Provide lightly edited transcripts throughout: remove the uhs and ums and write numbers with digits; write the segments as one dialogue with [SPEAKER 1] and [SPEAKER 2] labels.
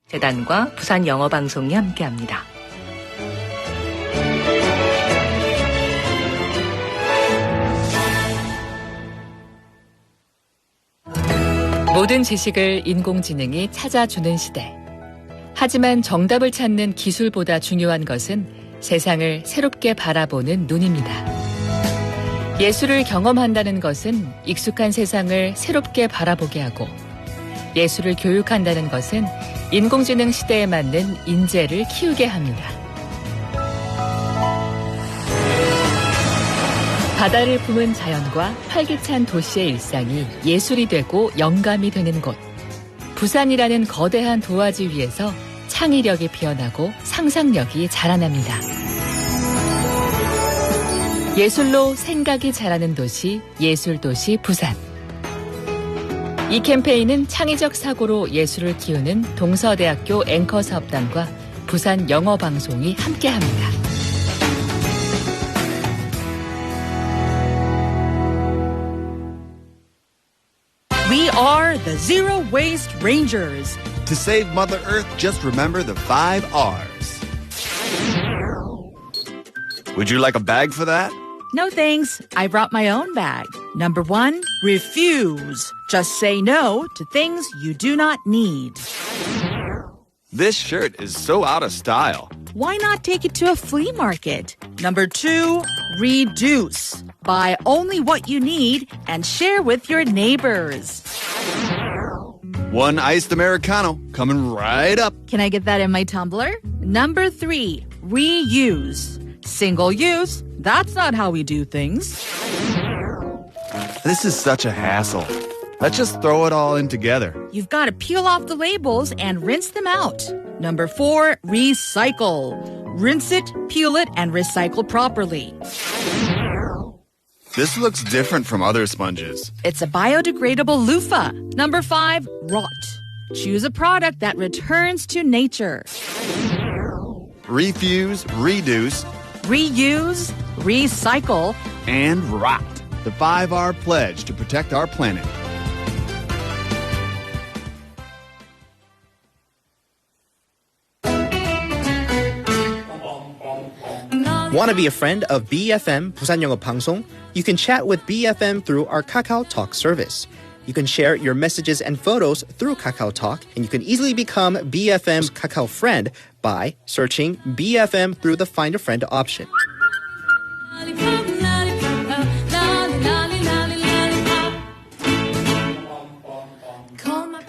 [SPEAKER 1] 재단과 부산영어방송이 함께합니다. 모든 지식을 인공지능이 찾아주는 시대. 하지만 정답을 찾는 기술보다 중요한 것은 세상을 새롭게 바라보는 눈입니다. 예술을 경험한다는 것은 익숙한 세상을 새롭게 바라보게 하고, 예술을 교육한다는 것은 인공지능 시대에 맞는 인재를 키우게 합니다. 바다를 품은 자연과 활기찬 도시의 일상이 예술이 되고 영감이 되는 곳. 부산이라는 거대한 도화지 위에서 창의력이 피어나고 상상력이 자라납니다. 예술로 생각이 자라는 도시, 예술도시 부산. 이 캠페인은 창의적 사고로 예술을 키우는 동서대학교 앵커 사업단과 부산영어방송이 함께합니다.
[SPEAKER 2] We are the Zero Waste Rangers.
[SPEAKER 3] To save Mother Earth, just remember the 5 R's. Would you like a bag for that?
[SPEAKER 2] No thanks. I brought my own bag. Number 1, refuse. Just say no to things you do not need.
[SPEAKER 3] This shirt is so out of style.
[SPEAKER 2] Why not take it to a flea market? Number 2, reduce. Buy only what you need and share with your neighbors.
[SPEAKER 3] 1 iced Americano coming right up.
[SPEAKER 2] Can I get that in my tumbler? Number 3, reuse. Single use, that's not how we do things.
[SPEAKER 3] This is such a hassle. Let's just throw it all in together.
[SPEAKER 2] You've got to peel off the labels and rinse them out. Number 4, recycle. Rinse it, peel it, and recycle properly.
[SPEAKER 3] This looks different from other sponges.
[SPEAKER 2] It's a biodegradable loofah. Number 5, rot. Choose a product that returns to nature.
[SPEAKER 3] Refuse, reduce,
[SPEAKER 2] Reuse, recycle,
[SPEAKER 3] and rot. The 5R pledge to protect our planet.
[SPEAKER 4] Want to be a friend of BFM 부산영어방송? You can chat with BFM through our Kakao Talk service. You can share your messages and photos through Kakao Talk, and you can easily become BFM's Kakao friend by searching BFM through the Find a Friend option.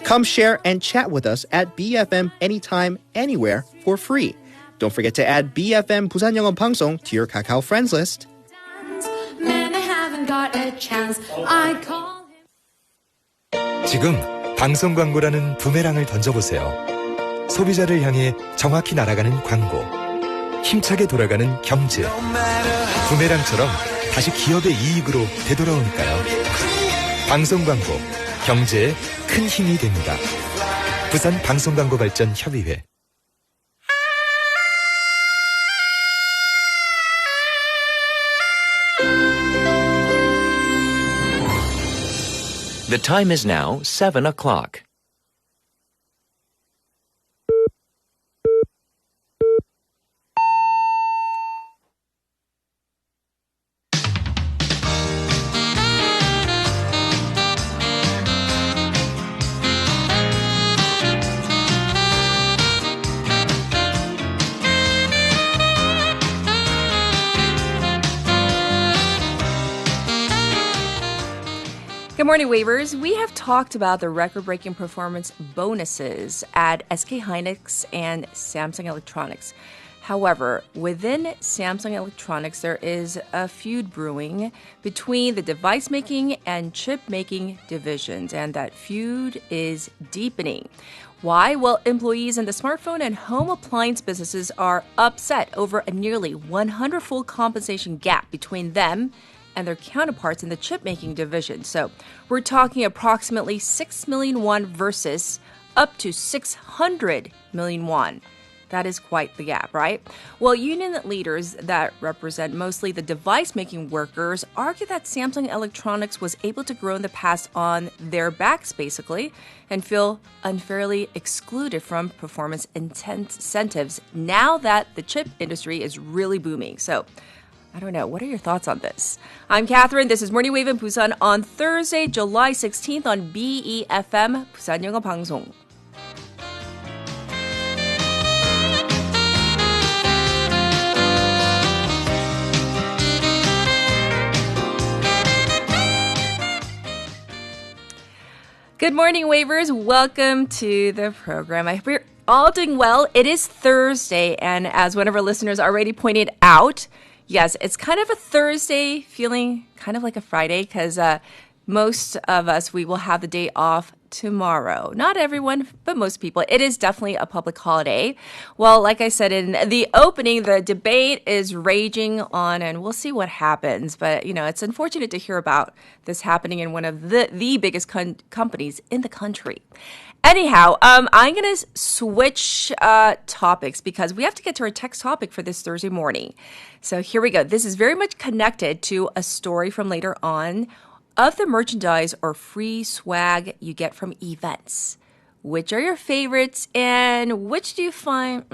[SPEAKER 4] Come share and chat with us at BFM anytime, anywhere for free. Don't forget to add BFM 부산영어방송 to your Kakao friends list.
[SPEAKER 5] Man, I haven't got a chance. I call
[SPEAKER 6] 지금 방송 광고라는 부메랑을 던져보세요. 소비자를 향해 정확히 날아가는 광고. 힘차게 돌아가는 경제. 부메랑처럼 다시 기업의 이익으로 되돌아오니까요. 방송 광고, 경제에 큰 힘이 됩니다. 부산 방송광고발전협의회.
[SPEAKER 7] The time is now 7 o'clock.
[SPEAKER 8] Good morning, Wavers. We have talked about the record-breaking performance bonuses at SK Hynix and Samsung Electronics. However, within Samsung Electronics, there is a feud brewing between the device-making and chip-making divisions, and that feud is deepening. Why? Well, employees in the smartphone and home appliance businesses are upset over a nearly 100-fold compensation gap between them and their counterparts in the chip-making division. So we're talking approximately 6 million won versus up to 600 million won. That is quite the gap, right? Well, union leaders that represent mostly the device-making workers argue that Samsung Electronics was able to grow in the past on their backs, basically, and feel unfairly excluded from performance incentives now that the chip industry is really booming. So, I don't know. What are your thoughts on this? I'm Catherine. This is Morning Wave in Busan on Thursday, July 16th on BEFM, 부산영어방송. Good morning, Wavers. Welcome to the program. I hope you're all doing well. It is Thursday, and as one of our listeners already pointed out, yes, it's kind of a Thursday feeling kind of like a Friday because most of us, we will have the day off tomorrow. Not everyone, but most people. It is definitely a public holiday. Well, like I said in the opening, the debate is raging on and we'll see what happens. But, you know, it's unfortunate to hear about this happening in one of the biggest companies in the country. Anyhow, I'm going to switch topics because we have to get to our text topic for this Thursday morning. So here we go. This is very much connected to a story from later on of the merchandise or free swag you get from events. Which are your favorites and which do you find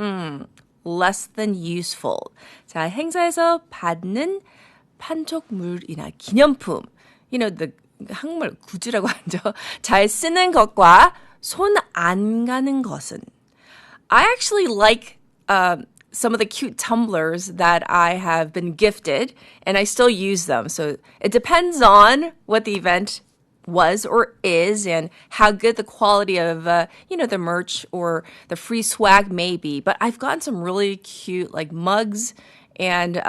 [SPEAKER 8] less than useful? 자, 행사에서 받는 판촉물이나 기념품. You know, the 항물, 굿즈라고 하죠. 잘 쓰는 것과 손 안 가는 것은. I actually like some of the cute tumblers that I have been gifted, and I still use them. So it depends on what the event was or is and how good the quality of, the merch or the free swag may be. But I've gotten some really cute, like, mugs and,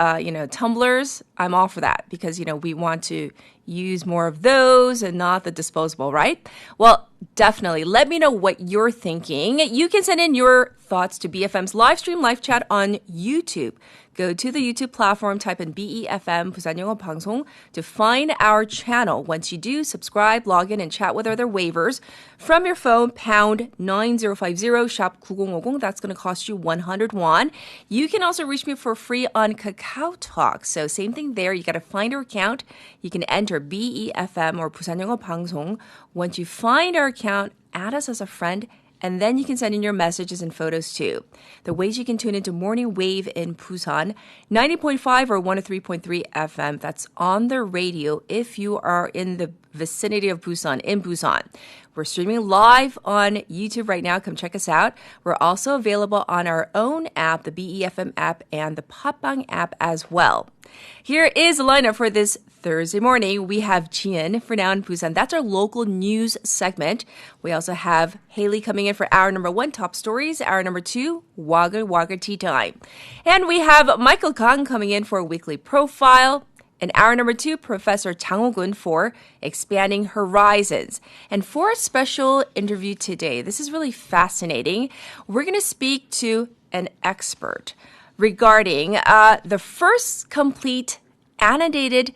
[SPEAKER 8] tumblers. I'm all for that because, we want to use more of those and not the disposable, right? Well, definitely. Let me know what you're thinking. You can send in your thoughts to BFM's live stream, live chat on YouTube. Go to the YouTube platform, type in BEFM, 부산영어방송, to find our channel. Once you do, subscribe, log in, and chat with other wavers from your phone, pound 9050, shop 9050. That's going to cost you 100 won. You can also reach me for free on Kakao Talk. So same thing there. You got to find our account. You can enter BEFM or 부산영어방송. Once you find our account, add us as a friend, and then you can send in your messages and photos too. The ways you can tune into Morning Wave in Busan, 90.5 or 103.3 FM. That's on the radio if you are in the vicinity of Busan, in Busan. We're streaming live on YouTube right now. Come check us out. We're also available on our own app, the BEFM app, and the Popbang app as well. Here is the lineup for this Thursday morning. We have Jian for Now in Busan. That's our local news segment. We also have Haley coming in for hour number 1, top stories. Hour number 2, Wagger tea time. And we have Michael Kang coming in for a weekly profile. In hour number 2, Professor Chang Ho-gun for Expanding Horizons. And for a special interview today, this is really fascinating. We're going to speak to an expert regarding the first complete annotated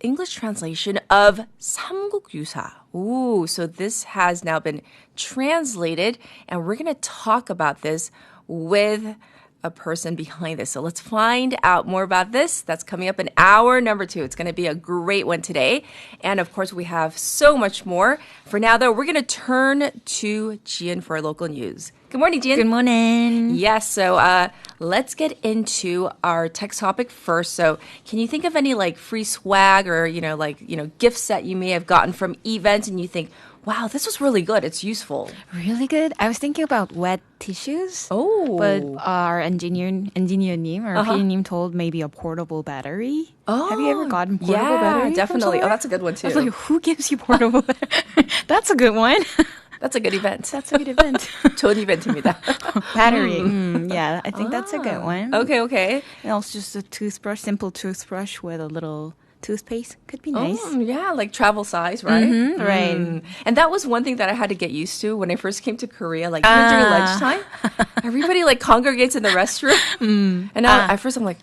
[SPEAKER 8] English translation of 삼국유사. Ooh, so this has now been translated, and we're going to talk about this with a person behind this. So let's find out more about this. That's coming up in hour number 2. It's going to be a great one today. And of course, we have so much more. For now, though, we're going to turn to Jian for our local news. Good morning, Jian.
[SPEAKER 9] Good morning.
[SPEAKER 8] Yes, so let's get into our text topic first. So can you think of any free swag or, gifts that you may have gotten from events and you think, wow, this was really good. It's useful.
[SPEAKER 9] Really good. I was thinking about wet tissues.
[SPEAKER 8] Oh.
[SPEAKER 9] But our engineer-님, our PD님 told maybe a portable battery.
[SPEAKER 8] Oh.
[SPEAKER 9] Have you ever gotten portable battery?
[SPEAKER 8] Yeah, definitely. Oh, that's a good one too.
[SPEAKER 9] I was like, who gives you portable battery? That's a good one.
[SPEAKER 8] That's a good event.
[SPEAKER 9] That's a good event.
[SPEAKER 8] 좋은 이벤트입니다.
[SPEAKER 9] Battery. Yeah, I think that's a good one.
[SPEAKER 8] Okay.
[SPEAKER 9] And also just a toothbrush, simple toothbrush with a little toothpaste. Could be nice.
[SPEAKER 8] Oh, yeah, like travel size, right?
[SPEAKER 9] Mm-hmm, right.
[SPEAKER 8] And that was one thing that I had to get used to when I first came to Korea. Like, even during lunchtime, everybody congregates in the restroom. And now, at first I'm like,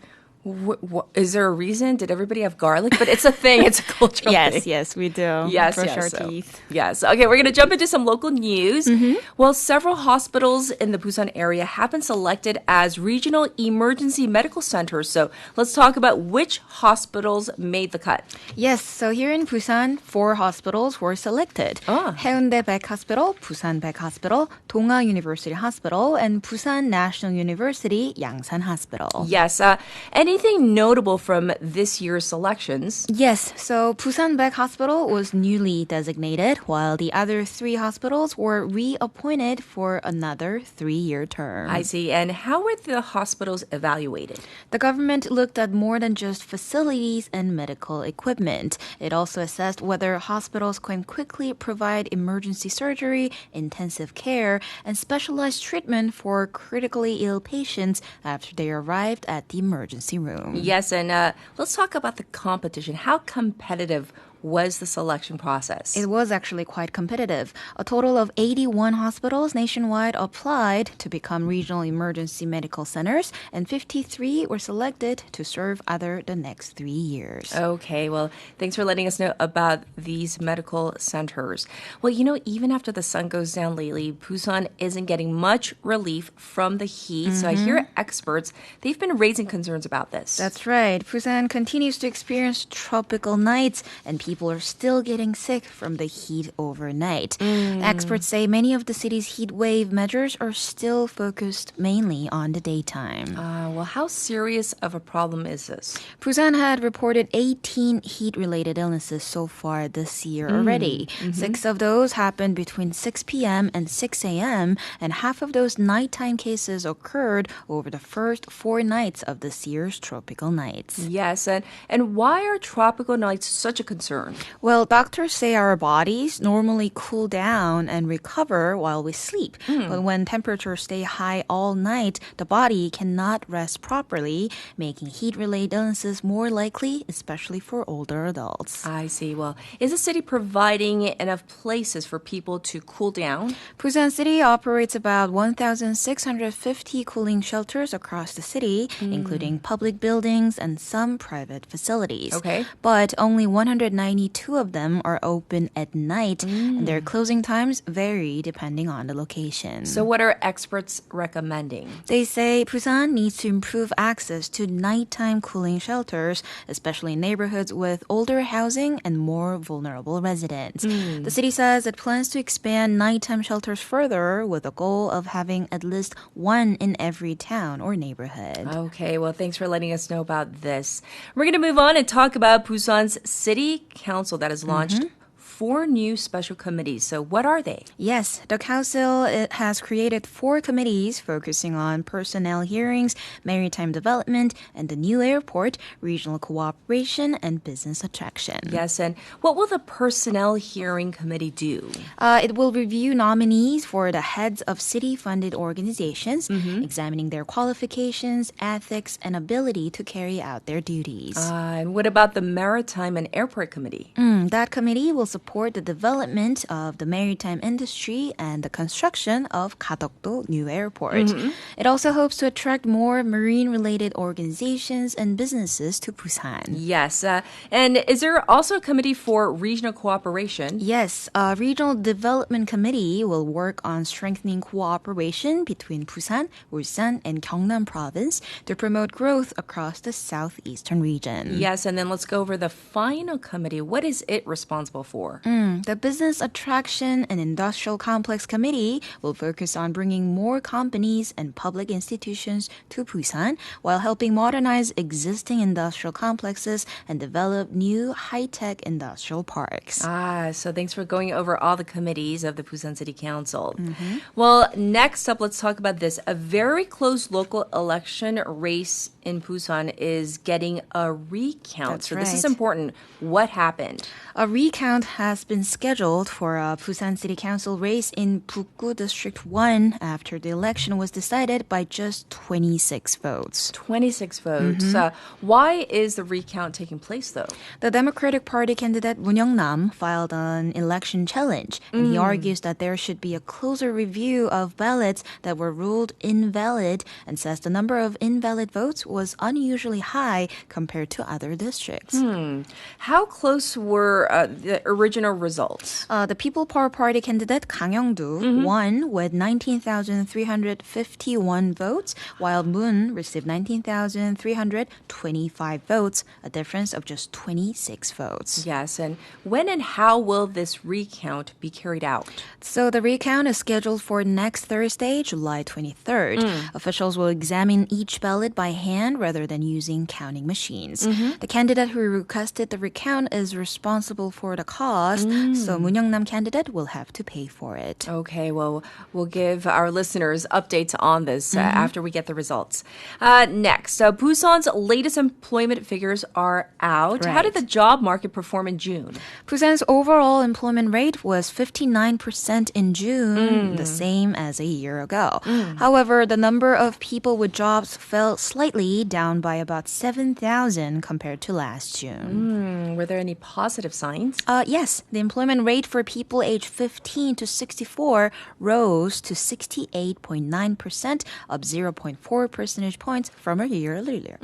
[SPEAKER 8] Is there a reason? Did everybody have garlic? But it's a thing. It's a cultural thing.
[SPEAKER 9] Yes, we do.
[SPEAKER 8] Yes,
[SPEAKER 9] brush
[SPEAKER 8] yes,
[SPEAKER 9] our
[SPEAKER 8] so-
[SPEAKER 9] teeth.
[SPEAKER 8] Yes. Okay, we're going to jump into some local news. Well, several hospitals in the Busan area have been selected as regional emergency medical centers. So let's talk about which hospitals made the cut.
[SPEAKER 9] Yes, so here in Busan, 4 hospitals were selected. Haeundae Baek Hospital, Busan Baek Hospital, Donga University Hospital, and Busan National University Yangsan Hospital.
[SPEAKER 8] Yes. Anything notable from this year's selections?
[SPEAKER 9] Yes, so Busan Baek Hospital was newly designated, while the other 3 hospitals were reappointed for another 3-year term.
[SPEAKER 8] I see. And how were the hospitals evaluated?
[SPEAKER 9] The government looked at more than just facilities and medical equipment. It also assessed whether hospitals can quickly provide emergency surgery, intensive care, and specialized treatment for critically ill patients after they arrived at the emergency room.
[SPEAKER 8] Yes, and let's talk about the competition. How competitive was the selection process?
[SPEAKER 9] It was actually quite competitive. A total of 81 hospitals nationwide applied to become regional emergency medical centers, and 53 were selected to serve other the next 3 years.
[SPEAKER 8] Okay, well, thanks for letting us know about these medical centers. Well, even after the sun goes down lately, Busan isn't getting much relief from the heat. So I hear experts, they've been raising concerns about this.
[SPEAKER 9] That's right. Busan continues to experience tropical nights, and people are still getting sick from the heat overnight. Experts say many of the city's heat wave measures are still focused mainly on the daytime.
[SPEAKER 8] Well, how serious of a problem is this?
[SPEAKER 9] Busan had reported 18 heat-related illnesses so far this year already. 6 of those happened between 6 p.m. and 6 a.m., and half of those nighttime cases occurred over the first 4 nights of this year's tropical nights.
[SPEAKER 8] Yes, and why are tropical nights such a concern?
[SPEAKER 9] Well, doctors say our bodies normally cool down and recover while we sleep. But when temperatures stay high all night, the body cannot rest properly, making heat-related illnesses more likely, especially for older adults.
[SPEAKER 8] I see. Well, is the city providing enough places for people to cool down?
[SPEAKER 9] Busan City operates about 1,650 cooling shelters across the city, including public buildings and some private facilities.
[SPEAKER 8] Okay.
[SPEAKER 9] But only 192 of them are open at night, and their closing times vary depending on the location.
[SPEAKER 8] So what are experts recommending?
[SPEAKER 9] They say Busan needs to improve access to nighttime cooling shelters, especially in neighborhoods with older housing and more vulnerable residents. The city says it plans to expand nighttime shelters further with a goal of having at least one in every town or neighborhood.
[SPEAKER 8] Okay, well, thanks for letting us know about this. We're going to move on and talk about Busan's City Council that has launched 4 new special committees. So what are they?
[SPEAKER 9] Yes, the council has created 4 committees focusing on personnel hearings, maritime development, and the new airport, regional cooperation, and business attraction.
[SPEAKER 8] Yes, and what will the personnel hearing committee do?
[SPEAKER 9] It will review nominees for the heads of city-funded organizations, examining their qualifications, ethics, and ability to carry out their duties.
[SPEAKER 8] And what about the maritime and airport committee?
[SPEAKER 9] That committee will support the development of the maritime industry and the construction of Gadokdo New Airport. It also hopes to attract more marine-related organizations and businesses to Busan.
[SPEAKER 8] Yes, and is there also a committee for regional cooperation?
[SPEAKER 9] Yes, a regional development committee will work on strengthening cooperation between Busan, Ulsan, and Gyeongnam province to promote growth across the southeastern region.
[SPEAKER 8] Yes, and then let's go over the final committee. What is it responsible for?
[SPEAKER 9] The Business Attraction and Industrial Complex Committee will focus on bringing more companies and public institutions to Busan while helping modernize existing industrial complexes and develop new high-tech industrial parks.
[SPEAKER 8] So thanks for going over all the committees of the Busan City Council. Well, next up, let's talk about this. A very close local election race in Busan is getting a recount.
[SPEAKER 9] That's
[SPEAKER 8] so this is
[SPEAKER 9] right.
[SPEAKER 8] important. What happened?
[SPEAKER 9] A recount has been scheduled for a Busan City Council race in Bukgu District 1 after the election was decided by just 26 votes.
[SPEAKER 8] 26 votes. Why is the recount taking place, though?
[SPEAKER 9] The Democratic Party candidate Moon Young-nam filed an election challenge, and he argues that there should be a closer review of ballots that were ruled invalid and says the number of invalid votes was unusually high compared to other districts.
[SPEAKER 8] How close were the original results?
[SPEAKER 9] The People Power Party candidate Kang Young-do won with 19,351 votes, while Moon received 19,325 votes, a difference of just 26 votes.
[SPEAKER 8] Yes, and when and how will this recount be carried out?
[SPEAKER 9] So the recount is scheduled for next Thursday, July 23rd. Officials will examine each ballot by hand rather than using counting machines. The candidate who requested the recount is responsible for the cost, so Moon Young-nam candidate will have to pay for it.
[SPEAKER 8] Okay, well, we'll give our listeners updates on this after we get the results. Next, Busan's latest employment figures are out. How did the job market perform in June?
[SPEAKER 9] Busan's overall employment rate was 59% in June, the same as a year ago. However, the number of people with jobs fell slightly, down by about 7,000 compared to last June.
[SPEAKER 8] Were there any positive signs?
[SPEAKER 9] Yes, the employment rate for people aged 15 to 64 rose to 68.9%, up 0.4 percentage points from a year earlier.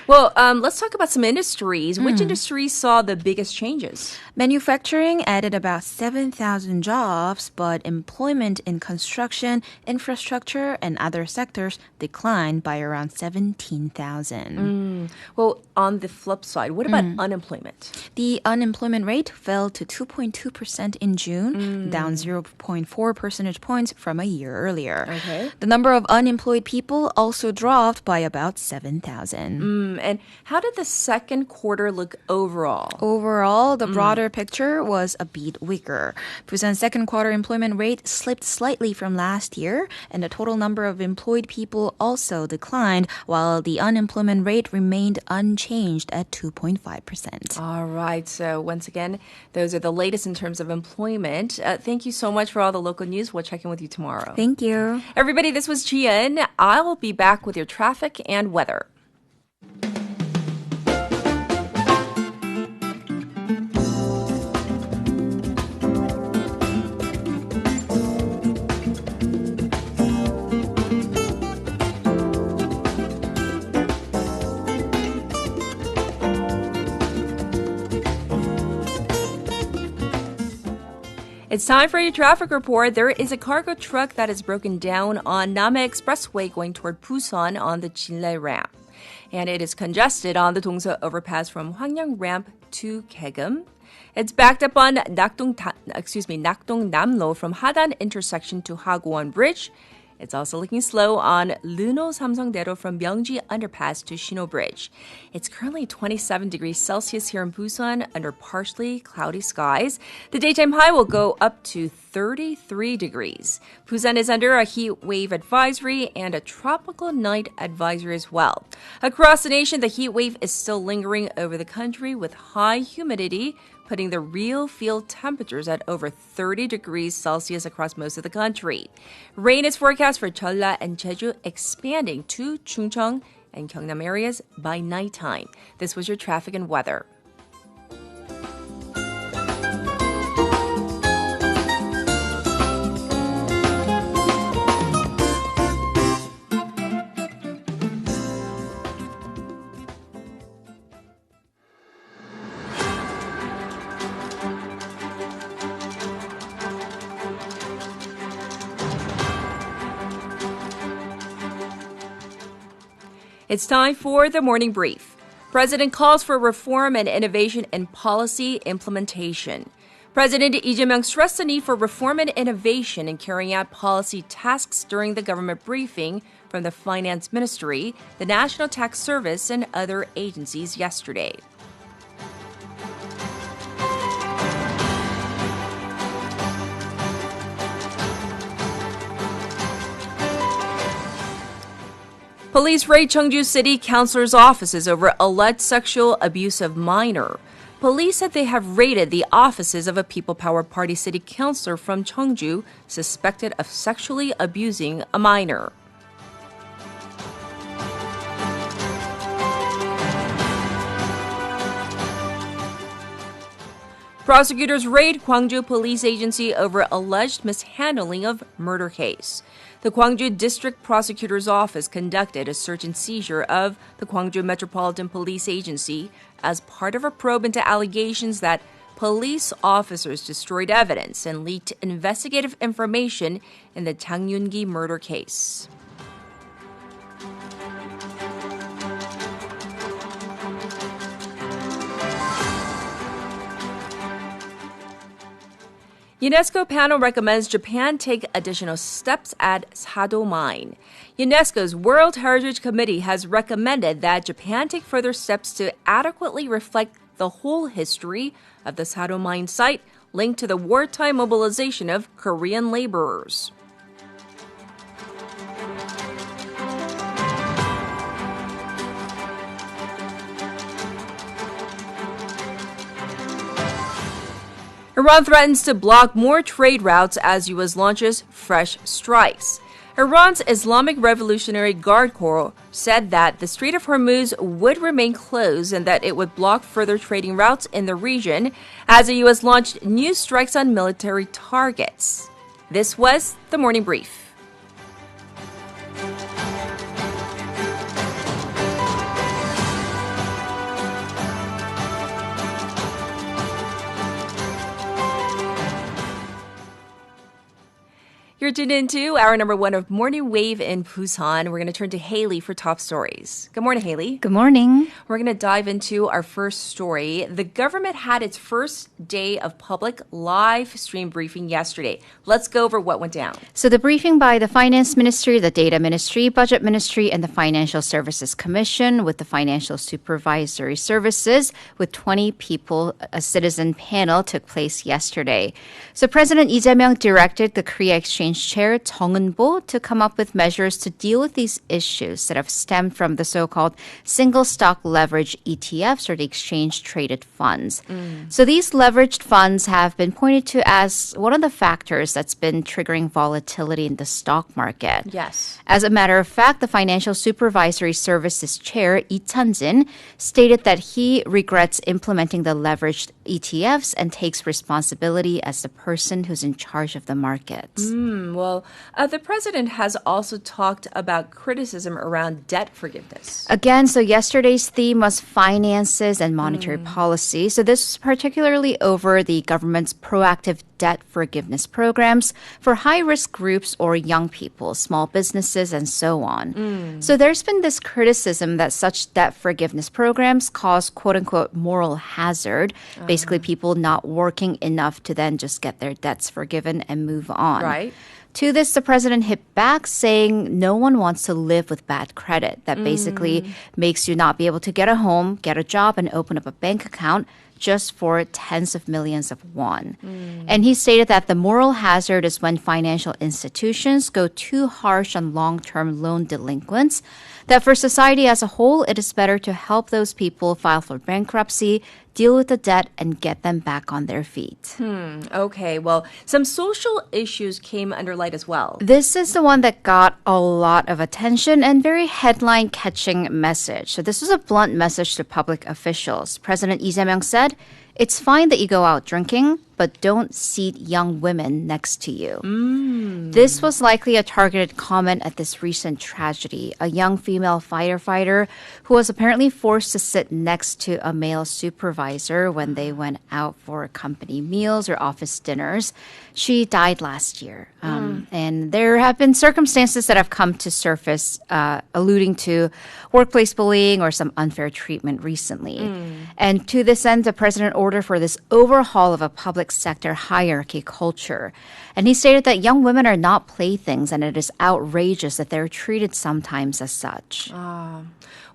[SPEAKER 8] Well, let's talk about some industries. Which industries saw the biggest changes?
[SPEAKER 9] Manufacturing added about 7,000 jobs, but employment in construction, infrastructure, and other sectors declined by around 17,000.
[SPEAKER 8] Well, on the flip side, what about unemployment?
[SPEAKER 9] The unemployment rate fell to 2.2% in June, down 0.4 percentage points from a year earlier.
[SPEAKER 8] Okay.
[SPEAKER 9] The number of unemployed people also dropped by about 7,000.
[SPEAKER 8] And how did the second quarter look overall?
[SPEAKER 9] Overall, the broader picture was a bit weaker. Busan's second quarter employment rate slipped slightly from last year, and the total number of employed people also declined, while the unemployment rate remained unchanged at 2.5%.
[SPEAKER 8] All right. So once again, those are the latest in terms of employment. Thank you so much for all the local news. We'll check in with you tomorrow.
[SPEAKER 9] Thank you.
[SPEAKER 8] Everybody, this was Jian. I'll be back with your traffic and weather. It's time for your traffic report. There is a cargo truck that is broken down on Namhae Expressway going toward Busan on the Jinle ramp. And it is congested on the Dongseok overpass from Hwangyang ramp to Kaegum. It's backed up on Nakdong Namlo from Hadan intersection to Hagwon Bridge. It's also looking slow on Luno Samsungdaedo from Myeongji Underpass to Shino Bridge. It's currently 27 degrees Celsius here in Busan under partially cloudy skies. The daytime high will go up to 33 degrees. Busan is under a heat wave advisory and a tropical night advisory as well. Across the nation, the heat wave is still lingering over the country with high humidity, putting the real field temperatures at over 30 degrees Celsius across most of the country. Rain is forecast for Jeolla and Jeju, expanding to Chungcheong and Gyeongnam areas by nighttime. This was your traffic and weather. It's time for the morning brief. President calls for reform and innovation in policy implementation. President Lee Jae-myung stressed the need for reform and innovation in carrying out policy tasks during the government briefing from the Finance Ministry, the National Tax Service, and other agencies yesterday. Police raid Cheongju City Councilor's offices over alleged sexual abuse of minor. police said they have raided the offices of a People Power Party city councilor from Cheongju suspected of sexually abusing a minor. Prosecutors raid Gwangju Police Agency over alleged mishandling of murder case. The Gwangju District Prosecutor's Office conducted a search and seizure of the Gwangju Metropolitan Police Agency as part of a probe into allegations that police officers destroyed evidence and leaked investigative information in the Jang Yoon-gi murder case. UNESCO panel recommends Japan take additional steps at Sado Mine. UNESCO's World Heritage Committee has recommended that Japan take further steps to adequately reflect the whole history of the Sado Mine site linked to the wartime mobilization of Korean laborers. Iran threatens to block more trade routes as U.S. launches fresh strikes. Iran's Islamic Revolutionary Guard Corps said that the Strait of Hormuz would remain closed and that it would block further trading routes in the region as the U.S. launched new strikes on military targets. This was the Morning Brief. You're tuned into hour number 1 of Morning Wave in Busan. We're going to turn to Haley for top stories. Good morning, Haley.
[SPEAKER 10] Good morning.
[SPEAKER 8] We're going to dive into our first story. The government had its first day of public live stream briefing yesterday. Let's go over what went down.
[SPEAKER 10] So the briefing by the Finance Ministry, the Data Ministry, Budget Ministry, and the Financial Services Commission with the Financial Supervisory Services with 20 people, a citizen panel took place yesterday. So President Lee Jae-myung directed the Korea Exchange Chair Jung Eun-bo to come up with measures to deal with these issues that have stemmed from the so-called single stock leverage ETFs or the exchange traded funds. So these leveraged funds have been pointed to as one of the factors that's been triggering volatility in the stock market.
[SPEAKER 8] Yes.
[SPEAKER 10] As a matter of fact, the Financial Supervisory Services Chair Lee Chan-jin stated that he regrets implementing the leveraged ETFs and takes responsibility as the person who's in charge of the markets.
[SPEAKER 8] Well, the president has also talked about criticism around debt forgiveness.
[SPEAKER 10] Again, so yesterday's theme was finances and monetary policy. So this was particularly over the government's proactive debt forgiveness programs for high-risk groups or young people, small businesses, and so on. So there's been this criticism that such debt forgiveness programs cause quote-unquote moral hazard, basically people not working enough to then just get their debts forgiven and move on.
[SPEAKER 8] Right.
[SPEAKER 10] To this, the president hit back, saying no one wants to live with bad credit. That basically makes you not be able to get a home, get a job, and open up a bank account just for tens of millions of won. And he stated that the moral hazard is when financial institutions go too harsh on long-term loan delinquents, that for society as a whole, it is better to help those people file for bankruptcy, deal with the debt, and get them back on their feet.
[SPEAKER 8] Okay, well, some social issues came under light as well.
[SPEAKER 10] This is the one that got a lot of attention and very headline-catching message. So this was a blunt message to public officials. President Lee Jae-myung said, "It's fine that you go out drinking, but don't seat young women next to you." This was likely a targeted comment at this recent tragedy. A young female firefighter who was apparently forced to sit next to a male supervisor when they went out for company meals or office dinners. She died last year. And there have been circumstances that have come to surface alluding to workplace bullying or some unfair treatment recently. And to this end, the president ordered for this overhaul of a public sector hierarchy culture. And he stated that young women are not playthings and it is outrageous that they're treated sometimes as such.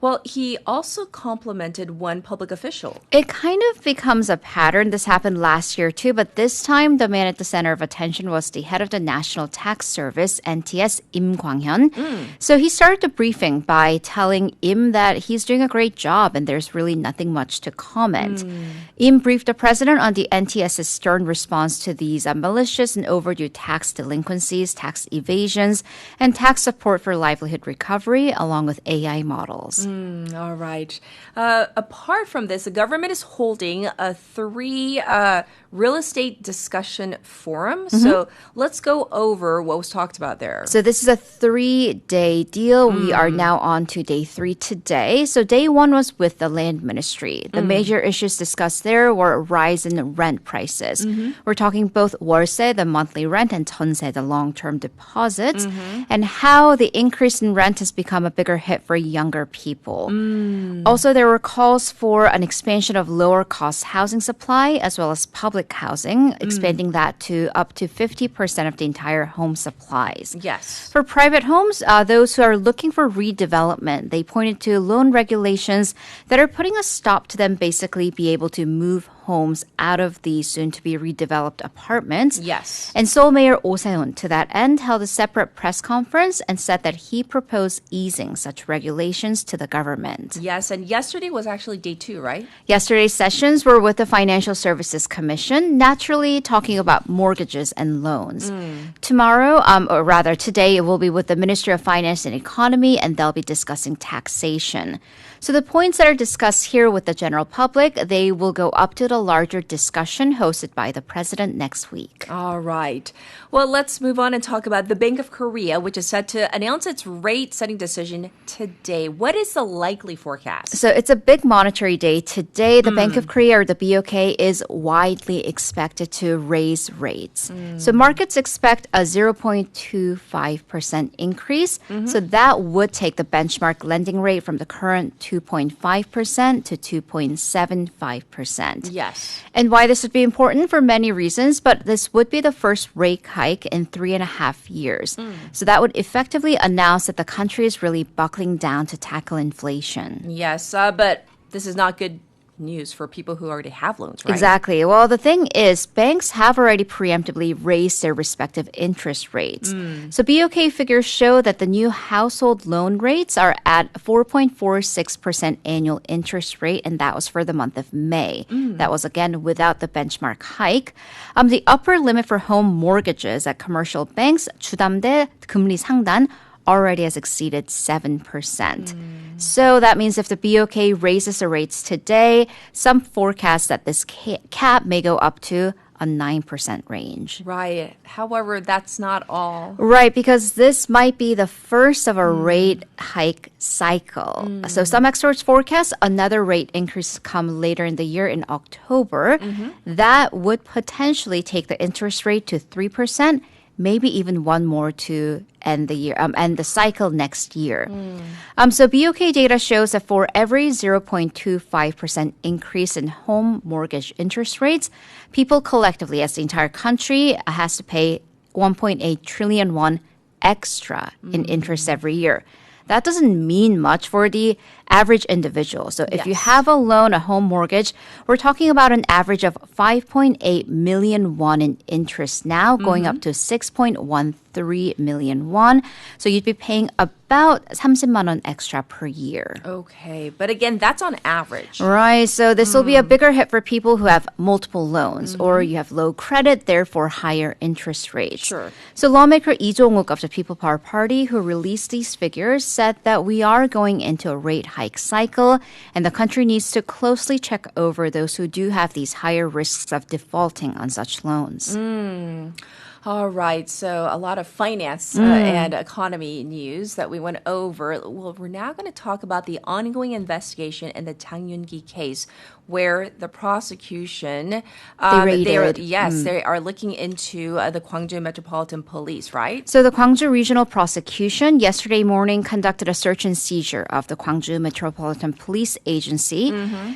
[SPEAKER 8] Well, he also complimented one public official.
[SPEAKER 10] It kind of becomes a pattern. This happened last year too, but this time the man at the center of attention was the head of the National Tax Service, NTS, Im Kwang-hyun. So he started the briefing by telling Im that he's doing a great job and there's really nothing much to comment. Im briefed the president on the NTS's stern response to these malicious and overdue tax delinquencies, tax evasions, and tax support for livelihood recovery, along with AI models.
[SPEAKER 8] All right. Apart from this, the government is holding a 3 real estate discussion forum. So let's go over what was talked about there.
[SPEAKER 10] So this is a 3-day deal. We are now on to day 3 today. So day 1 was with the land ministry. The major issues discussed there were a rise in rent prices. We're talking both 월세, the monthly rent, and 전세, the long-term deposits, and how the increase in rent has become a bigger hit for younger people. Also, there were calls for an expansion of lower-cost housing supply as well as public housing, expanding that to up to 50% of the entire home supplies.
[SPEAKER 8] Yes.
[SPEAKER 10] For private homes, those who are looking for redevelopment, they pointed to loan regulations that are putting a stop to them basically be able to move homes out of the soon-to-be redeveloped apartments.
[SPEAKER 8] Yes.
[SPEAKER 10] And Seoul Mayor Oh Se-hun, to that end, held a separate press conference and said that he proposed easing such regulations to the government.
[SPEAKER 8] Yes, and yesterday was actually day 2, right?
[SPEAKER 10] Yesterday's sessions were with the Financial Services Commission, naturally talking about mortgages and loans. Tomorrow, or rather today, it will be with the Ministry of Finance and Economy, and they'll be discussing taxation. So the points that are discussed here with the general public, they will go up to the larger discussion hosted by the president next week.
[SPEAKER 8] All right. Well, let's move on and talk about the Bank of Korea, which is set to announce its rate-setting decision today. What is the likely forecast?
[SPEAKER 10] So it's a big monetary day today. The Bank of Korea, or the BOK, is widely expected to raise rates. So markets expect a 0.25% increase. So that would take the benchmark lending rate from the current 2.5% to 2.75%.
[SPEAKER 8] Yes.
[SPEAKER 10] And why this would be important for many reasons, but this would be the first rate hike in 3.5 years. So that would effectively announce that the country is really buckling down to tackle inflation.
[SPEAKER 8] Yes, but this is not good news for people who already have loans, right?
[SPEAKER 10] Exactly. Well, the thing is, banks have already preemptively raised their respective interest rates. So BOK figures show that the new household loan rates are at 4.46% annual interest rate, and that was for the month of May. That was, again, without the benchmark hike. The upper limit for home mortgages at commercial banks, 주담대 금리 상단, already has exceeded 7%. So that means if the BOK raises the rates today, some forecast that this cap may go up to a 9% range.
[SPEAKER 8] Right. However, that's not all.
[SPEAKER 10] Right, because this might be the first of a rate hike cycle. So some experts forecast another rate increase to come later in the year in October. That would potentially take the interest rate to 3%, maybe even one more to end the year, end the cycle next year. So BOK data shows that for every 0.25% increase in home mortgage interest rates, people collectively, as the entire country, has to pay 1.8 trillion won extra in interest every year. That doesn't mean much for the average individual. So if you have a loan, a home mortgage, we're talking about an average of 5.8 million won in interest now, going up to 6.13 million won. So you'd be paying about 30만 won extra per year.
[SPEAKER 8] Okay, but again, that's on average.
[SPEAKER 10] Right, so this will be a bigger hit for people who have multiple loans or you have low credit, therefore higher interest rates.
[SPEAKER 8] Sure.
[SPEAKER 10] So lawmaker Lee Jong-uk of the People Power Party, who released these figures, said that we are going into a rate hike cycle and the country needs to closely check over those who do have these higher risks of defaulting on such loans.
[SPEAKER 8] All right, so a lot of finance and economy news that we went over. Well, we're now going to talk about the ongoing investigation in the Jang Yoon-gi case. where the prosecution
[SPEAKER 10] raided.
[SPEAKER 8] they are looking into the Gwangju Metropolitan Police, right?
[SPEAKER 10] So the Gwangju Regional Prosecution yesterday morning conducted a search and seizure of the Gwangju Metropolitan Police Agency.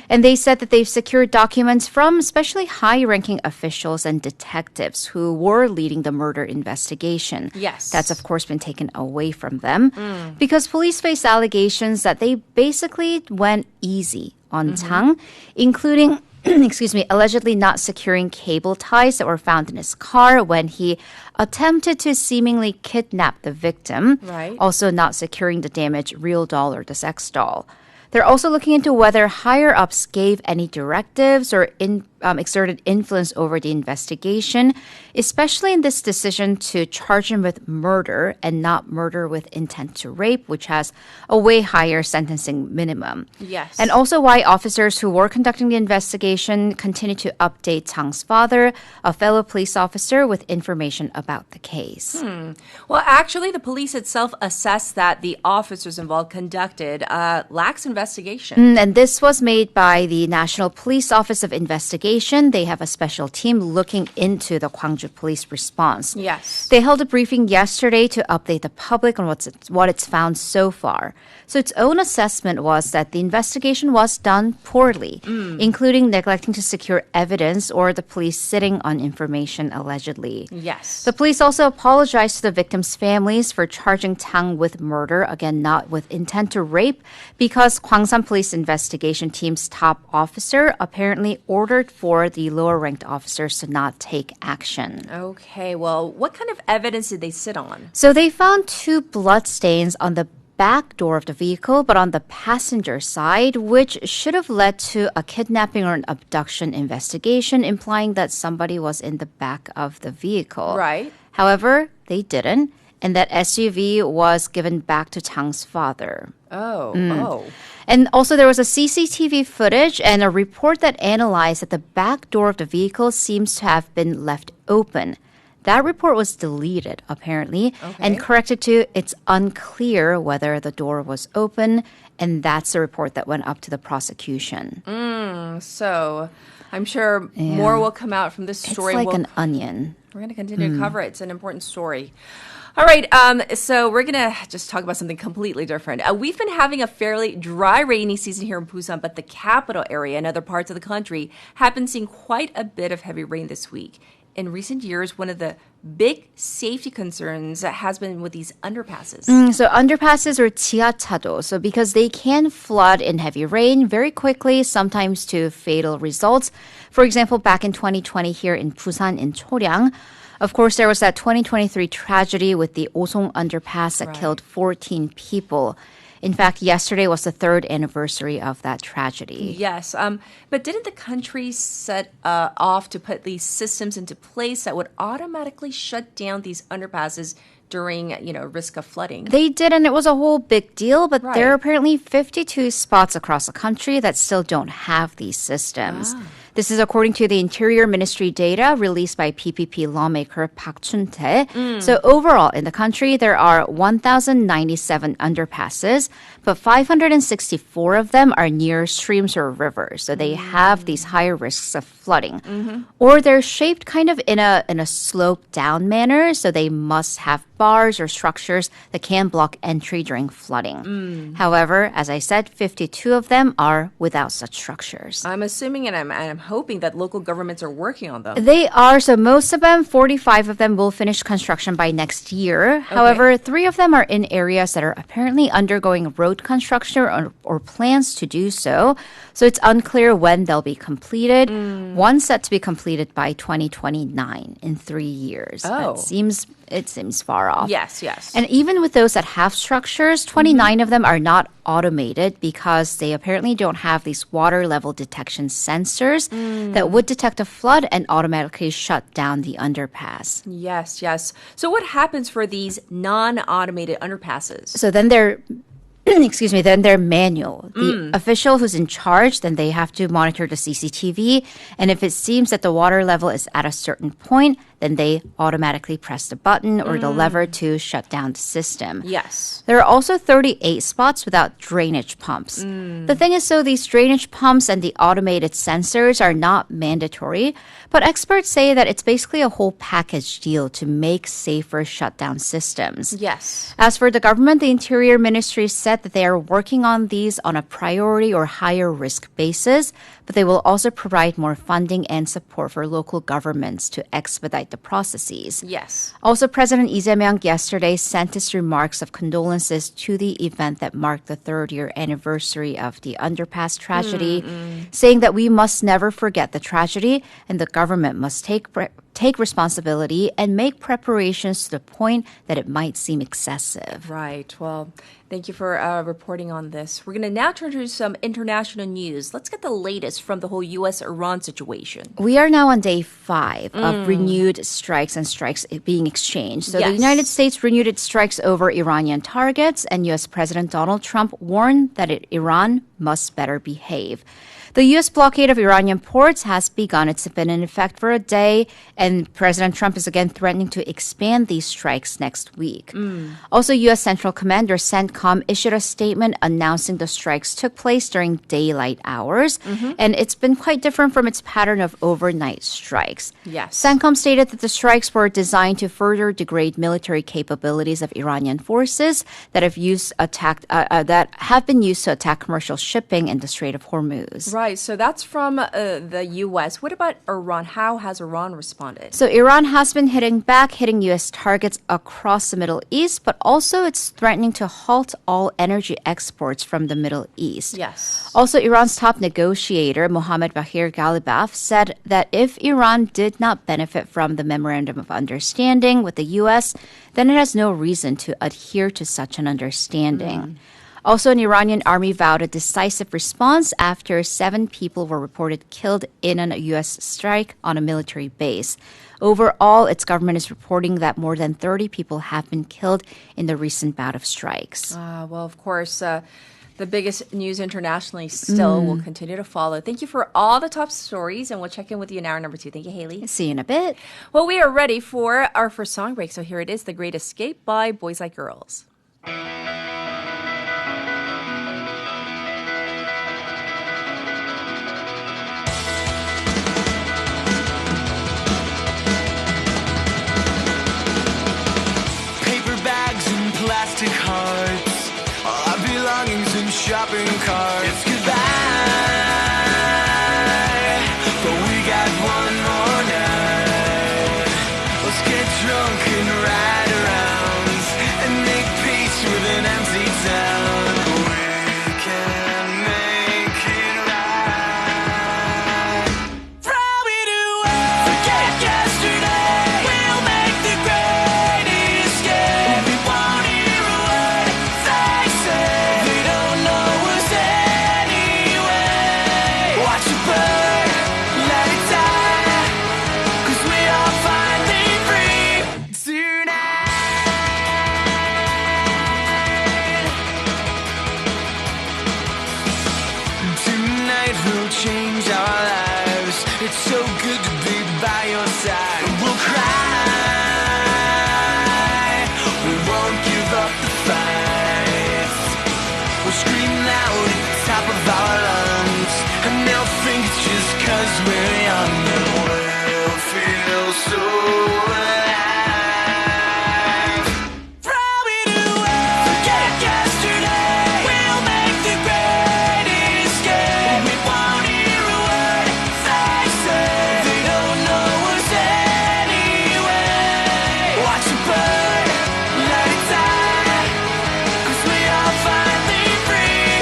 [SPEAKER 10] And they said that they've secured documents from especially high-ranking officials and detectives who were leading the murder investigation.
[SPEAKER 8] Yes.
[SPEAKER 10] That's, of course, been taken away from them because police face allegations that they basically went easy on Chang, including allegedly not securing cable ties that were found in his car when he attempted to seemingly kidnap the victim.
[SPEAKER 8] Right.
[SPEAKER 10] Also not securing the damaged real doll or the sex doll. They're also looking into whether higher-ups gave any directives or exerted influence over the investigation, especially in this decision to charge him with murder and not murder with intent to rape, which has a way higher sentencing minimum.
[SPEAKER 8] Yes.
[SPEAKER 10] And also why officers who were conducting the investigation continue to update Chang's father, a fellow police officer, with information about the case.
[SPEAKER 8] Well, actually, the police itself assessed that the officers involved conducted a lax investigation.
[SPEAKER 10] And this was made by the National Police Office of Investigation. They have a special team looking into the Gwangju police response.
[SPEAKER 8] Yes.
[SPEAKER 10] They held a briefing yesterday to update the public on what it's found so far. So its own assessment was that the investigation was done poorly, including neglecting to secure evidence or the police sitting on information allegedly.
[SPEAKER 8] Yes.
[SPEAKER 10] The police also apologized to the victims' families for charging Chang with murder, again, not with intent to rape, because Gwangsam Police Investigation Team's top officer apparently ordered for the lower-ranked officers to not take action.
[SPEAKER 8] Okay, well, what kind of evidence did they sit on?
[SPEAKER 10] So they found 2 blood stains on the back door of the vehicle, but on the passenger side, which should have led to a kidnapping or an abduction investigation, implying that somebody was in the back of the vehicle.
[SPEAKER 8] Right.
[SPEAKER 10] However, they didn't, and that SUV was given back to Chang's father.
[SPEAKER 8] Oh.
[SPEAKER 10] And also there was a CCTV footage and a report that analyzed that the back door of the vehicle seems to have been left open. That report was deleted, apparently, and corrected to it's unclear whether the door was open, and that's the report that went up to the prosecution.
[SPEAKER 8] So I'm sure more will come out from this story.
[SPEAKER 10] It's like an onion.
[SPEAKER 8] We're going to continue to cover it. It's an important story. All right, so we're going to just talk about something completely different. We've been having a fairly dry, rainy season here in Busan, but the capital area and other parts of the country have been seeing quite a bit of heavy rain this week. In recent years, one of the big safety concerns has been with these underpasses.
[SPEAKER 10] So underpasses or 지하차도. So because they can flood in heavy rain very quickly, sometimes to fatal results. For example, back in 2020 here in Busan in Choryang, of course, there was that 2023 tragedy with the Osong underpass that killed 14 people. In fact, yesterday was the 3rd anniversary of that tragedy.
[SPEAKER 8] Yes, but didn't the country set off to put these systems into place that would automatically shut down these underpasses during, risk of flooding?
[SPEAKER 10] They did, and it was a whole big deal, but there are apparently 52 spots across the country that still don't have these systems. This is according to the Interior Ministry data released by PPP lawmaker Park Chun-tae. So overall in the country, there are 1,097 underpasses, but 564 of them are near streams or rivers. So they have these higher risks of flooding. Or they're shaped kind of in a sloped down manner, so they must have bars or structures that can block entry during flooding. However, as I said, 52 of them are without such structures.
[SPEAKER 8] I'm assuming and I'm hoping that local governments are working on them.
[SPEAKER 10] They are. So most of them, 45 of them, will finish construction by next year. However, 3 of them are in areas that are apparently undergoing road construction or plans to do so. So it's unclear when they'll be completed. One set to be completed by 2029 in 3 years. It seems far off.
[SPEAKER 8] Yes.
[SPEAKER 10] And even with those that have structures, 29 of them are not automated because they apparently don't have these water level detection sensors that would detect a flood and automatically shut down the underpass.
[SPEAKER 8] Yes. So what happens for these non-automated underpasses?
[SPEAKER 10] So then they're then they're manual. The official who's in charge, then they have to monitor the CCTV. And if it seems that the water level is at a certain point, then they automatically press the button or the lever to shut down the system.
[SPEAKER 8] Yes.
[SPEAKER 10] There are also 38 spots without drainage pumps. The thing is, so these drainage pumps and the automated sensors are not mandatory, but experts say that it's basically a whole package deal to make safer shutdown systems.
[SPEAKER 8] Yes.
[SPEAKER 10] As for the government, the Interior Ministry said that they are working on these on a priority or higher risk basis, but they will also provide more funding and support for local governments to expedite the processes.
[SPEAKER 8] Yes.
[SPEAKER 10] Also, President Lee Jae-myung yesterday sent his remarks of condolences to the event that marked the third-year anniversary of the underpass tragedy, saying that we must never forget the tragedy and the government must take responsibility and make preparations to the point that it might seem excessive.
[SPEAKER 8] Right. Well, thank you for reporting on this. We're going to now turn to some international news. Let's get the latest from the whole U.S.-Iran situation.
[SPEAKER 10] We are now on day 5 of renewed strikes and strikes being exchanged. So the United States renewed its strikes over Iranian targets, and U.S. President Donald Trump warned that Iran must better behave. The U.S. blockade of Iranian ports has begun. It's been in effect for a day, and President Trump is again threatening to expand these strikes next week. Also, U.S. Central Command, or CENTCOM, issued a statement announcing the strikes took place during daylight hours, and it's been quite different from its pattern of overnight strikes.
[SPEAKER 8] Yes.
[SPEAKER 10] CENTCOM stated that the strikes were designed to further degrade military capabilities of Iranian forces that have been used to attack commercial shipping in the Strait of Hormuz.
[SPEAKER 8] Right. So that's from the U.S. What about Iran? How has Iran responded?
[SPEAKER 10] So Iran has been hitting U.S. targets across the Middle East, but also it's threatening to halt all energy exports from the Middle East.
[SPEAKER 8] Yes.
[SPEAKER 10] Also, Iran's top negotiator, Mohammad Bagher Ghalibaf, said that if Iran did not benefit from the Memorandum of Understanding with the U.S., then it has no reason to adhere to such an understanding. Also, an Iranian army vowed a decisive response after 7 people were reported killed in a U.S. strike on a military base. Overall, its government is reporting that more than 30 people have been killed in the recent bout of strikes.
[SPEAKER 8] Well, of course, the biggest news internationally still will continue to follow. Thank you for all the top stories, and we'll check in with you in hour number 2. Thank you, Haley.
[SPEAKER 10] See you in a bit.
[SPEAKER 8] Well, we are ready for our first song break, so here it is, The Great Escape by Boys Like Girls.
[SPEAKER 11] Plastic hearts, all our belongings in shopping carts. It's goodbye, but we got one more night. Let's get drunk and ride around and make peace with an empty town. We can make it right. Throw it away, forget yesterday. We'll make the great escape. We won't hear a word they say. They don't know us anyway. Watch it burn, let it die, 'cause we are finally free tonight. Tonight we'll change our lives. It's so good to be by your side. We'll cry, we won't give up the fight. We'll scream loud at the top of our lungs, and they'll think it's just 'cause we're young, and we'll feel so alive. Throw it away, forget yesterday. We'll make the great escape. We won't hear a word they say. They don't know us anyway. Watch it burn, let it die, 'cause we are finally free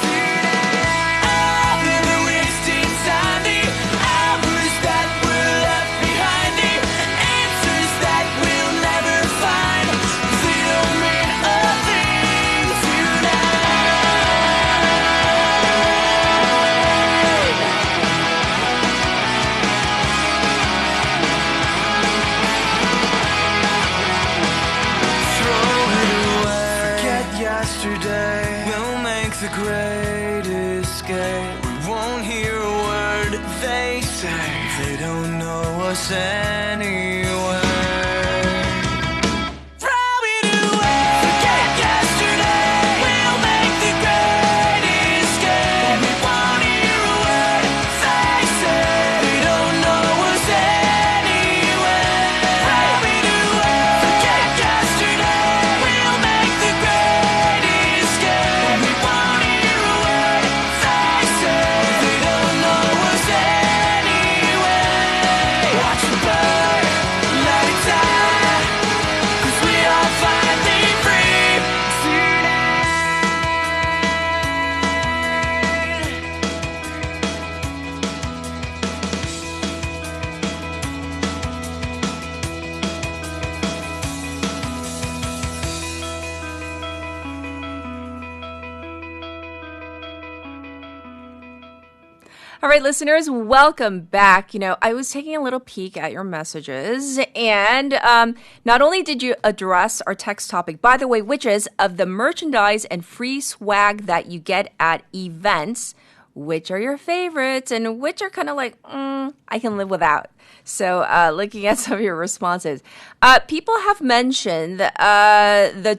[SPEAKER 11] tonight. Never wasting time, the hours that were left behind, the answers that we'll never find, 'cause they don't mean a thing tonight. Throw it away, forget yesterday. We'll make the great escape. We won't hear a word they say. They don't know us anyway.
[SPEAKER 8] All right, listeners, welcome back. You know, I was taking a little peek at your messages, and not only did you address our text topic, by the way, which is of the merchandise and free swag that you get at events, which are your favorites and which are kind of like, I can live without. So looking at some of your responses, people have mentioned the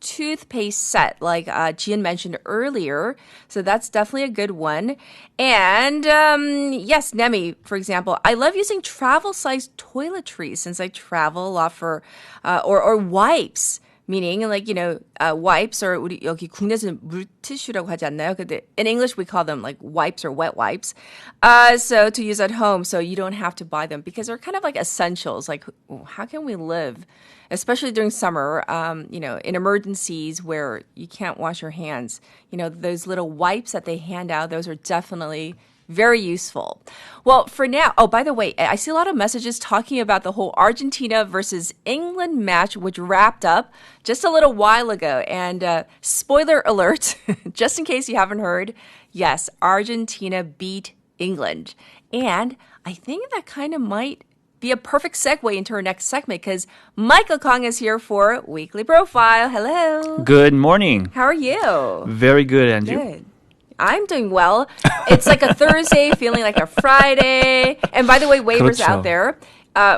[SPEAKER 8] toothpaste set, like Jian mentioned earlier. So that's definitely a good one. And yes, Nemi, for example, I love using travel-sized toiletries since I travel a lot for, or wipes. Meaning, like, you know, wipes, or 우리 여기 국내에서는 물티슈라고 하지 않나요? 근데 in English, we call them like wipes or wet wipes. So to use at home, so you don't have to buy them because they're kind of like essentials. Like, how can we live, especially during summer, you know, in emergencies where you can't wash your hands? You know, those little wipes that they hand out, those are definitely very useful. Well, for now, oh, by the way, I see a lot of messages talking about the whole Argentina versus England match, which wrapped up just a little while ago. And spoiler alert, just in case you haven't heard, yes, Argentina beat England. And I think that kind of might be a perfect segue into our next segment because Michael Kong is here for Weekly Profile. Hello.
[SPEAKER 12] Good morning.
[SPEAKER 8] How are you?
[SPEAKER 12] Very good, and you?
[SPEAKER 8] Good. I'm doing well. It's like a Thursday, feeling like a Friday. And by the way, waivers
[SPEAKER 12] 그렇죠.
[SPEAKER 8] out there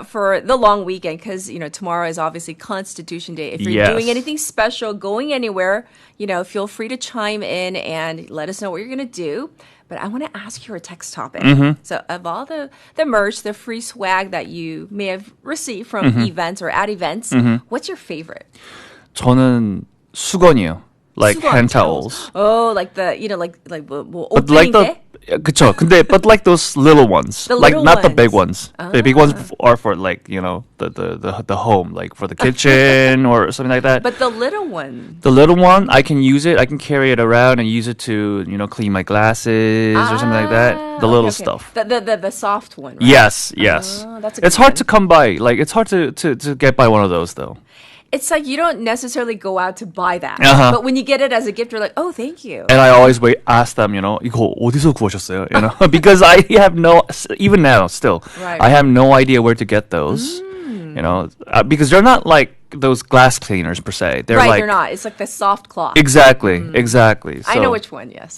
[SPEAKER 8] for the long weekend because, you know, tomorrow is obviously Constitution Day. If you're
[SPEAKER 12] Yes.
[SPEAKER 8] doing anything special, going anywhere, you know, feel free to chime in and let us know what you're going to do. But I want to ask you a text topic. So of all the merch, the free swag that you may have received from events or at events, what's your favorite?
[SPEAKER 12] 저는 수건이요. Like
[SPEAKER 8] 수건
[SPEAKER 12] hand towels.
[SPEAKER 8] Oh, like the, you know, like 뭐
[SPEAKER 12] But like the 그쵸. 근데 but like those little ones.
[SPEAKER 8] The
[SPEAKER 12] like
[SPEAKER 8] little
[SPEAKER 12] not the
[SPEAKER 8] ones.
[SPEAKER 12] big ones. The big ones are for like, you know, the home, like for the kitchen or something like that.
[SPEAKER 8] But the little one.
[SPEAKER 12] The little one, I can use it. I can carry it around and use it to, you know, clean my glasses or something like that. The little stuff.
[SPEAKER 8] The soft one, right?
[SPEAKER 12] Yes.
[SPEAKER 8] That's a
[SPEAKER 12] It's
[SPEAKER 8] good
[SPEAKER 12] hard
[SPEAKER 8] one.
[SPEAKER 12] to come by. Like it's hard to get by one of those though.
[SPEAKER 8] It's like you don't necessarily go out to buy that. But when you get it as a gift, you're like, oh, thank you.
[SPEAKER 12] And I always ask them, you know, 이거 어디서 구하셨어요? You know, because I have even now still,
[SPEAKER 8] Right.
[SPEAKER 12] I have no idea where to get those. You know, because they're not like those glass cleaners per se. They're
[SPEAKER 8] Right,
[SPEAKER 12] like
[SPEAKER 8] they're not. It's like the soft cloth.
[SPEAKER 12] exactly.
[SPEAKER 8] I know
[SPEAKER 12] So,
[SPEAKER 8] which one, yes.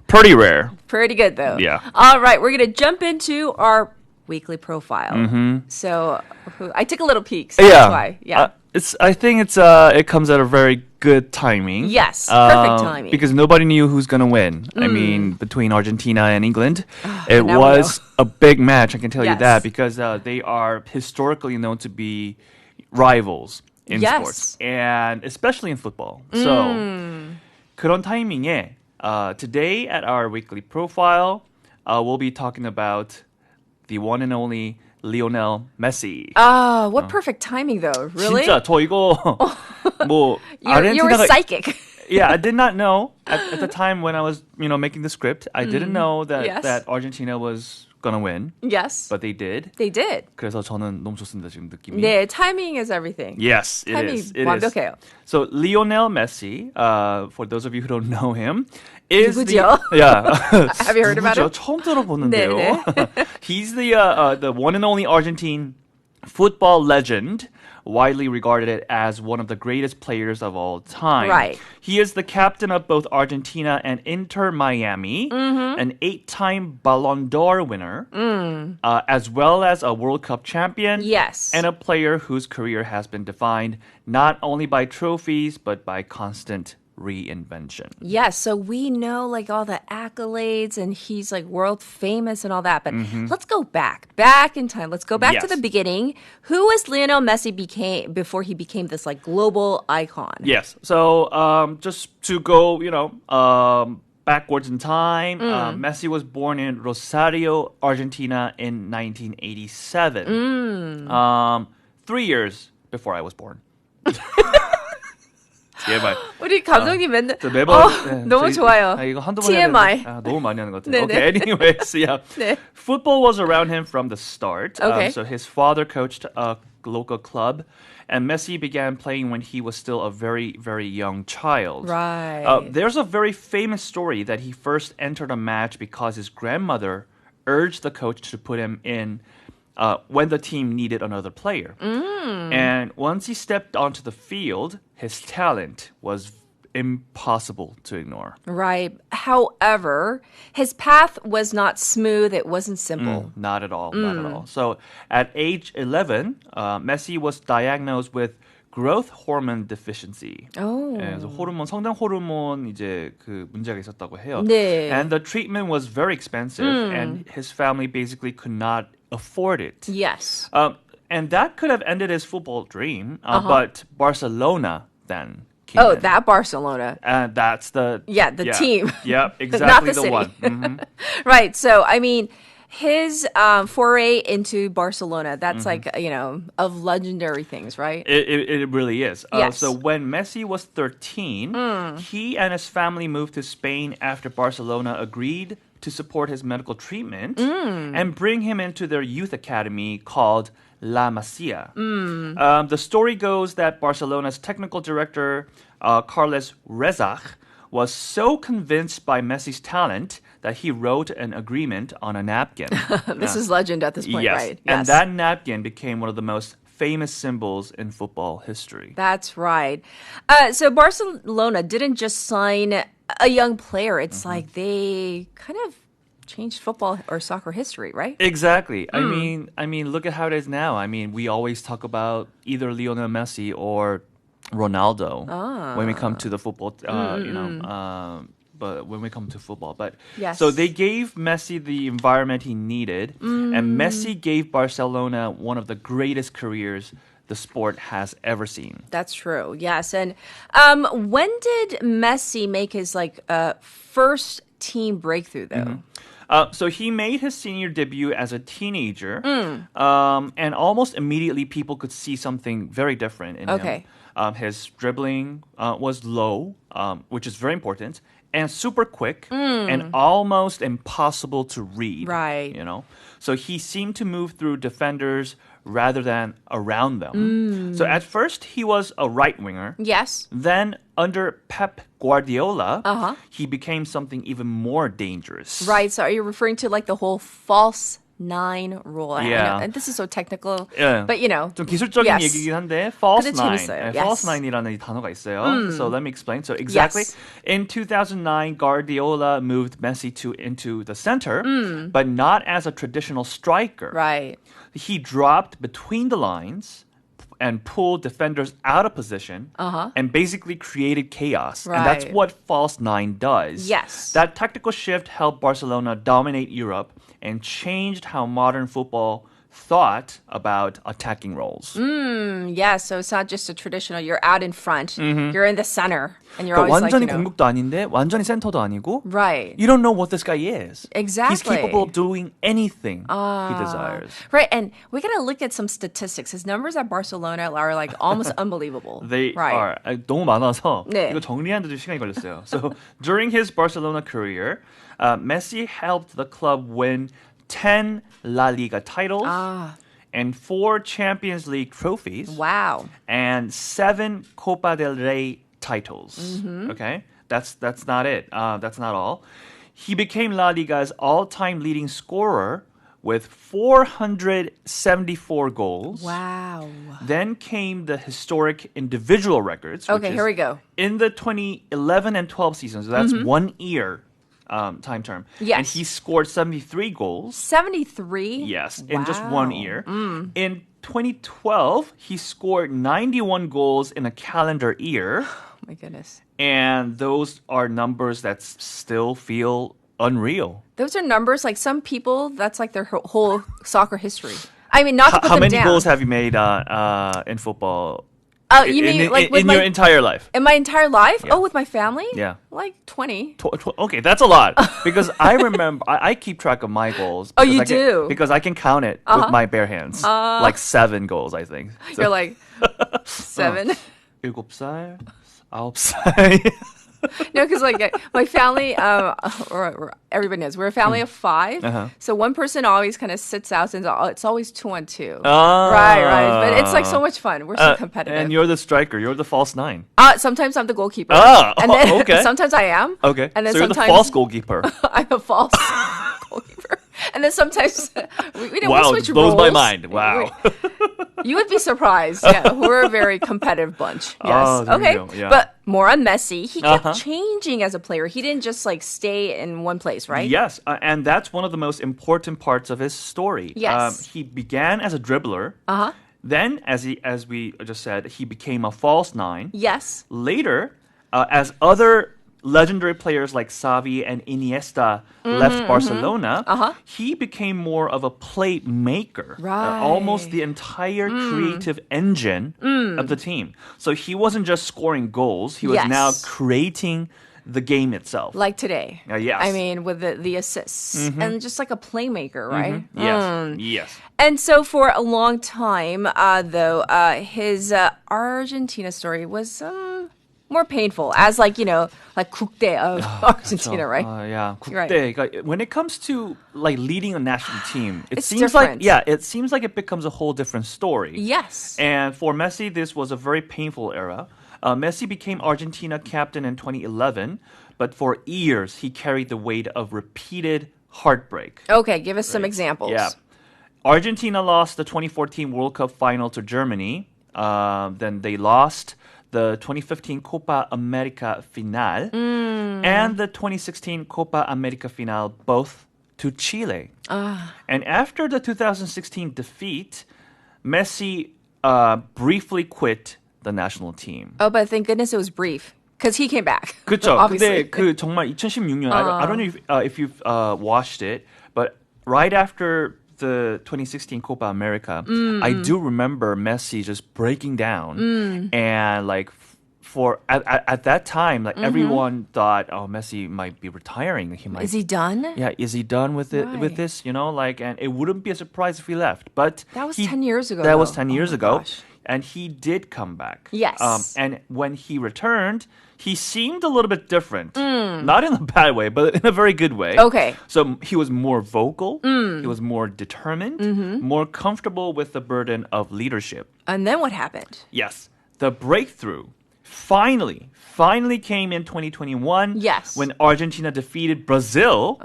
[SPEAKER 12] pretty rare.
[SPEAKER 8] Pretty good, though.
[SPEAKER 12] Yeah.
[SPEAKER 8] All right, we're going to jump into our weekly profile. So I took a little peek, so that's why. Yeah.
[SPEAKER 12] I think it comes at a very good timing.
[SPEAKER 8] Yes, perfect timing.
[SPEAKER 12] Because nobody knew who's gonna win. I mean, between Argentina and England, it
[SPEAKER 8] now we
[SPEAKER 12] was a big match. I can tell you
[SPEAKER 8] Yes.
[SPEAKER 12] that because they are historically known to be rivals in
[SPEAKER 8] Yes.
[SPEAKER 12] sports, and especially in football. So 그런 타이밍에 today at our weekly profile, we'll be talking about the one and only Lionel Messi.
[SPEAKER 8] What perfect timing, though. Really?
[SPEAKER 12] 진짜 저 이거 뭐
[SPEAKER 8] You were psychic.
[SPEAKER 12] Yeah, I did not know at the time when I was, you know, making the script. I didn't know that
[SPEAKER 8] Yes.
[SPEAKER 12] that Argentina was gonna win,
[SPEAKER 8] Yes.
[SPEAKER 12] but they did.
[SPEAKER 8] They did.
[SPEAKER 12] 그래서 저는 너무 좋습니다 지금 느낌이.
[SPEAKER 8] 네, timing is everything.
[SPEAKER 12] Yes, it
[SPEAKER 8] timing
[SPEAKER 12] is. It is.
[SPEAKER 8] 완벽해요.
[SPEAKER 12] So Lionel Messi, for those of you who don't know him, is
[SPEAKER 8] 누구죠?
[SPEAKER 12] yeah.
[SPEAKER 8] Have you heard about him?
[SPEAKER 12] 처음 들어보는데요.
[SPEAKER 8] 네네.
[SPEAKER 12] He's the one and only Argentine football legend, widely regarded as one of the greatest players of all time.
[SPEAKER 8] Right.
[SPEAKER 12] He is the captain of both Argentina and Inter Miami, an 8-time Ballon d'Or winner, as well as a World Cup champion.
[SPEAKER 8] Yes.
[SPEAKER 12] And a player whose career has been defined not only by trophies, but by constant reinvention.
[SPEAKER 8] Yes, so we know like all the accolades and he's like world famous and all that. But let's go back in time. Let's go back to
[SPEAKER 12] Yes.
[SPEAKER 8] the beginning. Who was Lionel Messi before he became this like global icon?
[SPEAKER 12] Yes. So just to go, you know, backwards in time, Messi was born in Rosario, Argentina in 1987. 3 years before I was born. TMI.
[SPEAKER 8] 우리 감독님 맨날
[SPEAKER 12] 매번
[SPEAKER 8] 너무 좋아요.
[SPEAKER 12] 이거 한두 번
[SPEAKER 8] TMI.
[SPEAKER 12] 너무 많이 하는 것 같아요.
[SPEAKER 8] 네네.
[SPEAKER 12] Okay, anyways, yeah.
[SPEAKER 8] 네.
[SPEAKER 12] Football was around him from the start.
[SPEAKER 8] Okay.
[SPEAKER 12] So his father coached local club. And Messi began playing when he was still a very, very young child.
[SPEAKER 8] Right.
[SPEAKER 12] There's a very famous story that he first entered a match because his grandmother urged the coach to put him in when the team needed another player. And once he stepped onto the field, his talent was impossible to ignore.
[SPEAKER 8] Right. However, his path was not smooth. It wasn't simple.
[SPEAKER 12] Not at all. Not at all. So at age 11, Messi was diagnosed with growth hormone deficiency. 그래서 성장 호르몬 이제 그 문제가 있었다고 해요.
[SPEAKER 8] 네.
[SPEAKER 12] And the treatment was very expensive, and his family basically could not afford it.
[SPEAKER 8] Yes.
[SPEAKER 12] And that could have ended his football dream, but Barcelona then came in.
[SPEAKER 8] That Barcelona.
[SPEAKER 12] And that's the
[SPEAKER 8] team.
[SPEAKER 12] Yeah, exactly
[SPEAKER 8] Not the
[SPEAKER 12] the
[SPEAKER 8] city.
[SPEAKER 12] one.
[SPEAKER 8] Right. So, I mean, his foray into Barcelona, that's like, of legendary things, right?
[SPEAKER 12] It really is.
[SPEAKER 8] Yes.
[SPEAKER 12] So when Messi was 13, he and his family moved to Spain after Barcelona agreed to support his medical treatment and bring him into their youth academy called La Masia. The story goes that Barcelona's technical director, Carles Rezach, was so convinced by Messi's talent that he wrote an agreement on a napkin.
[SPEAKER 8] This is legend at this point,
[SPEAKER 12] yes.
[SPEAKER 8] right?
[SPEAKER 12] And that napkin became one of the most famous symbols in football history.
[SPEAKER 8] That's right. So Barcelona didn't just sign a young player. It's like they kind of changed football or soccer history, right?
[SPEAKER 12] Exactly. I mean, look at how it is now. I mean, we always talk about either Lionel Messi or Ronaldo when we come to the football, but when we come to football. But
[SPEAKER 8] yes.
[SPEAKER 12] So they gave Messi the environment he needed, and Messi gave Barcelona one of the greatest careers the sport has ever seen.
[SPEAKER 8] That's true. Yes. And when did Messi make his first team breakthrough though?
[SPEAKER 12] So he made his senior debut as a teenager, and almost immediately people could see something very different in him. His dribbling was low, which is very important, and super quick, and almost impossible to read.
[SPEAKER 8] Right.
[SPEAKER 12] So he seemed to move through defenders rather than around them. So at first he was a right winger.
[SPEAKER 8] Yes.
[SPEAKER 12] Then under Pep Guardiola, he became something even more dangerous.
[SPEAKER 8] Right. So are you referring to the whole false 9 rule?
[SPEAKER 12] Yeah.
[SPEAKER 8] And this is so technical.
[SPEAKER 12] Yeah.
[SPEAKER 8] But
[SPEAKER 12] 좀 기술적인
[SPEAKER 8] yes.
[SPEAKER 12] 얘기긴 한데 false
[SPEAKER 8] 근데
[SPEAKER 12] nine.
[SPEAKER 8] 재밌어요.
[SPEAKER 12] False
[SPEAKER 8] Yes.
[SPEAKER 12] nine이라는 이 단어가 있어요. So let me explain. So exactly
[SPEAKER 8] Yes.
[SPEAKER 12] in 2009, Guardiola moved Messi into the center, but not as a traditional striker.
[SPEAKER 8] Right.
[SPEAKER 12] He dropped between the lines and pulled defenders out of position and basically created chaos. And that's
[SPEAKER 8] Right.
[SPEAKER 12] what false 9 does.
[SPEAKER 8] Yes.
[SPEAKER 12] That tactical shift helped Barcelona dominate Europe and changed how modern football thought about attacking roles.
[SPEAKER 8] Yeah, so it's not just a traditional, you're out in front, you're in the center, and you're
[SPEAKER 12] 그러니까
[SPEAKER 8] always
[SPEAKER 12] 완전히 공격도 아닌데 완전히 센터도 아니고
[SPEAKER 8] Right.
[SPEAKER 12] You don't know what this guy is.
[SPEAKER 8] Exactly.
[SPEAKER 12] He's capable of doing anything he desires.
[SPEAKER 8] Right, and we gotta look at some statistics. His numbers at Barcelona are almost unbelievable.
[SPEAKER 12] They
[SPEAKER 8] right.
[SPEAKER 12] are 너무 많아서
[SPEAKER 8] 네.
[SPEAKER 12] 이거 정리하는데도 시간이 걸렸어요. So during his Barcelona career, Messi helped the club win 10 La Liga titles and 4 Champions League trophies.
[SPEAKER 8] Wow.
[SPEAKER 12] And 7 Copa del Rey titles. Okay, that's not it. That's not all. He became La Liga's all-time leading scorer with 474 goals.
[SPEAKER 8] Wow.
[SPEAKER 12] Then came the historic individual records.
[SPEAKER 8] Okay, here we go.
[SPEAKER 12] In the 2011 and 12 seasons, so that's 1 year time term.
[SPEAKER 8] Yes.
[SPEAKER 12] And he scored 73 goals.
[SPEAKER 8] 73?
[SPEAKER 12] Yes, in just 1
[SPEAKER 8] Wow.
[SPEAKER 12] year. In 2012, he scored 91 goals in a calendar year.
[SPEAKER 8] Oh my goodness.
[SPEAKER 12] And those are numbers that still feel unreal.
[SPEAKER 8] Those are numbers, some people, that's their whole soccer history. I mean, not to put
[SPEAKER 12] How
[SPEAKER 8] them
[SPEAKER 12] many
[SPEAKER 8] down.
[SPEAKER 12] goals have you made in football?
[SPEAKER 8] You mean
[SPEAKER 12] in
[SPEAKER 8] with
[SPEAKER 12] your entire life?
[SPEAKER 8] In my entire life?
[SPEAKER 12] Yeah.
[SPEAKER 8] Oh, with my family?
[SPEAKER 12] Yeah.
[SPEAKER 8] 20.
[SPEAKER 12] Okay, that's a lot. Because I remember, I keep track of my goals.
[SPEAKER 8] Oh, you
[SPEAKER 12] I can,
[SPEAKER 8] do?
[SPEAKER 12] Because I can count it with my bare hands. 7 goals, I think. So,
[SPEAKER 8] You're 7.
[SPEAKER 12] 7살, 9살.
[SPEAKER 8] No, because like my family, or everybody knows, we're a family of 5. So one person always kind of sits out, and it's always 2-on-2. Right. But it's like so much fun. We're so competitive.
[SPEAKER 12] And you're the striker. You're the false 9.
[SPEAKER 8] Sometimes I'm the goalkeeper.
[SPEAKER 12] And then,
[SPEAKER 8] okay. Sometimes I am.
[SPEAKER 12] Okay.
[SPEAKER 8] And then
[SPEAKER 12] so you're
[SPEAKER 8] sometimes
[SPEAKER 12] the false goalkeeper.
[SPEAKER 8] I'm a false goalkeeper. And then sometimes we switch
[SPEAKER 12] blows
[SPEAKER 8] roles.
[SPEAKER 12] my mind. Wow.
[SPEAKER 8] You would be surprised. Yeah, we're a very competitive bunch. Yes. Okay.
[SPEAKER 12] Yeah.
[SPEAKER 8] But more on Messi. He kept changing as a player. He didn't just like stay in one place, right?
[SPEAKER 12] Yes, and that's one of the most important parts of his story.
[SPEAKER 8] Yes.
[SPEAKER 12] He began as a dribbler. Then, as we just said, he became a false 9.
[SPEAKER 8] Yes.
[SPEAKER 12] Later, as other legendary players like Xavi and Iniesta left Barcelona, he became more of a playmaker.
[SPEAKER 8] Right.
[SPEAKER 12] Almost the entire creative engine of the team. So he wasn't just scoring goals, he was now creating the game itself.
[SPEAKER 8] Like today.
[SPEAKER 12] Yes.
[SPEAKER 8] I mean, with the assists. And just like a playmaker, right?
[SPEAKER 12] Yes.
[SPEAKER 8] And so for a long time, though, his Argentina story was more painful as like 국대 of Argentina, right?
[SPEAKER 12] 국대. Right. When it comes to like leading a national team, it
[SPEAKER 8] it's
[SPEAKER 12] seems
[SPEAKER 8] different.
[SPEAKER 12] it seems like it becomes a whole different story.
[SPEAKER 8] Yes.
[SPEAKER 12] And for Messi, this was a very painful era. Messi became Argentina captain in 2011, but for years he carried the weight of repeated heartbreak.
[SPEAKER 8] Okay, give us some examples.
[SPEAKER 12] Yeah. Argentina lost the 2014 World Cup final to Germany. Then they lost the 2015 Copa America final and the 2016 Copa America final, both to Chile. And after the 2016 defeat, Messi briefly quit the national team.
[SPEAKER 8] Oh, but thank goodness it was brief. Because he came back.
[SPEAKER 12] 그렇죠.
[SPEAKER 8] Obviously.
[SPEAKER 12] 근데 정말 2016년, I don't know if you've watched it, but right after the 2016 Copa America, I do remember Messi just breaking down and like at that time, like everyone thought, oh, Messi might be retiring.
[SPEAKER 8] Is he done?
[SPEAKER 12] Yeah, is he done with it?
[SPEAKER 8] Right.
[SPEAKER 12] With this? And it wouldn't be a surprise if he left. But
[SPEAKER 8] that was 10 years ago.
[SPEAKER 12] That was 10 years ago,
[SPEAKER 8] gosh.
[SPEAKER 12] and he did come back.
[SPEAKER 8] Yes.
[SPEAKER 12] And when he returned, he seemed a little bit different. Not in a bad way, but in a very good way.
[SPEAKER 8] Okay.
[SPEAKER 12] So he was more vocal. He was more determined, more comfortable with the burden of leadership.
[SPEAKER 8] And then what happened?
[SPEAKER 12] Yes. The breakthrough finally came in 2021 when Argentina defeated Brazil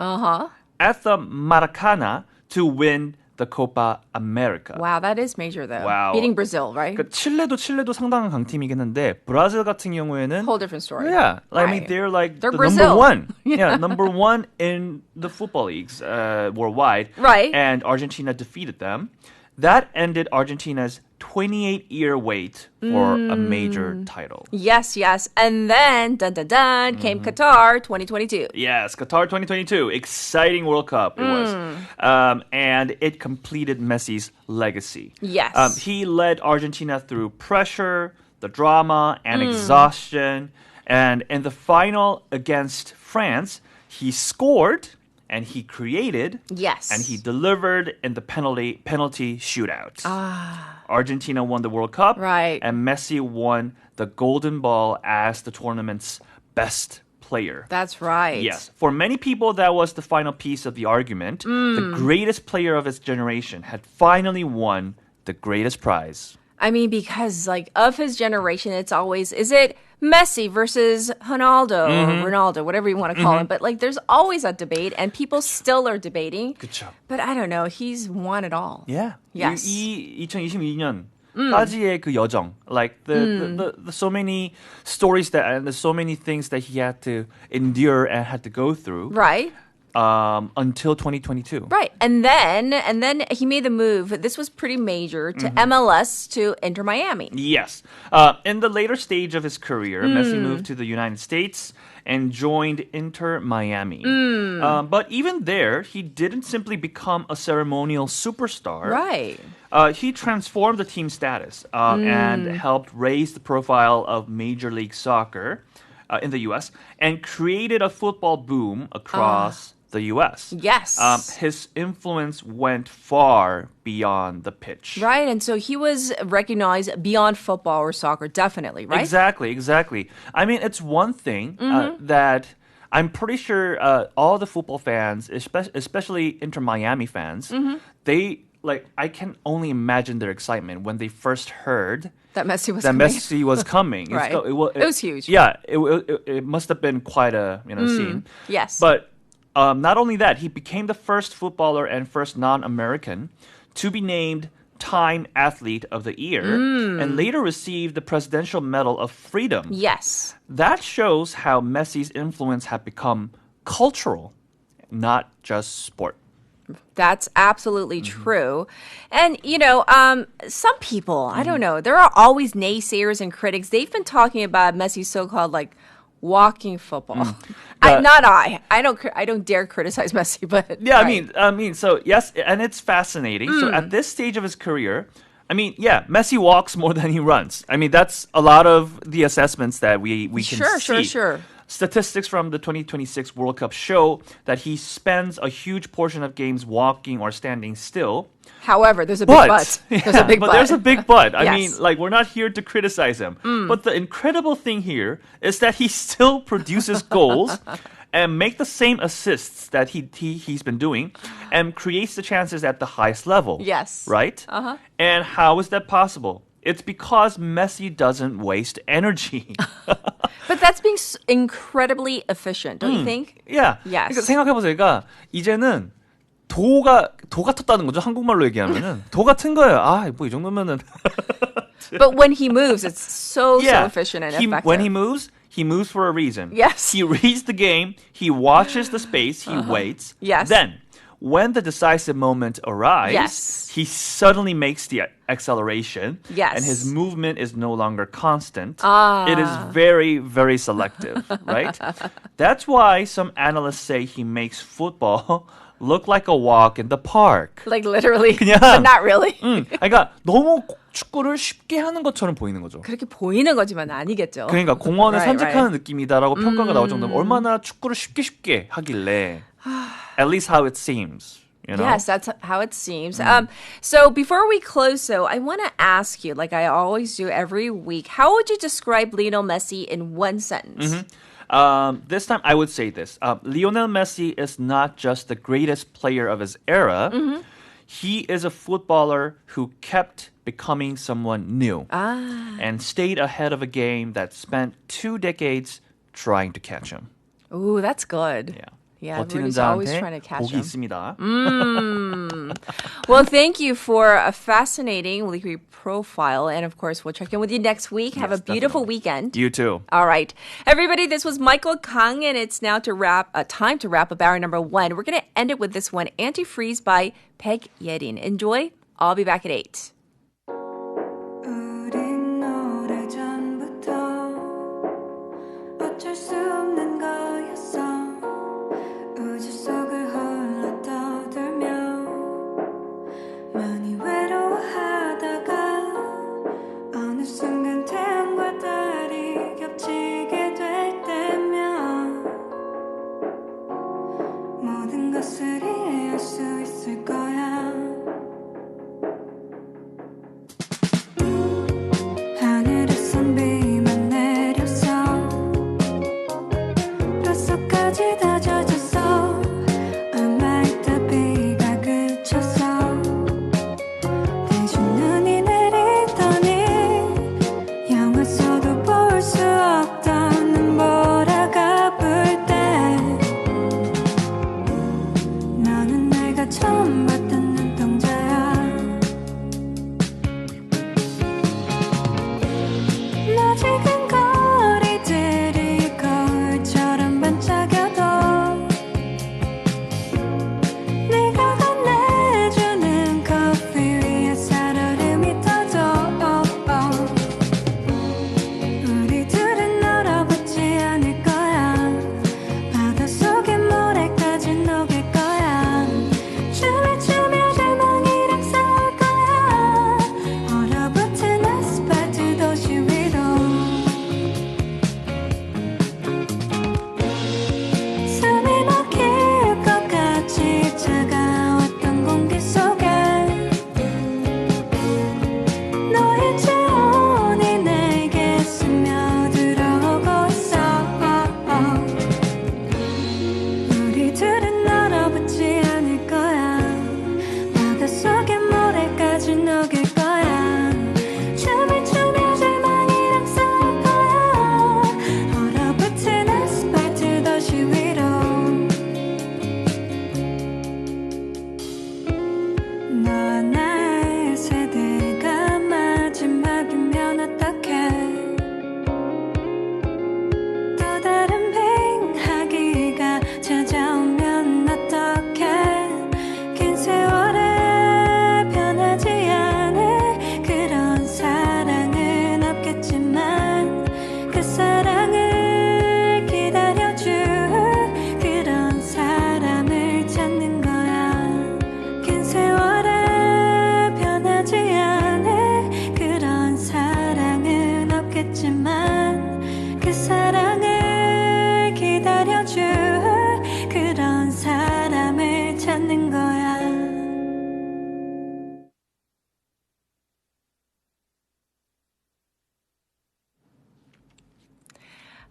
[SPEAKER 12] at the Maracana to win the Copa America.
[SPEAKER 8] Wow, that is major though.
[SPEAKER 12] Wow.
[SPEAKER 8] Beating Brazil, right?
[SPEAKER 12] 그러니까 칠레도 상당한 강팀이긴 한데 브라질 같은 경우에는
[SPEAKER 8] whole different story.
[SPEAKER 12] Yeah,
[SPEAKER 8] right.
[SPEAKER 12] I mean they're like
[SPEAKER 8] they're
[SPEAKER 12] the
[SPEAKER 8] Brazil.
[SPEAKER 12] number one. Yeah, number one in the football leagues worldwide.
[SPEAKER 8] Right.
[SPEAKER 12] And Argentina defeated them. That ended Argentina's 28-year wait for a major title.
[SPEAKER 8] Yes. And then, came Qatar 2022.
[SPEAKER 12] Yes, Qatar 2022. Exciting World Cup it was. And it completed Messi's legacy.
[SPEAKER 8] Yes.
[SPEAKER 12] He led Argentina through pressure, the drama, and exhaustion. And in the final against France, he scored and he created.
[SPEAKER 8] Yes.
[SPEAKER 12] And he delivered in the penalty shootout. Argentina won the World Cup.
[SPEAKER 8] Right.
[SPEAKER 12] And Messi won the Golden Ball as the tournament's best player.
[SPEAKER 8] That's right.
[SPEAKER 12] Yes. For many people, that was the final piece of the argument. The greatest player of his generation had finally won the greatest prize.
[SPEAKER 8] I mean, because like of his generation, it's always, is it Messi versus Ronaldo or Ronaldo, whatever you want to call him. But like there's always a debate and people still are debating.
[SPEAKER 12] 그쵸.
[SPEAKER 8] But I don't know. He's won it all.
[SPEAKER 12] Yeah.
[SPEAKER 8] Yes.
[SPEAKER 12] 이 2022년까지의 그 여정. Like the so many stories and the so many things that he had to endure and had to go through.
[SPEAKER 8] Right.
[SPEAKER 12] Until 2022.
[SPEAKER 8] Right. And then he made the move. This was pretty major to MLS to Inter Miami.
[SPEAKER 12] Yes. In the later stage of his career, Messi moved to the United States and joined Inter Miami. But even there, he didn't simply become a ceremonial superstar.
[SPEAKER 8] Right.
[SPEAKER 12] He transformed the team's status and helped raise the profile of Major League Soccer in the U.S. and created a football boom across the U.S.
[SPEAKER 8] Yes.
[SPEAKER 12] His influence went far beyond the pitch.
[SPEAKER 8] Right, and so he was recognized beyond football or soccer, definitely, right?
[SPEAKER 12] Exactly. I mean, it's one thing that I'm pretty sure all the football fans, especially Inter Miami fans, they I can only imagine their excitement when they first heard
[SPEAKER 8] that Messi
[SPEAKER 12] was coming.
[SPEAKER 8] Right. It was huge.
[SPEAKER 12] Yeah, it must have been quite a scene.
[SPEAKER 8] Yes.
[SPEAKER 12] But not only that, he became the first footballer and first non-American to be named Time Athlete of the Year and later received the Presidential Medal of Freedom.
[SPEAKER 8] Yes.
[SPEAKER 12] That shows how Messi's influence had become cultural, not just sport.
[SPEAKER 8] That's absolutely true. And, some people, I don't know, there are always naysayers and critics. They've been talking about Messi's so-called, walking football. I don't dare criticize Messi, but...
[SPEAKER 12] Yeah,
[SPEAKER 8] right.
[SPEAKER 12] I mean, so, yes, and it's fascinating. So at this stage of his career, Messi walks more than he runs. I mean, that's a lot of the assessments that we can see.
[SPEAKER 8] Sure.
[SPEAKER 12] Statistics from the 2026 World Cup show that he spends a huge portion of games walking or standing still.
[SPEAKER 8] However, there's a big but. There's a big but.
[SPEAKER 12] There's a big but. I
[SPEAKER 8] Yes.
[SPEAKER 12] mean, we're not here to criticize him. But the incredible thing here is that he still produces goals and make the same assists that he's been doing and creates the chances at the highest level.
[SPEAKER 8] Yes.
[SPEAKER 12] Right?
[SPEAKER 8] Uh-huh.
[SPEAKER 12] And how is that possible? It's because Messi doesn't waste energy.
[SPEAKER 8] But that's being incredibly efficient, don't you think?
[SPEAKER 12] Yeah.
[SPEAKER 8] Yes.
[SPEAKER 12] 그러니까 생각해보세요. 그러니까 이제는 도가 같았다는 거죠. 한국말로 얘기하면은 도 같은 거예요. 뭐 이 정도면은.
[SPEAKER 8] But when he moves, it's so efficient and effective.
[SPEAKER 12] When he moves for a reason.
[SPEAKER 8] Yes.
[SPEAKER 12] He reads the game. He watches the space. He waits.
[SPEAKER 8] Yes.
[SPEAKER 12] Then, when the decisive moment arrives,
[SPEAKER 8] Yes.
[SPEAKER 12] he suddenly makes the acceleration.
[SPEAKER 8] Yes.
[SPEAKER 12] And his movement is no longer constant. It is very, very selective, right? That's why some analysts say he makes football look like a walk in the park.
[SPEAKER 8] Literally,
[SPEAKER 12] 그냥,
[SPEAKER 8] but not really.
[SPEAKER 12] 그러니까 너무 축구를 쉽게 하는 것처럼 보이는 거죠.
[SPEAKER 8] 그렇게 보이는 거지만 아니겠죠.
[SPEAKER 12] 그러니까 공원을
[SPEAKER 8] Right,
[SPEAKER 12] 산책하는 느낌이다라고 평가가 나올 정도면 얼마나 축구를 쉽게 하길래. At least how it seems.
[SPEAKER 8] Yes, that's how it seems. So before we close, I want to ask you, like I always do every week, how would you describe Lionel Messi in one sentence?
[SPEAKER 12] This time I would say this. Lionel Messi is not just the greatest player of his era. He is a footballer who kept becoming someone new and stayed ahead of a game that spent 2 decades trying to catch him.
[SPEAKER 8] Ooh, that's good. Yeah, everybody's always trying to catch
[SPEAKER 12] 복이
[SPEAKER 8] him.
[SPEAKER 12] 있습니다.
[SPEAKER 8] Well, thank you for a fascinating weekly profile. And of course, we'll check in with you next week. Have a beautiful weekend.
[SPEAKER 12] You too.
[SPEAKER 8] All right. Everybody, this was Michael Kang, and it's now time to wrap up hour number 1. We're going to end it with this one, Antifreeze by Peg Yerin. Enjoy. I'll be back at 8.
[SPEAKER 5] 어쩔 수 없는 거였어 우주 속을 홀로 떠돌며 많이 외로워하다가 어느 순간 태양과 달이 겹치게 될 때면 모든 것을 이해할 수 있을 거야 하늘에선 비만 내렸어 뼛속까지 다 젖었어 아마 이따 비가 그쳤어 대신 눈이 내리더니 영화 속도 볼 수 없던 눈보라가 불 때 너는 내가 처음 봤던 눈동자야 너 지금 거리들이 거울처럼 반짝여도 네가 건네주는 커피 위에 살얼음이 터져 우리 둘은 멀어붙지 않을 거야 바닷속의 모래까지 녹일 거야 춤을 추며 절망이랑 싸울 거야 얼어붙은 아스팔트 도시 위로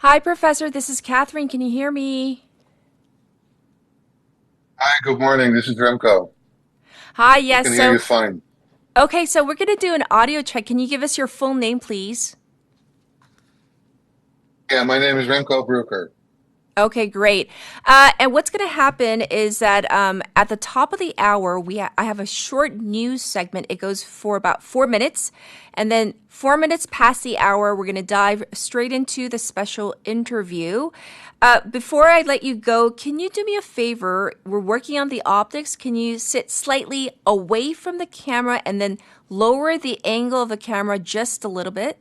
[SPEAKER 8] Hi, Professor. This is Catherine. Can you hear me?
[SPEAKER 13] Hi, good morning. This is Remco.
[SPEAKER 8] Hi,
[SPEAKER 13] I
[SPEAKER 8] yes.
[SPEAKER 13] can hear you fine.
[SPEAKER 8] Okay, so we're going to do an audio check. Can you give us your full name, please?
[SPEAKER 13] Yeah, my name is Remco Brucker.
[SPEAKER 8] Okay, great. And what's going to happen is that at the top of the hour, I have a short news segment. It goes for about 4 minutes. And then 4 minutes past the hour, we're going to dive straight into the special interview. Before I let you go, can you do me a favor? We're working on the optics. Can you sit slightly away from the camera and then lower the angle of the camera just a little bit?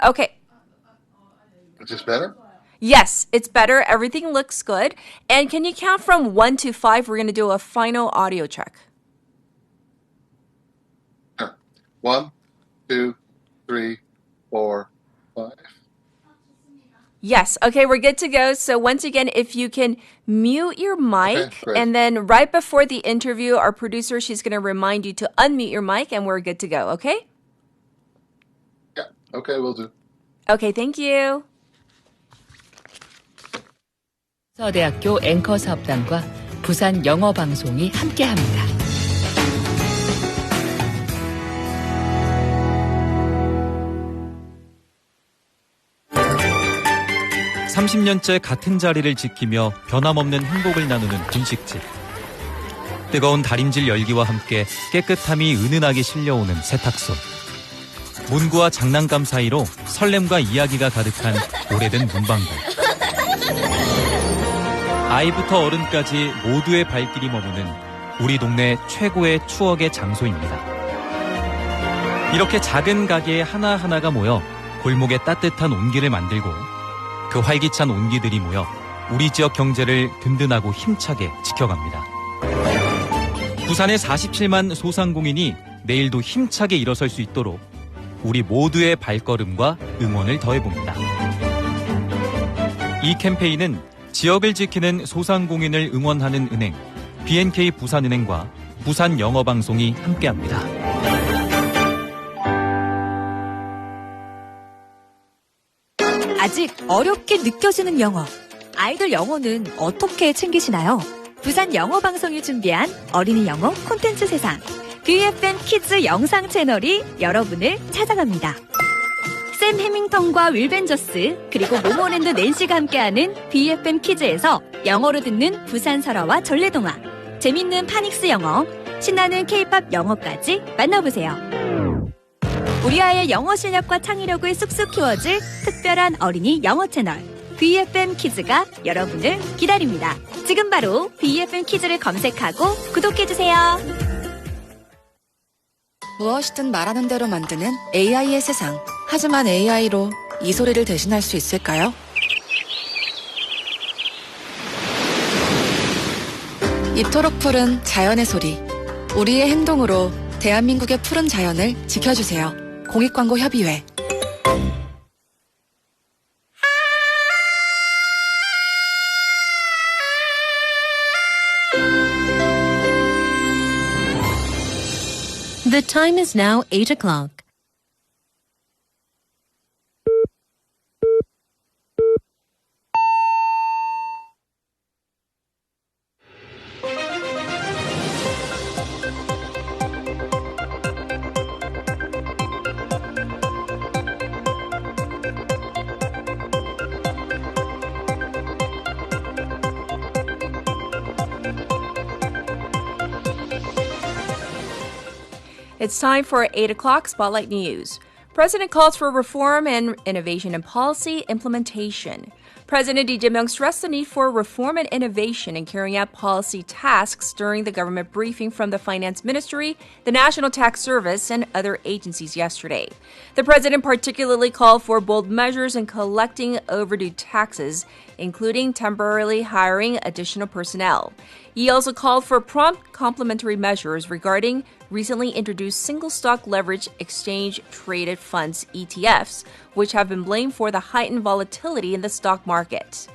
[SPEAKER 8] Okay.
[SPEAKER 13] Is this better?
[SPEAKER 8] Yes, it's better. Everything looks good. And can you count from 1 to 5? We're going to do a final audio check.
[SPEAKER 13] 1, 2, 3, 4, 5.
[SPEAKER 8] Yes. Okay, we're good to go. So once again, if you can mute your mic,
[SPEAKER 13] Okay, great.
[SPEAKER 8] and then right before the interview, our producer, she's going to remind you to unmute your mic, and we're good to go. Okay?
[SPEAKER 13] Yeah, okay, we'll do.
[SPEAKER 8] Okay, thank you.
[SPEAKER 1] 서대학교 앵커 사업단과 부산 영어방송이 함께합니다.
[SPEAKER 14] (30년째) 같은 자리를 지키며 변함없는 행복을 나누는 분식집. 뜨거운 다림질 열기와 함께 깨끗함이 은은하게 실려오는 세탁소. 문구와 장난감 사이로 설렘과 이야기가 가득한 오래된 문방구. 아이부터 어른까지 모두의 발길이 머무는 우리 동네 최고의 추억의 장소입니다. 이렇게 작은 가게 하나하나가 모여 골목에 따뜻한 온기를 만들고 그 활기찬 온기들이 모여 우리 지역 경제를 든든하고 힘차게 지켜갑니다. 부산의 47만 소상공인이 내일도 힘차게 일어설 수 있도록 우리 모두의 발걸음과 응원을 더해봅니다. 이 캠페인은 지역을 지키는 소상공인을 응원하는 은행, B&K 부산은행과 부산영어방송이 함께합니다.
[SPEAKER 15] 아직 어렵게 느껴지는 영어. 아이들 영어는 어떻게 챙기시나요? 부산 영어방송이 준비한 어린이 영어 콘텐츠 세상. BFM 키즈 영상 채널이 여러분을 찾아갑니다. 샘 해밍턴과 윌 벤저스 그리고 모모랜드 낸시가 함께하는 BFM 키즈에서 영어로 듣는 부산 설화와 전래동화, 재밌는 파닉스 영어, 신나는 K-팝 영어까지 만나보세요. 우리 아이의 영어 실력과 창의력을 쑥쑥 키워줄 특별한 어린이 영어 채널 BFM 키즈가 여러분을 기다립니다. 지금 바로 BFM 키즈를 검색하고 구독해주세요.
[SPEAKER 16] 무엇이든 말하는 대로 만드는 AI의 세상. 하지만 AI로 이 소리를 대신할 수 있을까요? 이토록 푸른 자연의 소리. 우리의 행동으로 대한민국의 푸른 자연을 지켜주세요. 공익광고협의회.
[SPEAKER 17] The time is now 8 o'clock.
[SPEAKER 8] It's time for 8 o'clock Spotlight News. President calls for reform and innovation in policy implementation. President Lee Jae-myung stressed the need for reform and innovation in carrying out policy tasks during the government briefing from the Finance Ministry, the National Tax Service, and other agencies yesterday. The president particularly called for bold measures in collecting overdue taxes, including temporarily hiring additional personnel. He also called for prompt complementary measures regarding recently introduced single stock leverage exchange traded funds ETFs, which have been blamed for the heightened volatility in the stock market.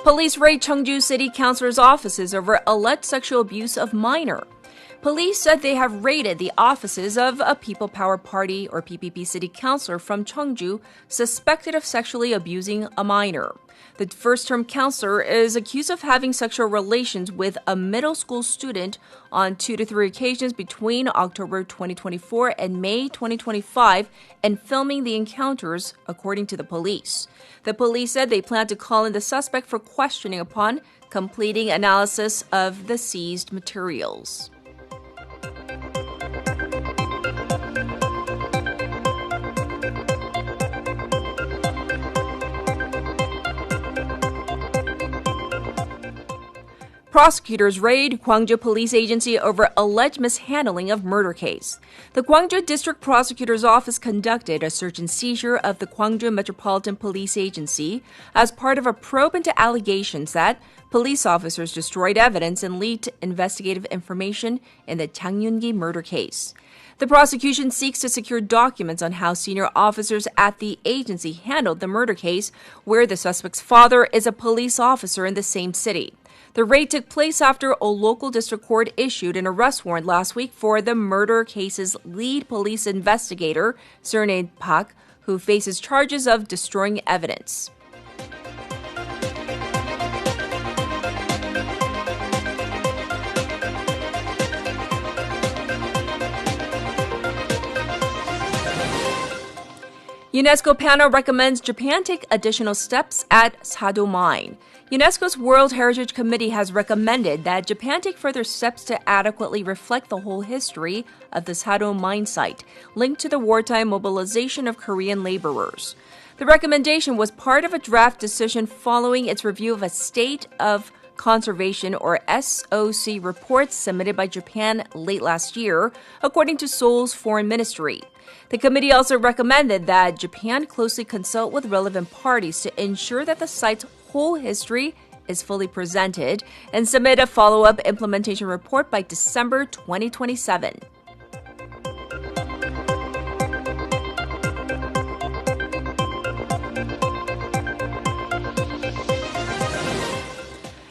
[SPEAKER 8] Police raid Cheongju City Councilor's offices over alleged sexual abuse of minor. Police said they have raided the offices of a People Power Party or PPP city councilor from Cheongju suspected of sexually abusing a minor. The first-term councilor is accused of having sexual relations with a middle school student on 2 to 3 occasions between October 2024 and May 2025 and filming the encounters, according to the police. The police said they plan to call in the suspect for questioning upon completing analysis of the seized materials. Prosecutors raid Gwangju Police Agency over alleged mishandling of murder case. The Gwangju District Prosecutor's Office conducted a search and seizure of the Gwangju Metropolitan Police Agency as part of a probe into allegations that police officers destroyed evidence and leaked investigative information in the Jang Yoon-gi murder case. The prosecution seeks to secure documents on how senior officers at the agency handled the murder case, where the suspect's father is a police officer in the same city. The raid took place after a local district court issued an arrest warrant last week for the murder case's lead police investigator, surnamed Park, who faces charges of destroying evidence. UNESCO panel recommends Japan take additional steps at Sado Mine. UNESCO's World Heritage Committee has recommended that Japan take further steps to adequately reflect the whole history of the Sado mine site, linked to the wartime mobilization of Korean laborers. The recommendation was part of a draft decision following its review of a State of Conservation or SOC report submitted by Japan late last year, according to Seoul's foreign ministry. The committee also recommended that Japan closely consult with relevant parties to ensure that the site's whole history is fully presented and submit a follow-up implementation report by December 2027.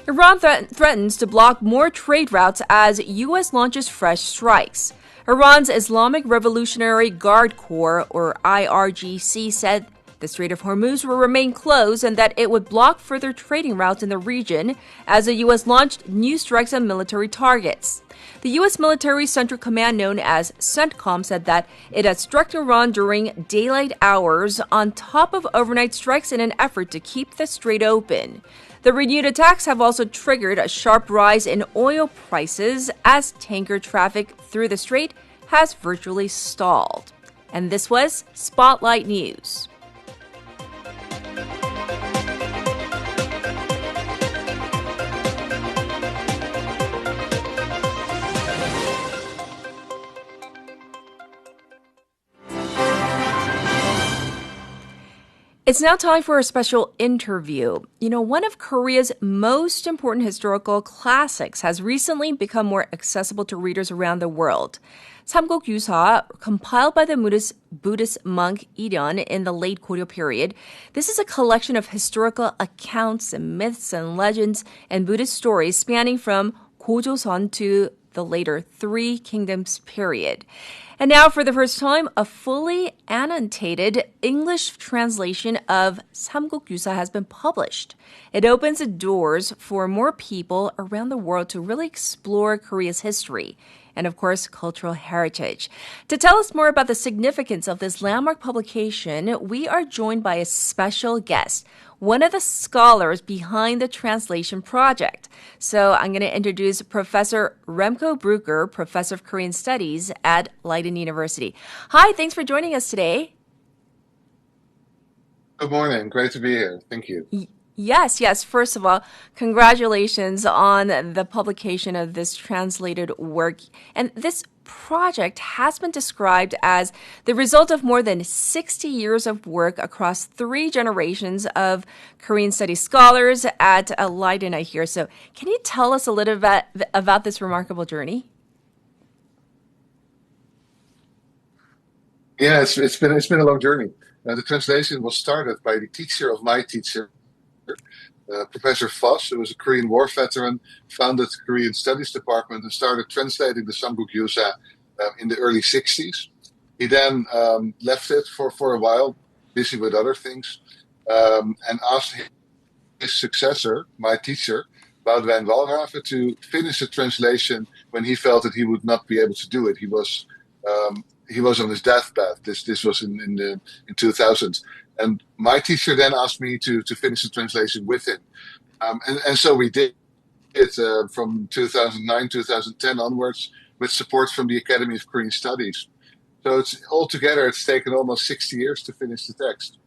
[SPEAKER 8] Iran threatens to block more trade routes as U.S. launches fresh strikes. Iran's Islamic Revolutionary Guard Corps, or IRGC, said the Strait of Hormuz will remain closed and that it would block further trading routes in the region as the U.S. launched new strikes on military targets. The U.S. Military Central Command, known as CENTCOM, said that it had struck Iran during daylight hours on top of overnight strikes in an effort to keep the strait open. The renewed attacks have also triggered a sharp rise in oil prices as tanker traffic through the strait has virtually stalled. And this was Spotlight News. It's now time for a special interview. You know, one of Korea's most important historical classics has recently become more accessible to readers around the world. 삼국유사, compiled by the Buddhist monk Iryeon in the late Goryeo period, this is a collection of historical accounts and myths and legends and Buddhist stories spanning from Gojoseon to the later Three Kingdoms period. And now, for the first time, a fully annotated English translation of 삼국유사 has been published. It opens the doors for more people around the world to really explore Korea's history and, of course, cultural heritage. To tell us more about the significance of this landmark publication, we are joined by a special guest, one of the scholars behind the translation project. So I'm going to introduce Professor Remco Brucker, Professor of Korean Studies at Leiden University. Hi, thanks for joining us today.
[SPEAKER 13] Good morning. Great to be here. Thank you.
[SPEAKER 8] Yes. First of all, congratulations on the publication of this translated work. And this project has been described as the result of more than 60 years of work across 3 generations of Korean studies scholars at Leiden, I hear. So can you tell us a little bit about this remarkable journey?
[SPEAKER 13] Yeah, it's been a long journey. The translation was started by the teacher of my teacher, Professor Voss, who was a Korean War veteran, founded the Korean Studies Department and started translating the Samguk Yusa in the early 60s. He then left it for a while, busy with other things, and asked his successor, my teacher, Boudewijn Walraven, to finish the translation when he felt that he would not be able to do it. He was on his deathbed. This was in 2000. And my teacher then asked me to finish the translation with him. And so we did it from 2009, 2010 onwards with support from the Academy of Korean Studies. So altogether, it's taken almost 60 years to finish the text.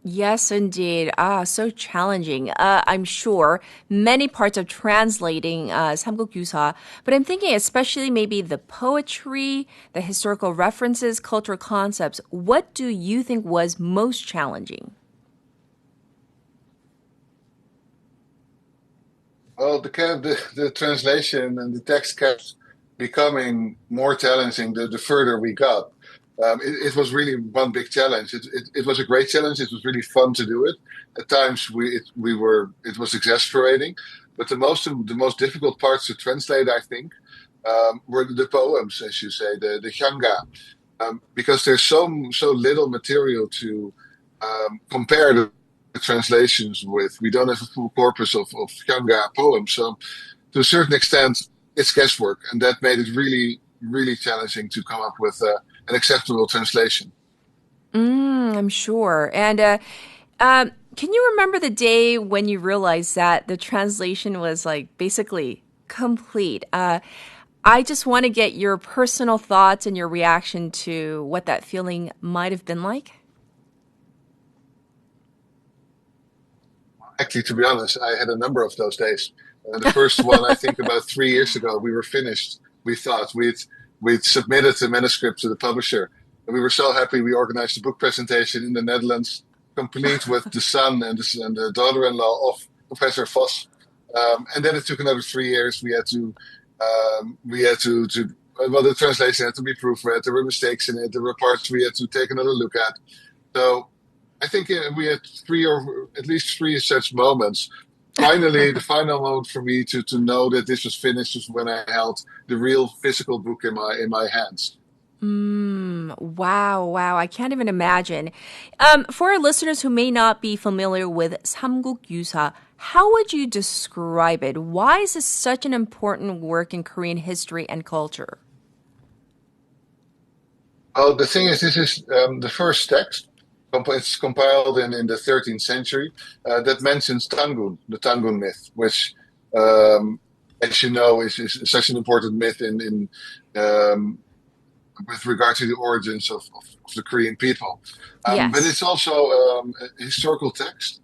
[SPEAKER 8] Yes, indeed. So challenging. I'm sure many parts of translating 삼국유사, but I'm thinking especially maybe the poetry, the historical references, cultural concepts. What do you think was most challenging?
[SPEAKER 13] Well, the translation and the text kept becoming more challenging the further we got. It was really one big challenge. It was a great challenge. It was really fun to do it. At times it was exasperating, but the most difficult parts to translate, I think, were the poems, as you say, the hyanga, because there's so little material to compare the translations with. We don't have a full corpus of hyanga poems, so to a certain extent, it's guesswork, and that made it really, really challenging to come up with an acceptable translation.
[SPEAKER 8] I'm sure. And can you remember the day when you realized that the translation was like basically complete? I just want to get your personal thoughts and your reaction to what that feeling might have been like.
[SPEAKER 13] Actually, to be honest, I had a number of those days. The first one, I think about 3 years ago, we were finished. We thought we'd submitted the manuscript to the publisher. And we were so happy we organized a book presentation in the Netherlands, complete with the son and the daughter-in-law of Professor Voss. And then it took another 3 years. The translation had to be proofread. There were mistakes in it. There were parts we had to take another look at. So I think we had at least three such moments. Finally, the final moment for me to know that this was finished was when I held the real physical book in my hands.
[SPEAKER 8] Wow. I can't even imagine. For our listeners who may not be familiar with 삼국유사, how would you describe it? Why is this such an important work in Korean history and culture?
[SPEAKER 13] Well, the thing is, this is the first text. It's compiled in the 13th century that mentions Tangun, the Tangun myth, which, as you know, is such an important myth in with regard to the origins of the Korean people.
[SPEAKER 8] Yes.
[SPEAKER 13] But it's also a historical text,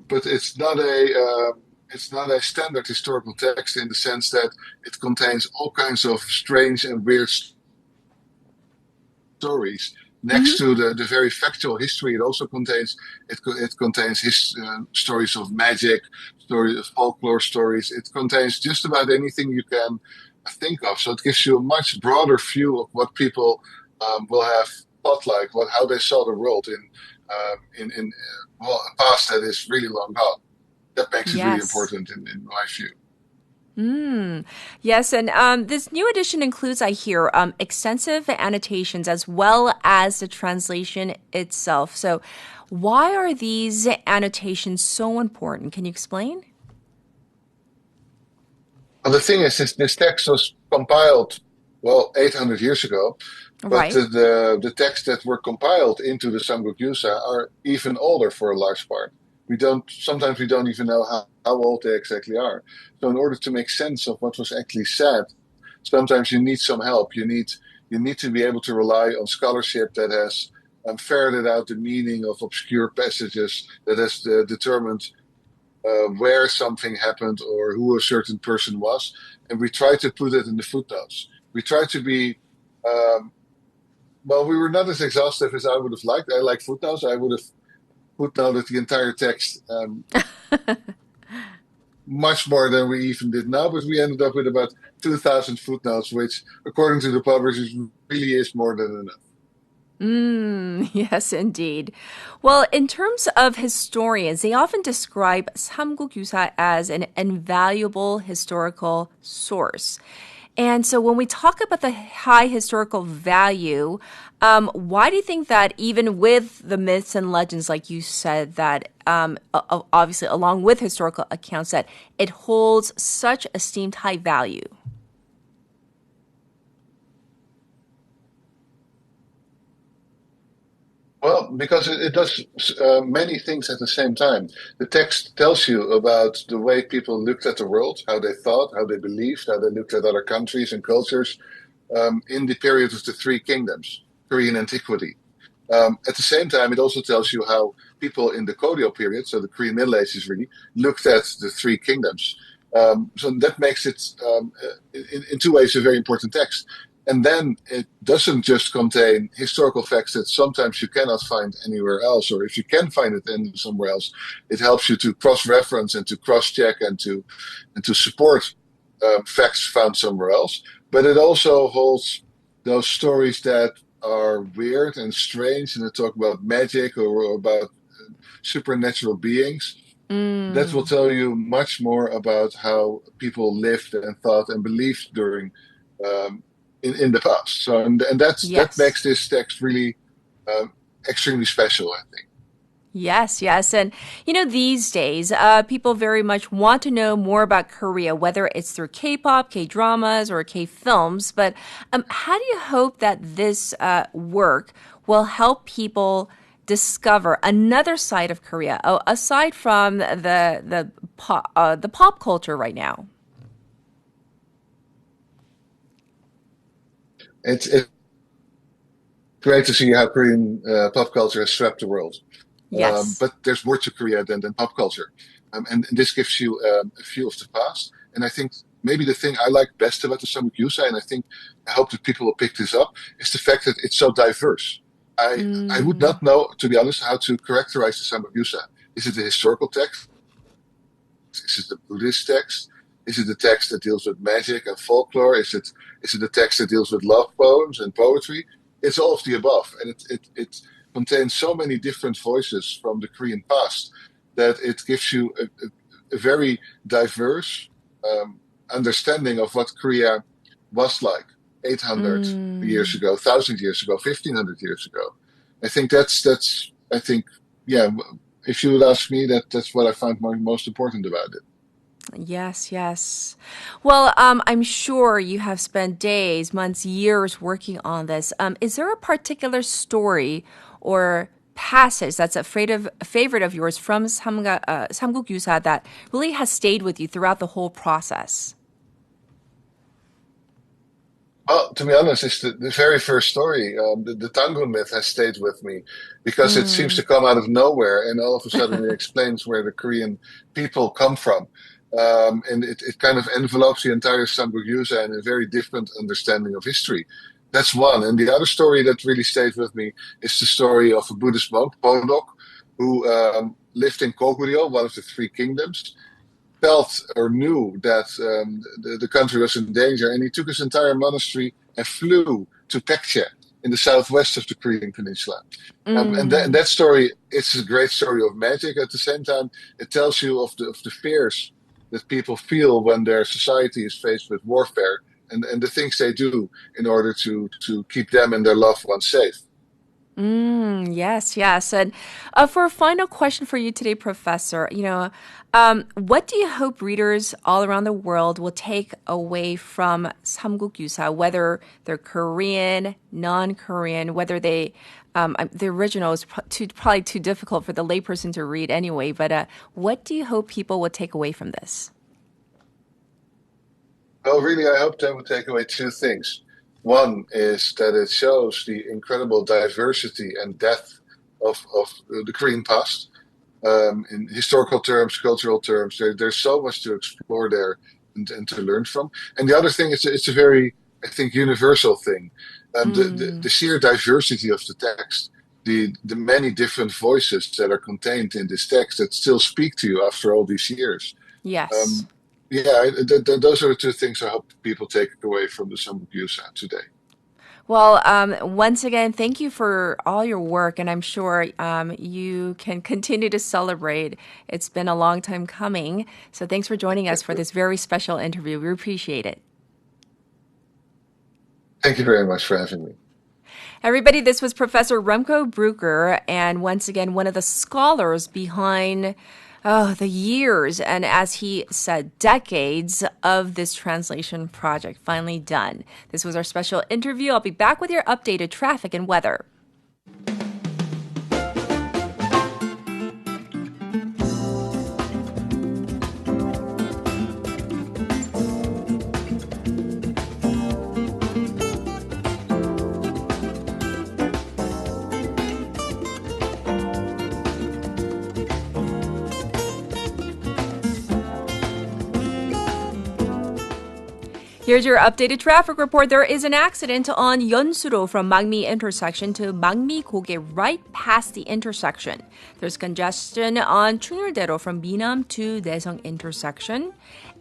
[SPEAKER 13] but it's not a standard historical text in the sense that it contains all kinds of strange and weird stories. Next to the very factual history, it also contains stories of magic, stories of folklore stories. It contains just about anything you can think of. So it gives you a much broader view of what people will have thought like, how they saw the world in a past that is really long gone. That makes it really important in my view.
[SPEAKER 8] Yes, and this new edition includes, I hear, extensive annotations as well as the translation itself. So why are these annotations so important? Can you explain?
[SPEAKER 13] Well, the thing is, this text was compiled, 800 years ago. But
[SPEAKER 8] Right.
[SPEAKER 13] the texts that were compiled into the Samguk Yusa are even older for a large part. Sometimes we don't even know how old they exactly are. So in order to make sense of what was actually said, sometimes you need some help. You need to be able to rely on scholarship that has ferreted out the meaning of obscure passages, that has determined where something happened or who a certain person was. And we try to put it in the footnotes. We try to be, we were not as exhaustive as I would have liked. I like footnotes. I would have footnoted the entire text much more than we even did now, but we ended up with about 2,000 footnotes, which, according to the publishers, really is more than enough.
[SPEAKER 8] Yes, indeed. Well, in terms of historians, they often describe 삼국유사 as an invaluable historical source. And so when we talk about the high historical value, why do you think that even with the myths and legends, like you said, that obviously along with historical accounts, that it holds such esteemed high value?
[SPEAKER 13] Well, because it does many things at the same time. The text tells you about the way people looked at the world, how they thought, how they believed, how they looked at other countries and cultures in the period of the Three Kingdoms, Korean antiquity. At the same time, it also tells you how people in the Goryeo period, so the Korean Middle Ages really, looked at the Three Kingdoms. So that makes it, in two ways, a very important text. And then it doesn't just contain historical facts that sometimes you cannot find anywhere else, or if you can find it in somewhere else, it helps you to cross-reference and to cross-check and to support facts found somewhere else. But it also holds those stories that are weird and strange, and they talk about magic or about supernatural beings. That will tell you much more about how people lived and thought and believed during in the past. So and that makes this text really extremely special, I think.
[SPEAKER 8] Yes, yes. And, these days, people very much want to know more about Korea, whether it's through K-pop, K-dramas, or K-films. But how do you hope that this work will help people discover another side of Korea, aside from the pop culture right now?
[SPEAKER 13] It's great to see how Korean pop culture has swept the world.
[SPEAKER 8] Yes.
[SPEAKER 13] But there's more to Korea than pop culture. And this gives you a view of the past. And I think maybe the thing I like best about the Samguk-yusa, and I hope that people will pick this up, is the fact that it's so diverse. I would not know, to be honest, how to characterize the Samguk-yusa. Is it a historical text? Is it a Buddhist text? Is it a text that deals with magic and folklore? Is it a text that deals with love poems and poetry? It's all of the above. And it contains so many different voices from the Korean past that it gives you a very diverse understanding of what Korea was like 800 years ago, 1,000 years ago, 1,500 years ago. I think if you would ask me, that's what I find most important about it.
[SPEAKER 8] Yes, yes. Well, I'm sure you have spent days, months, years working on this. Is there a particular story or passage that's a favorite of yours from Samguk-yusa that really has stayed with you throughout the whole process?
[SPEAKER 13] Well, to be honest, it's the very first story. The Tangun myth has stayed with me because it seems to come out of nowhere, and all of a sudden it explains where the Korean people come from. And it kind of envelopes the entire Samguk-yusa in a very different understanding of history. That's one. And the other story that really stayed with me is the story of a Buddhist monk, Pondok, who lived in Goguryeo, one of the Three Kingdoms, felt or knew that the country was in danger, and he took his entire monastery and flew to Paekche in the southwest of the Korean peninsula. And that story, it's a great story of magic. At the same time, it tells you of the fears that people feel when their society is faced with warfare and the things they do in order to keep them and their loved ones safe.
[SPEAKER 8] Yes, yes. And for a final question for you today, Professor, what do you hope readers all around the world will take away from Samguk-yusa, whether they're Korean, non-Korean, whether the original is probably too difficult for the layperson to read anyway, but what do you hope people will take away from this?
[SPEAKER 13] Well, really, I hope they will take away two things. One is that it shows the incredible diversity and depth of the Korean past. In historical terms, cultural terms, there's so much to explore there and to learn from. And the other thing is it's a very, I think, universal thing. The sheer diversity of the text, the many different voices that are contained in this text that still speak to you after all these years.
[SPEAKER 8] Yes.
[SPEAKER 13] Those are the two things I hope people take away from the Samguk-yusa today.
[SPEAKER 8] Well, once again, thank you for all your work, and I'm sure you can continue to celebrate. It's been a long time coming, so thanks for joining us for this very special interview. We appreciate it.
[SPEAKER 13] Thank you very much for having me.
[SPEAKER 8] Everybody, this was Professor Remco Brucker, and once again, one of the scholars behind the years, and as he said, decades of this translation project finally done. This was our special interview. I'll be back with your updated traffic and weather. Here's your updated traffic report. There is an accident on Yeonsuro from Mangmi intersection to Mangmi Goge right past the intersection. There's congestion on Chunuldaero from Minam to Daeseong intersection.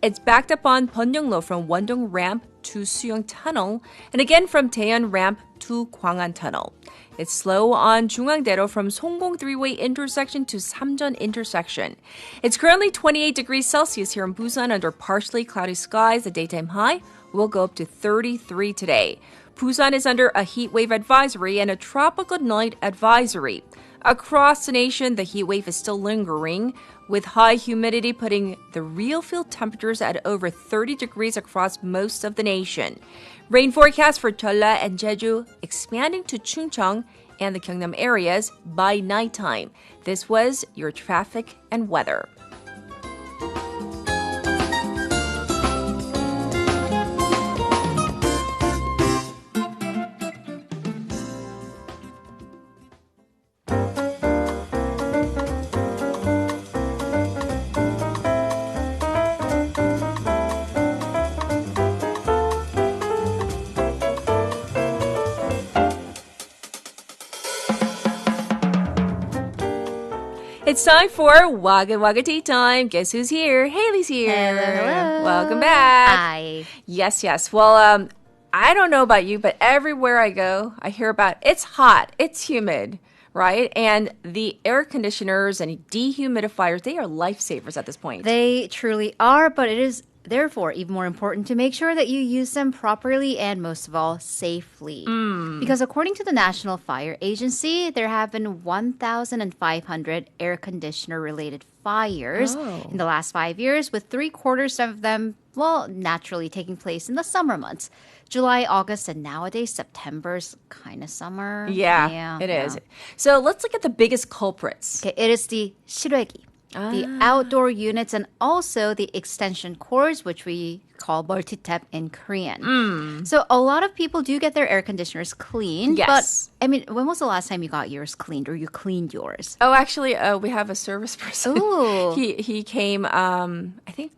[SPEAKER 8] It's backed up on Byeonglo from Wondong ramp to Suyong tunnel, and again from Daeyeon ramp to Gwangan tunnel. It's slow on Jungangdaero from Songgong three-way intersection to Samjeon intersection. It's currently 28 degrees Celsius here in Busan under partially cloudy skies. The daytime high will go up to 33 today. Busan is under a heat wave advisory and a tropical night advisory. Across the nation, the heat wave is still lingering, with high humidity putting the real field temperatures at over 30 degrees across most of the nation. Rain forecast for Jeolla and Jeju expanding to Chungcheong and the Gyeongnam areas by nighttime. This was your traffic and weather. It's time for Wagga Wagga Tea Time. Guess who's here? Haley's here.
[SPEAKER 10] Hello.
[SPEAKER 8] Welcome back.
[SPEAKER 10] Hi.
[SPEAKER 8] Yes, yes. Well, I don't know about you, but everywhere I go, I hear about it's hot, it's humid, right? And the air conditioners and dehumidifiers, they are lifesavers at this point.
[SPEAKER 10] They truly are, but it is therefore even more important to make sure that you use them properly and most of all safely. Because according to the National Fire Agency, there have been 1,500 air conditioner related fires in the last 5 years, with 3/4 of them, well, naturally taking place in the summer months. July, August, and nowadays September's kind of summer.
[SPEAKER 8] Yeah, it is. So let's look at the biggest culprits.
[SPEAKER 10] Okay, it is the 실외기. The outdoor units and also the extension cords, which we call multi-tap in Korean. So a lot of people do get their air conditioners cleaned.
[SPEAKER 8] Yes.
[SPEAKER 10] But, I mean, when was the last time you got yours cleaned or you cleaned yours?
[SPEAKER 8] Oh, actually, we have a service person.
[SPEAKER 10] Ooh.
[SPEAKER 8] He came, I think,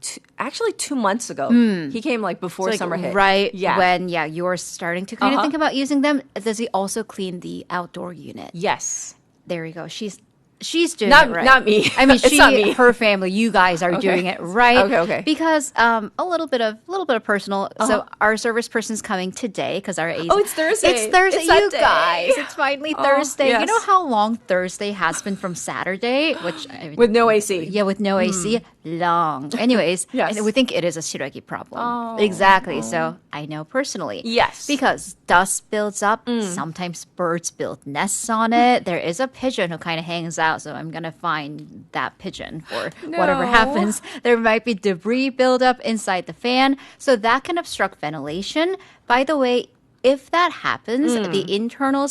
[SPEAKER 8] 2 months ago. He came like before summer hit.
[SPEAKER 10] Right
[SPEAKER 8] Yeah.
[SPEAKER 10] when, you're starting to kind of think about using them. Does he also clean the outdoor unit?
[SPEAKER 8] Yes.
[SPEAKER 10] There you go. She's doing
[SPEAKER 8] Not-
[SPEAKER 10] it right.
[SPEAKER 8] not me.
[SPEAKER 10] I mean,
[SPEAKER 8] It's not me.
[SPEAKER 10] her family, you guys are doing it right.
[SPEAKER 8] Okay.
[SPEAKER 10] Because a little bit of personal. So our service person's coming today because our
[SPEAKER 8] Oh, it's Thursday.
[SPEAKER 10] It's Thursday,
[SPEAKER 8] It's that
[SPEAKER 10] you
[SPEAKER 8] day.
[SPEAKER 10] guys. It's finally Thursday. You
[SPEAKER 8] yes.
[SPEAKER 10] know how long Thursday has been from Saturday, which I mean,
[SPEAKER 8] With no AC.
[SPEAKER 10] yeah, with no AC, long. Anyways,
[SPEAKER 8] Yes.
[SPEAKER 10] we think it is a shiragi problem. Exactly. So I know personally.
[SPEAKER 8] Yes.
[SPEAKER 10] Because dust builds up. Sometimes birds build nests on it. There is a pigeon who kind of hangs out. So I'm going to find that pigeon for whatever happens. There might be debris buildup inside the fan. So that can obstruct ventilation. By the way, if that happens, the internal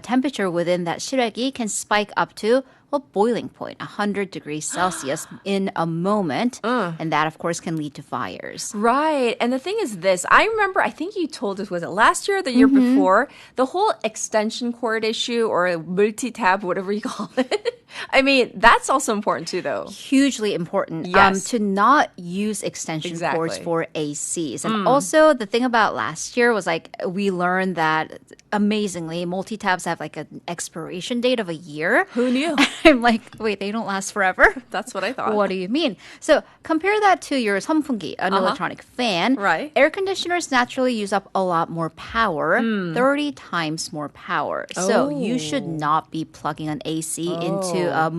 [SPEAKER 10] temperature within that shiragi can spike up to a boiling point, 100 degrees Celsius in a moment. And that, of course, can lead to fires.
[SPEAKER 8] Right. And the thing is this, I remember, I think you told us, was it last year or the year before, the whole extension cord issue or multi-tab, whatever you call it. I mean, that's also important too, though.
[SPEAKER 10] Hugely important
[SPEAKER 8] Yes.
[SPEAKER 10] to not use extension cords for ACs. And also, the thing about last year was like we learned that amazingly, multi-tabs have like an expiration date of a year.
[SPEAKER 8] Who knew?
[SPEAKER 10] I'm like, wait, they don't last forever?
[SPEAKER 8] That's what I thought.
[SPEAKER 10] What do you mean? So compare that to your 선풍기, an electronic fan.
[SPEAKER 8] Right.
[SPEAKER 10] Air conditioners naturally use up a lot more power, 30 times more power. So you should not be plugging an AC into a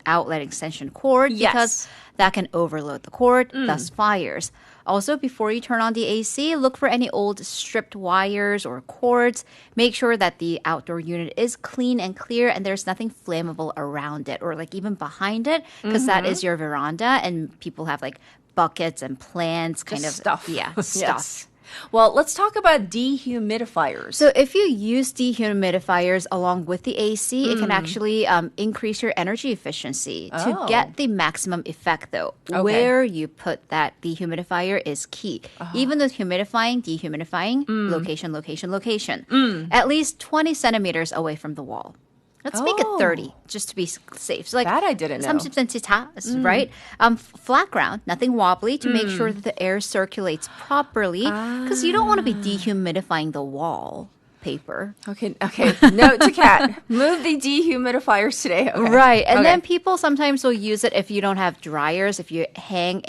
[SPEAKER 10] outlet extension cord because that can overload the cord, thus fires. Also, before you turn on the AC, look for any old stripped wires or cords. Make sure that the outdoor unit is clean and clear and there's nothing flammable around it or like even behind it because that is your veranda and people have like buckets and plants kind of
[SPEAKER 8] stuff.
[SPEAKER 10] Yeah, stuff.
[SPEAKER 8] Yes. Well, let's talk about dehumidifiers.
[SPEAKER 10] So if you use dehumidifiers along with the AC, it can actually increase your energy efficiency. To get the maximum effect, though, where you put that dehumidifier is key. Even with dehumidifying, location, location. At least 20 centimeters away from the wall. Let's make it 30, just to be safe. So like
[SPEAKER 8] that I didn't know.
[SPEAKER 10] 30cm 다, right? Flat ground, nothing wobbly, to make sure that the air circulates properly, because you don't want to be dehumidifying the wall paper.
[SPEAKER 8] Okay. Note to Kat. Move the dehumidifiers today. Okay.
[SPEAKER 10] Right. And then people sometimes will use it if you don't have dryers. If you hang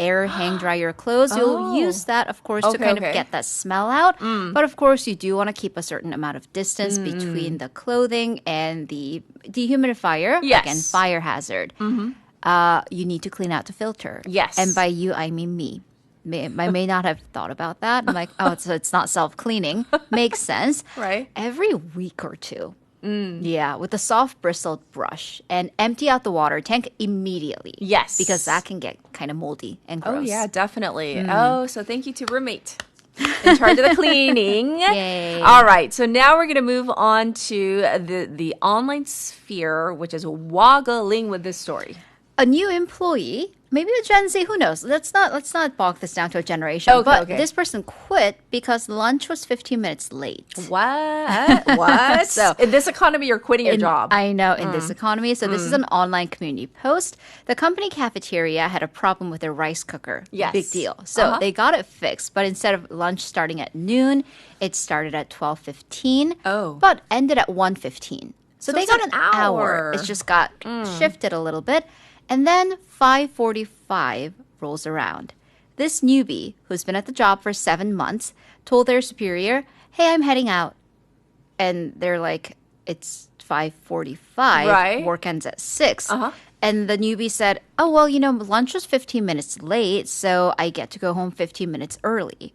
[SPEAKER 10] dry your clothes, you'll use that, of course, to kind of get that smell out. But of course, you do want to keep a certain amount of distance between the clothing and the dehumidifier.
[SPEAKER 8] Yes.
[SPEAKER 10] Again, fire hazard. You need to clean out the filter.
[SPEAKER 8] Yes.
[SPEAKER 10] And by you, I mean me. I may not have thought about that. I'm like, so it's not self-cleaning. Makes sense.
[SPEAKER 8] Right.
[SPEAKER 10] Every week or two. Yeah, with a soft bristled brush and empty out the water tank immediately.
[SPEAKER 8] Yes.
[SPEAKER 10] Because that can get kind of moldy and gross.
[SPEAKER 8] Oh, yeah, definitely. So thank you to roommate in charge of the cleaning.
[SPEAKER 10] Yay.
[SPEAKER 8] All right, so now we're going to move on to the online sphere, which is waggling with this story.
[SPEAKER 10] A new employee, maybe a Gen Z, who knows? Let's not bog this down to a generation. But this person quit because lunch was 15 minutes late.
[SPEAKER 8] What? So in this economy, you're quitting your job.
[SPEAKER 10] I know, in this economy. So this is an online community post. The company cafeteria had a problem with their rice cooker.
[SPEAKER 8] Yes.
[SPEAKER 10] Big deal. So they got it fixed. But instead of lunch starting at noon, it started at 12:15. But ended at 1:15. So they got an hour. It just got shifted a little bit. And then 5:45 rolls around. This newbie, who's been at the job for 7 months, told their superior, "Hey, I'm heading out." And they're like, "It's 5:45.
[SPEAKER 8] Right.
[SPEAKER 10] Work ends at 6." And the newbie said, "Oh, well, lunch was 15 minutes late, so I get to go home 15 minutes early."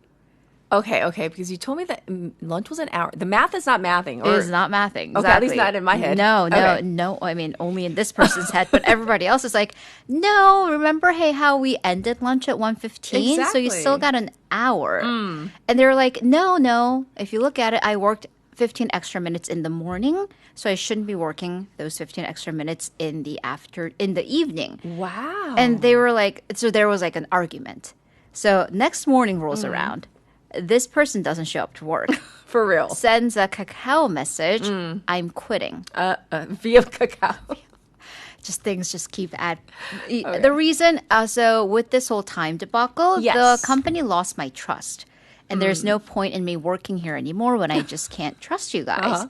[SPEAKER 8] Okay, because you told me that lunch was an hour. The math is not mathing.
[SPEAKER 10] It is not mathing. Exactly.
[SPEAKER 8] Okay, at least not in my head.
[SPEAKER 10] No. I mean, only in this person's head. But everybody else is like, no, remember, hey, how we ended lunch at 1:15?
[SPEAKER 8] Exactly.
[SPEAKER 10] So you still got an hour. And they're like, no. If you look at it, I worked 15 extra minutes in the morning, so I shouldn't be working those 15 extra minutes in the evening.
[SPEAKER 8] Wow.
[SPEAKER 10] And they were like, so there was like an argument. So next morning rolls around. This person doesn't show up to work.
[SPEAKER 8] For real.
[SPEAKER 10] Sends a Kakao message, "I'm quitting."
[SPEAKER 8] Via Kakao.
[SPEAKER 10] Things just keep The reason, so with this whole time debacle, the company lost my trust. And there's no point in me working here anymore when I just can't trust you guys.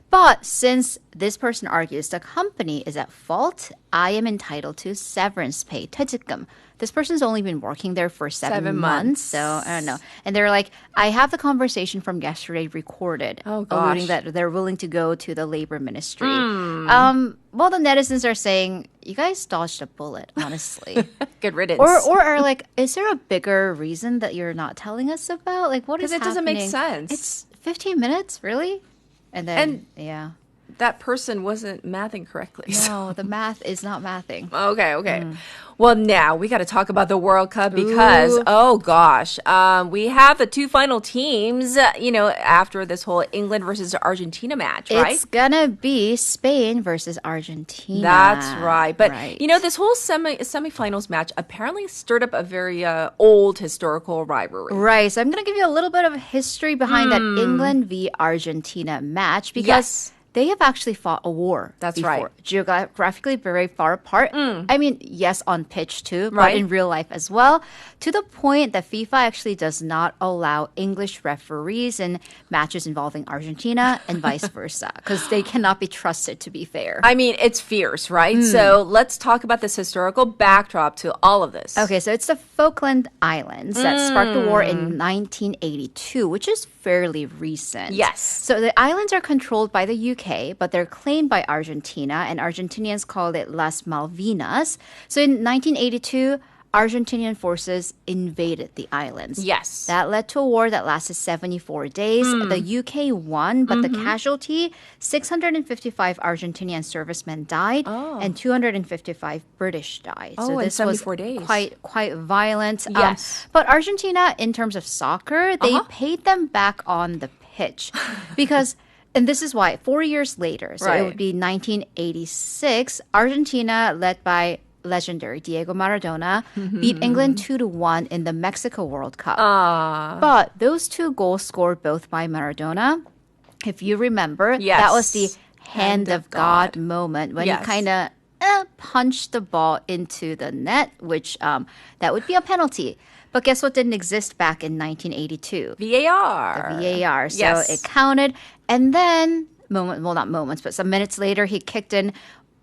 [SPEAKER 10] But since this person argues the company is at fault, I am entitled to severance pay, 퇴직금. This person's only been working there for 7 months, so I don't know. And they're like, I have the conversation from yesterday recorded, alluding that they're willing to go to the labor ministry. Well, the netizens are saying, you guys dodged a bullet, honestly.
[SPEAKER 8] Good riddance.
[SPEAKER 10] Or are like, is there a bigger reason that you're not telling us about? Like, what is happening?
[SPEAKER 8] Because it doesn't make sense.
[SPEAKER 10] It's 15 minutes, really? And then,
[SPEAKER 8] that person wasn't mathing correctly.
[SPEAKER 10] No, the math is not mathing.
[SPEAKER 8] Okay. Well, now we got to talk about the World Cup because, oh gosh, we have the two final teams, after this whole England versus Argentina match, right?
[SPEAKER 10] It's gonna be Spain versus Argentina.
[SPEAKER 8] That's right. But, this whole semifinals match apparently stirred up a very old historical rivalry.
[SPEAKER 10] Right. So I'm gonna give you a little bit of history behind that England v Argentina match because they have actually fought a war.
[SPEAKER 8] That's
[SPEAKER 10] before.
[SPEAKER 8] right.
[SPEAKER 10] Geographically very far apart. I mean, yes, on pitch too, but
[SPEAKER 8] Right.
[SPEAKER 10] in real life as well. To the point that FIFA actually does not allow English referees in matches involving Argentina and vice versa because they cannot be trusted to be fair.
[SPEAKER 8] I mean, it's fierce, right? So let's talk about this historical backdrop to all of this.
[SPEAKER 10] Okay, so it's the Falkland Islands that sparked the war in 1982, which is fairly recent.
[SPEAKER 8] Yes.
[SPEAKER 10] So the islands are controlled by the UK, but they're claimed by Argentina, and Argentinians call it Las Malvinas. So in 1982, Argentinian forces invaded the islands.
[SPEAKER 8] Yes.
[SPEAKER 10] That led to a war that lasted 74 days. The UK won, but the casualty, 655 Argentinian servicemen died and 255 British died.
[SPEAKER 8] Oh, in 74 days.
[SPEAKER 10] Quite violent.
[SPEAKER 8] Yes.
[SPEAKER 10] But Argentina, in terms of soccer, they paid them back on the pitch because... And this is why 4 years later, so it would be 1986, Argentina, led by legendary Diego Maradona, beat England 2-1 in the Mexico World Cup. But those 2 goals scored both by Maradona, if you remember, that was the hand of God moment when he kind of punched the ball into the net, which that would be a penalty. But guess what didn't exist back in 1982?
[SPEAKER 8] VAR.
[SPEAKER 10] The VAR. So it counted. And then, not moments, but some minutes later, he kicked in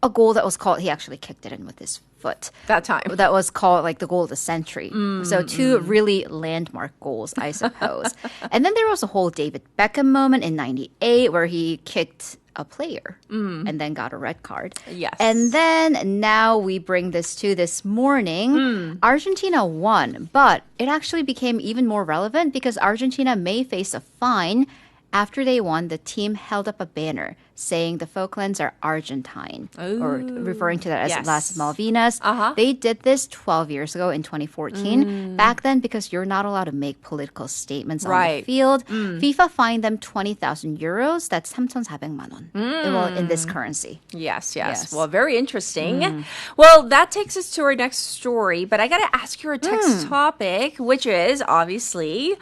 [SPEAKER 10] a goal that was called, he actually kicked it in with his foot.
[SPEAKER 8] That time.
[SPEAKER 10] That was called like the goal of the century. So 2 really landmark goals, I suppose. And then there was a whole David Beckham moment in 98 where he kicked a player and then got a red card.
[SPEAKER 8] Yes.
[SPEAKER 10] And then now we bring this to this morning. Argentina won, but it actually became even more relevant because Argentina may face a fine. After they won, the team held up a banner saying the Falklands are Argentine, or referring to that as Las Malvinas. They did this 12 years ago in 2014. Back then, because you're not allowed to make political statements on the field, FIFA fined them 20,000 euros. That's 3,400만 원. Well, in this currency.
[SPEAKER 8] Yes. Well, very interesting. Well, that takes us to our next story, but I got to ask you our next topic, which is obviously...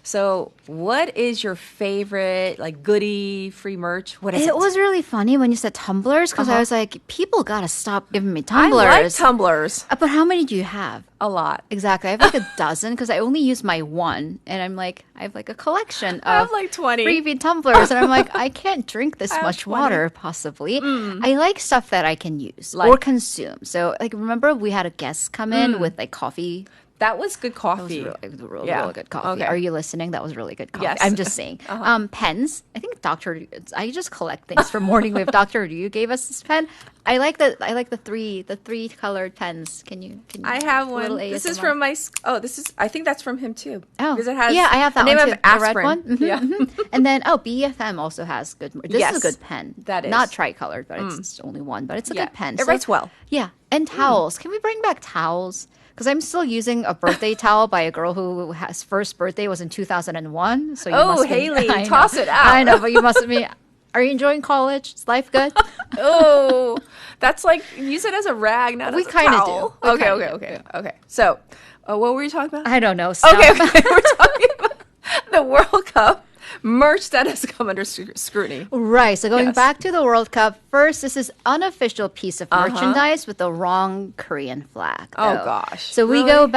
[SPEAKER 8] So, what is your favorite, like, goodie, free merch? What is it?
[SPEAKER 10] It was really funny when you said tumblers because I was like, people gotta stop giving me tumblers.
[SPEAKER 8] I like tumblers.
[SPEAKER 10] But how many do you have?
[SPEAKER 8] A lot.
[SPEAKER 10] Exactly. I have like a dozen because I only use my one. And I'm like, I have like a collection of
[SPEAKER 8] I have like 20.
[SPEAKER 10] freebie tumblers. And I'm like, I can't drink this much water, possibly. I like stuff that I can use or consume. So, like, remember we had a guest come in with like coffee.
[SPEAKER 8] That was good coffee.
[SPEAKER 10] It was really good coffee.
[SPEAKER 8] Okay.
[SPEAKER 10] Are you listening? That was really good coffee.
[SPEAKER 8] Yes.
[SPEAKER 10] I'm just saying. Pens. I think I just collect things for Morning Wave. Dr. Ryu gave us this pen. I like the three colored pens. Can you
[SPEAKER 8] I have one. This is from my. I think that's from him too. Oh, because it has.
[SPEAKER 10] Yeah, I have that
[SPEAKER 8] name
[SPEAKER 10] one too.
[SPEAKER 8] Of aspirin.
[SPEAKER 10] The red one.
[SPEAKER 8] Yeah.
[SPEAKER 10] And then BFM also has good. This is a good pen.
[SPEAKER 8] That is
[SPEAKER 10] not tricolored, but it's only one. But it's a good pen.
[SPEAKER 8] It writes well.
[SPEAKER 10] Yeah, and towels. Can we bring back towels? Because I'm still using a birthday towel by a girl who has first birthday was in 2001. So you must
[SPEAKER 8] Haley,
[SPEAKER 10] be,
[SPEAKER 8] toss it out.
[SPEAKER 10] I know, but you must be. Are you enjoying college? Is life good?
[SPEAKER 8] That's like use it as a rag, not as a towel. Okay. So, what were you talking about?
[SPEAKER 10] I don't know. Stop.
[SPEAKER 8] Okay, we're talking about the World Cup merch that has come under scrutiny.
[SPEAKER 10] Right. So going back to the World Cup, first, this is unofficial piece of merchandise with the wrong Korean flag.
[SPEAKER 8] Oh, gosh.
[SPEAKER 10] So we go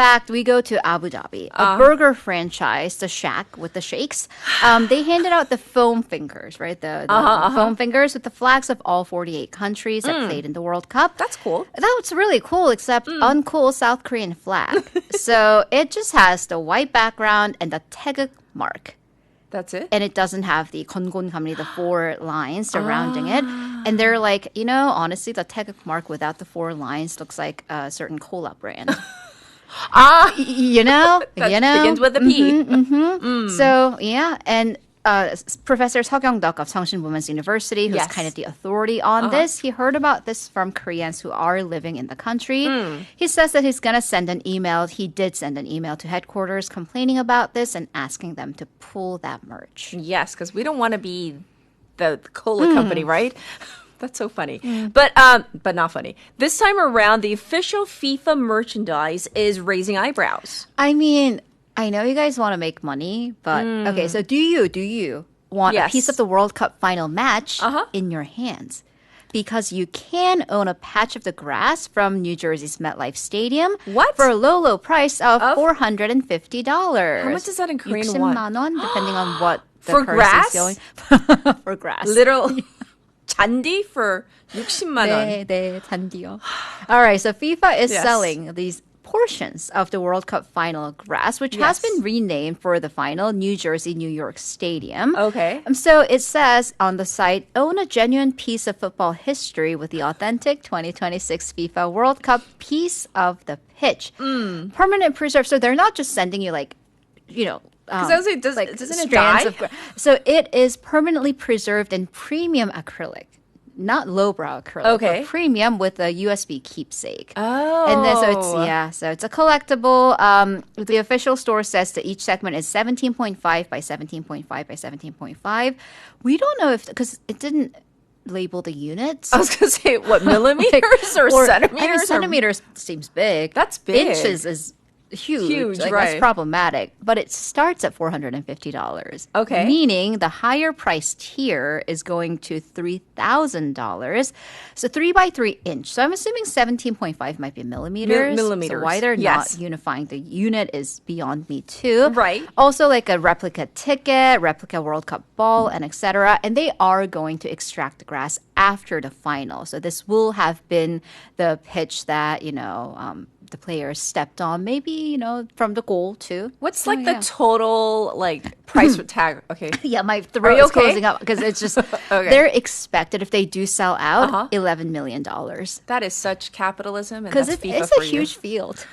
[SPEAKER 10] to Abu Dhabi, a burger franchise, the Shack with the shakes. They handed out the foam fingers, right? The foam fingers with the flags of all 48 countries that played in the World Cup.
[SPEAKER 8] That's cool.
[SPEAKER 10] That's really cool, except uncool South Korean flag. So it just has the white background and the 태극 mark.
[SPEAKER 8] That's it?
[SPEAKER 10] And it doesn't have the 건곤감리, the 4 lines surrounding it. And they're like, honestly, the 태극 mark without the 4 lines looks like a certain cola brand.
[SPEAKER 8] That
[SPEAKER 10] begins
[SPEAKER 8] with a P.
[SPEAKER 10] So, yeah. And Professor Seok-Young-Duk of Seongshin Women's University, who's kind of the authority on this, he heard about this from Koreans who are living in the country. He says that he's going to send an email. He did send an email to headquarters complaining about this and asking them to pull that merch.
[SPEAKER 8] Yes, because we don't want to be the cola company, right? That's so funny. But not funny. This time around, the official FIFA merchandise is raising eyebrows.
[SPEAKER 10] I mean, I know you guys want to make money, but okay, so do you want a
[SPEAKER 8] Yes.
[SPEAKER 10] piece of the World Cup final match in your hands. Because you can own a patch of the grass from New Jersey's MetLife Stadium for a low price of $450.
[SPEAKER 8] How much is that in Korean won?
[SPEAKER 10] 60만 원, depending on what the
[SPEAKER 8] For
[SPEAKER 10] currency
[SPEAKER 8] grass?
[SPEAKER 10] is going. For grass.
[SPEAKER 8] Literal 잔디 for 60만 원.
[SPEAKER 10] 네, 잔디요. All right, so FIFA is
[SPEAKER 8] Yes.
[SPEAKER 10] selling these portions of the World Cup final grass, which has been renamed for the final New Jersey, New York Stadium.
[SPEAKER 8] Okay.
[SPEAKER 10] So it says on the site, own a genuine piece of football history with the authentic 2026 FIFA World Cup piece of the pitch. Permanent preserve. So they're not just sending you
[SPEAKER 8] Because I was like, doesn't it
[SPEAKER 10] strands
[SPEAKER 8] die?
[SPEAKER 10] So it is permanently preserved in premium acrylic. Not lowbrow acrylic,
[SPEAKER 8] Okay.
[SPEAKER 10] but premium with a USB keepsake.
[SPEAKER 8] Oh.
[SPEAKER 10] And then so it's a collectible. The official store says that each segment is 17.5 by 17.5 by 17.5. We don't know because it didn't label the units.
[SPEAKER 8] I was going to say, what, millimeters or centimeters?
[SPEAKER 10] I mean, centimeters seems big.
[SPEAKER 8] That's big.
[SPEAKER 10] Inches is huge.
[SPEAKER 8] Right.
[SPEAKER 10] That's problematic. But it starts at $450.
[SPEAKER 8] Okay.
[SPEAKER 10] Meaning the higher price tier is going to $3,000. So 3 by 3 inch. So I'm assuming 17.5 might be millimeters.
[SPEAKER 8] Millimeters.
[SPEAKER 10] So why they're
[SPEAKER 8] Yes.
[SPEAKER 10] not unifying the unit is beyond me too.
[SPEAKER 8] Right.
[SPEAKER 10] Also like a replica ticket, replica World Cup ball, and etc. And they are going to extract the grass after the final. So this will have been the pitch that, the players stepped on, maybe, from the goal too.
[SPEAKER 8] What's the total price tag? Okay.
[SPEAKER 10] Yeah, my
[SPEAKER 8] Are
[SPEAKER 10] throat
[SPEAKER 8] you
[SPEAKER 10] is
[SPEAKER 8] okay?
[SPEAKER 10] closing up because it's just,
[SPEAKER 8] Okay.
[SPEAKER 10] they're expected, if they do sell out, $11 million.
[SPEAKER 8] That is such capitalism.
[SPEAKER 10] Because
[SPEAKER 8] Because
[SPEAKER 10] it's a huge field.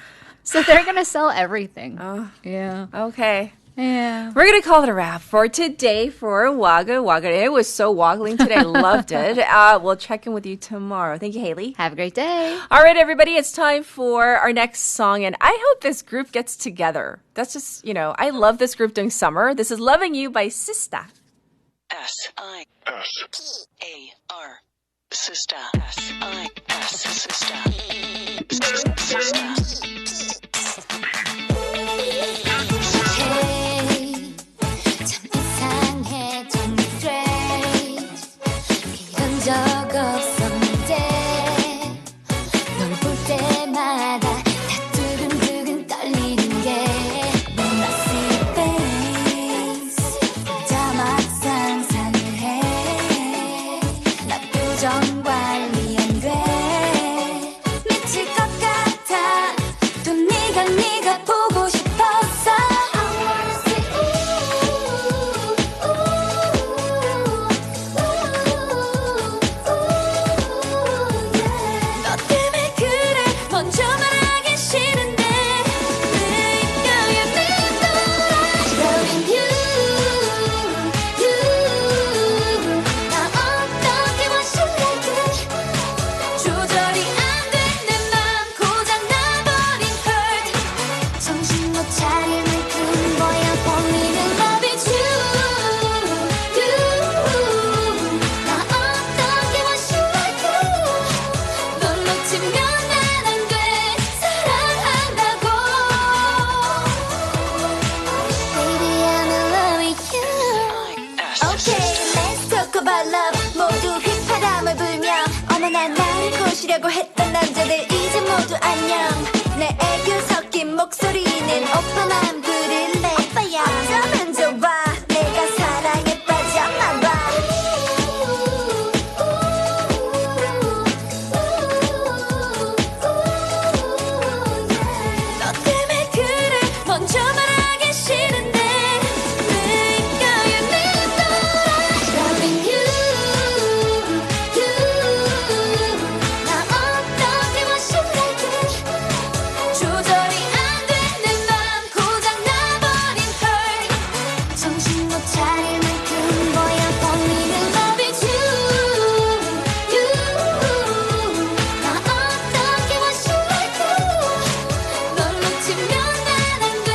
[SPEAKER 10] So they're going to sell everything. Yeah.
[SPEAKER 8] Okay.
[SPEAKER 10] Yeah.
[SPEAKER 8] We're going to call it a wrap for today for Wagga Wagga. It was so waggling today. I loved it. We'll check in with you tomorrow. Thank you, Haley.
[SPEAKER 10] Have a great day.
[SPEAKER 8] All right, everybody. It's time for our next song. And I hope this group gets together. That's just, I love this group during summer. This is Loving You by Sista.
[SPEAKER 11] S-I-S-T-A-R. Sister. S-I-S. Sister. Sister.
[SPEAKER 5] 참 이상해 좀 strange 이런 적 없었는데 널 볼 때마다 다 두근두근 떨리는 게 넌 messy face 혼자 막 상상을 해나 표정 관리 안 돼 미칠 것 같아 또 네가 보고 싶었어 I wanna see 너 때문에 그래 먼저 말하기 싫은데 느껴요 Loving you 나 어떻게 원실래 조절이 안 돼 내 맘 고장 나버린 hurt 정신 못 차릴 만큼 보여보이는 love is you 나 어떻게 원실래 넌 놓치면 난 안 돼 사랑한다고 Baby I'm in love with you Okay let's talk about love 모두 휘파람을 불며 어머나 나를 꼬시려고 했던 남자들 이제 모두 안녕 내 애교 섞인 목소리는 오빠만 부를래 오빠야 어쩌면 좋아 내가 사랑에 빠졌나봐 너 때문에 그래 먼저 말하기 싫은데 느껴요 Loving you 나 어떻게 원실래 조절이 안 돼 내 맘 고장 나버린 hurt 정신 못 차릴 만큼 보여보이는 love is you 나 어떻게 원실래 넌 놓치면 난 안 돼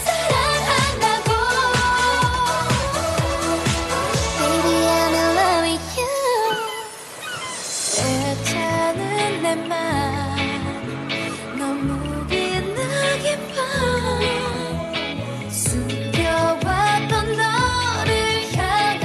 [SPEAKER 5] 사랑한다고 Baby I'm in love with you 애타는 내 맘 너무 빛나게 봐 숨겨왔던 너를 향해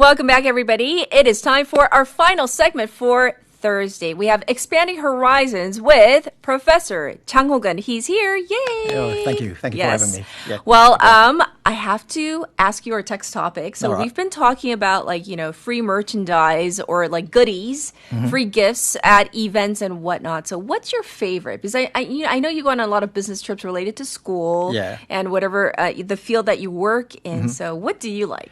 [SPEAKER 8] Welcome back, everybody. It is time for our final segment for Thursday. We have Expanding Horizons with Professor Chang Ho-gun. He's here. Yay!
[SPEAKER 18] Oh, thank you. Thank you for having me. Yeah.
[SPEAKER 8] Well, I have to ask you our text topic. So
[SPEAKER 18] All right.
[SPEAKER 8] we've been talking about free merchandise or goodies, free gifts at events and whatnot. So what's your favorite? Because I know you go on a lot of business trips related to school and whatever the field that you work in. So what do you like?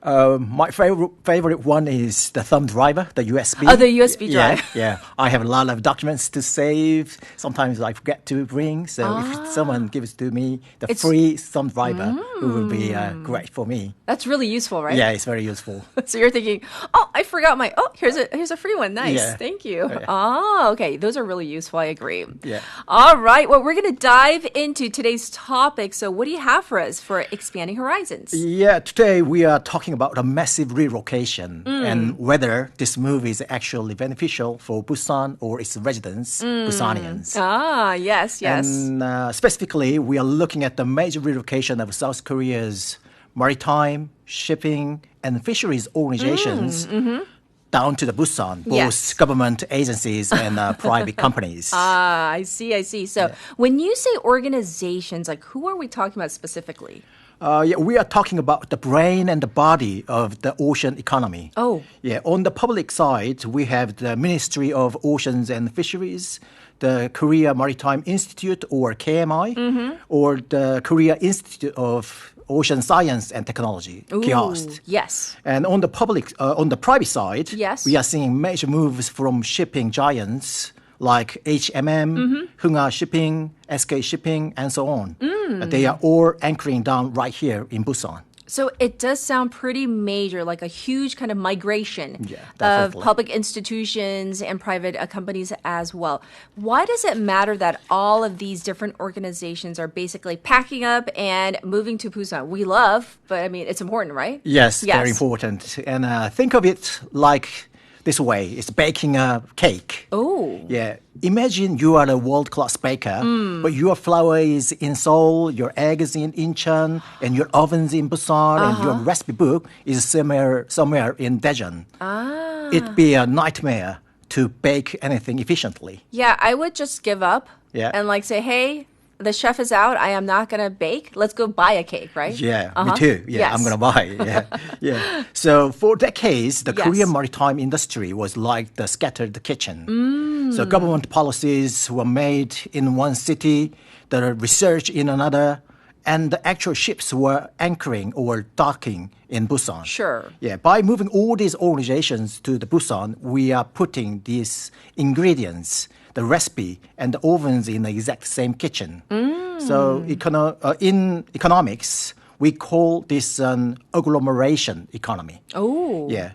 [SPEAKER 18] My favorite one is the thumb driver, the USB.
[SPEAKER 8] Oh, the USB drive.
[SPEAKER 18] Yeah. I have a lot of documents to save. Sometimes I forget to bring. So if someone gives to me the free thumb driver, it will be great for me.
[SPEAKER 8] That's really useful, right?
[SPEAKER 18] Yeah, it's very useful.
[SPEAKER 8] So you're thinking, I forgot my, here's a free one. Nice.
[SPEAKER 18] Yeah.
[SPEAKER 8] Thank you.
[SPEAKER 18] Yeah.
[SPEAKER 8] Oh, okay. Those are really useful. I agree.
[SPEAKER 18] Yeah.
[SPEAKER 8] All right. Well, we're going to dive into today's topic. So what do you have for us for Expanding Horizons?
[SPEAKER 18] Yeah, today we are talking about a massive relocation and whether this move is actually beneficial for Busan or its residents, Busanians.
[SPEAKER 8] Ah, yes.
[SPEAKER 18] And specifically, we are looking at the major relocation of South Korea's maritime, shipping, and fisheries organizations down to the Busan, both government agencies and private companies.
[SPEAKER 8] Ah, I see. So when you say organizations, who are we talking about specifically?
[SPEAKER 18] We are talking about the brain and the body of the ocean economy.
[SPEAKER 8] Oh.
[SPEAKER 18] Yeah, on the public side, we have the Ministry of Oceans and Fisheries, the Korea Maritime Institute, or KMI, or the Korea Institute of Ocean Science and Technology, KIOST.
[SPEAKER 8] Yes.
[SPEAKER 18] And on the private side,
[SPEAKER 8] yes,
[SPEAKER 18] we are seeing major moves from shipping giants like HMM, Hungha Shipping, SK Shipping, and so on. They are all anchoring down right here in Busan.
[SPEAKER 8] So it does sound pretty major, like a huge kind of migration of
[SPEAKER 18] definitely.
[SPEAKER 8] public institutions and private companies as well. Why does it matter that all of these different organizations are basically packing up and moving to Busan? We love, but I mean, it's important, right?
[SPEAKER 18] Yes, very important. And think of it like this way. It's baking a cake.
[SPEAKER 8] Oh.
[SPEAKER 18] Yeah. Imagine you are a world-class baker, but your flour is in Seoul, your egg is in Incheon, and your oven's in Busan, and your recipe book is somewhere in Daejeon. It'd be a nightmare to bake anything efficiently.
[SPEAKER 8] Yeah, I would just give up and say, hey, the chef is out. I am not going to bake. Let's go buy a cake, right?
[SPEAKER 18] Yeah, me too. Yeah, I'm going to buy. Yeah. So for decades, the Korean maritime industry was like the scattered kitchen. So government policies were made in one city, the research in another, and the actual ships were anchoring or docking in Busan.
[SPEAKER 8] Sure.
[SPEAKER 18] Yeah, by moving all these organizations to the Busan, we are putting these ingredients, the recipe, and the ovens in the exact same kitchen. So in economics, we call this an agglomeration economy.
[SPEAKER 8] Oh.
[SPEAKER 18] Yeah.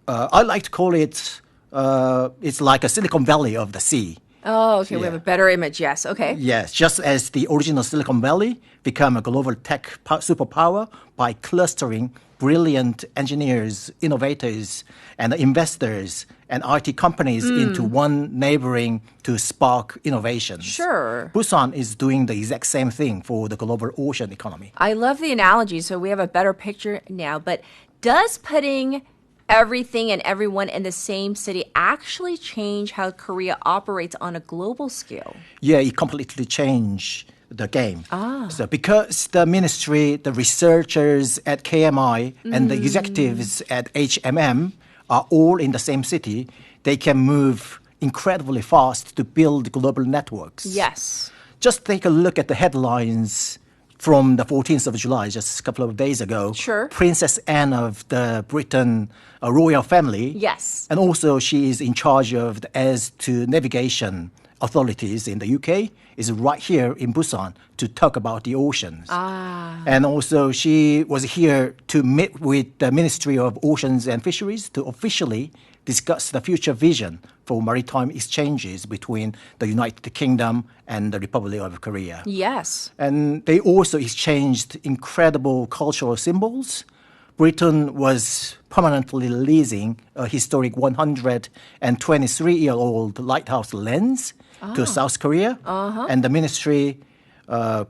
[SPEAKER 18] I like to call it, it's like a Silicon Valley of the sea.
[SPEAKER 8] Oh, okay. We have a better image. Yes. Okay.
[SPEAKER 18] Yes, just as the original Silicon Valley became a global tech superpower by clustering brilliant engineers, innovators, and investors and IT companies into one neighboring to spark innovations.
[SPEAKER 8] Sure.
[SPEAKER 18] Busan is doing the exact same thing for the global ocean economy.
[SPEAKER 8] I love the analogy. So we have a better picture now. But does putting everything and everyone in the same city actually change how Korea operates on a global scale?
[SPEAKER 18] Yeah, it completely changed the game. So because the ministry, the researchers at KMI, and the executives at HMM are all in the same city, they can move incredibly fast to build global networks.
[SPEAKER 8] Yes.
[SPEAKER 18] Just take a look at the headlines from the 14th of July, just a couple of days ago.
[SPEAKER 8] Sure.
[SPEAKER 18] Princess Anne of the Britain royal family.
[SPEAKER 8] Yes.
[SPEAKER 18] And also she is in charge of the airs to navigation authorities in the UK, is right here in Busan to talk about the oceans. And also she was here to meet with the Ministry of Oceans and Fisheries to officially discuss the future vision for maritime exchanges between the United Kingdom and the Republic of Korea.
[SPEAKER 8] Yes.
[SPEAKER 18] And they also exchanged incredible cultural symbols. Britain was permanently leasing a historic 123-year-old lighthouse lens to South Korea. And the ministry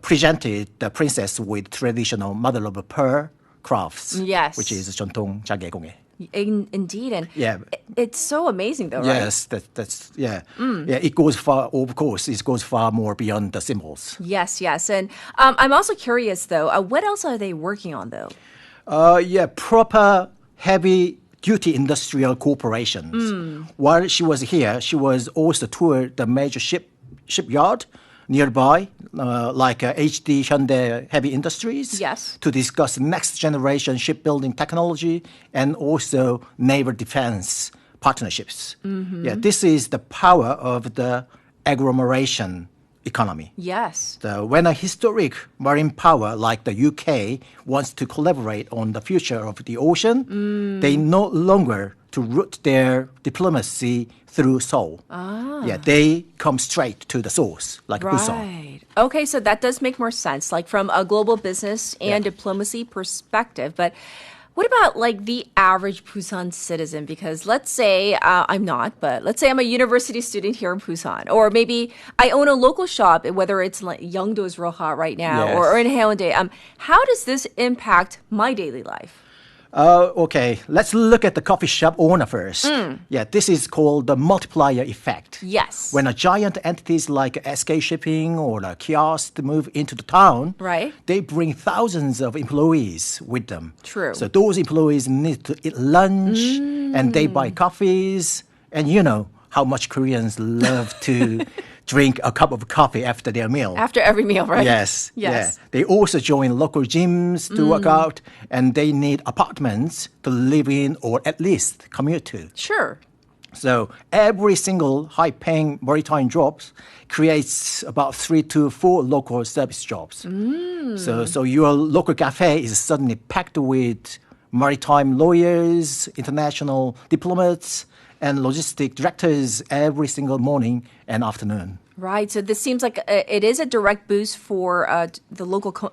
[SPEAKER 18] presented the princess with traditional mother-of-pearl crafts.
[SPEAKER 8] Yes.
[SPEAKER 18] Which is 전통 자개공예.
[SPEAKER 8] Indeed, and
[SPEAKER 18] Yeah.
[SPEAKER 8] it's so amazing, though, right?
[SPEAKER 18] Yes, that's yeah. Yeah, it goes far. Of course, it goes far more beyond the symbols.
[SPEAKER 8] Yes, and I'm also curious, though, what else are they working on, though?
[SPEAKER 18] Proper heavy duty industrial corporations. While she was here, she was also toured the major shipyard nearby, like HD Hyundai Heavy Industries,
[SPEAKER 8] Yes.
[SPEAKER 18] to discuss next generation shipbuilding technology and also naval defense partnerships. Yeah, this is the power of the agglomeration economy.
[SPEAKER 8] Yes.
[SPEAKER 18] When a historic marine power like the UK wants to collaborate on the future of the ocean, they no longer to root their diplomacy through Seoul. Yeah, they come straight to the source, like Busan.
[SPEAKER 8] Right. Okay, so that does make more sense, like from a global business and diplomacy perspective. But what about like the average Busan citizen? Because let's say I'm not, but let's say I'm a university student here in Busan, or maybe I own a local shop, whether it's like Yeongdo is real hot right now,
[SPEAKER 18] Yes.
[SPEAKER 8] or in Haeundae. How does this impact my daily life?
[SPEAKER 18] Okay, let's look at the coffee shop owner first. Yeah, this is called the multiplier effect.
[SPEAKER 8] Yes.
[SPEAKER 18] When a giant entities like SK Shipping or a kiosk move into the town,
[SPEAKER 8] Right.
[SPEAKER 18] they bring thousands of employees with them.
[SPEAKER 8] True.
[SPEAKER 18] So those employees need to eat lunch and they buy coffees. And you know how much Koreans love to drink a cup of coffee after their meal.
[SPEAKER 8] After every meal, right?
[SPEAKER 18] Yes.
[SPEAKER 8] Yes.
[SPEAKER 18] Yeah. They also join local gyms to work out, and they need apartments to live in or at least commute to.
[SPEAKER 8] Sure.
[SPEAKER 18] So every single high-paying maritime job creates about 3 to 4 local service jobs. So your local cafe is suddenly packed with maritime lawyers, international diplomats, and logistic directors every single morning and afternoon.
[SPEAKER 8] Right. So this seems like it is a direct boost for the local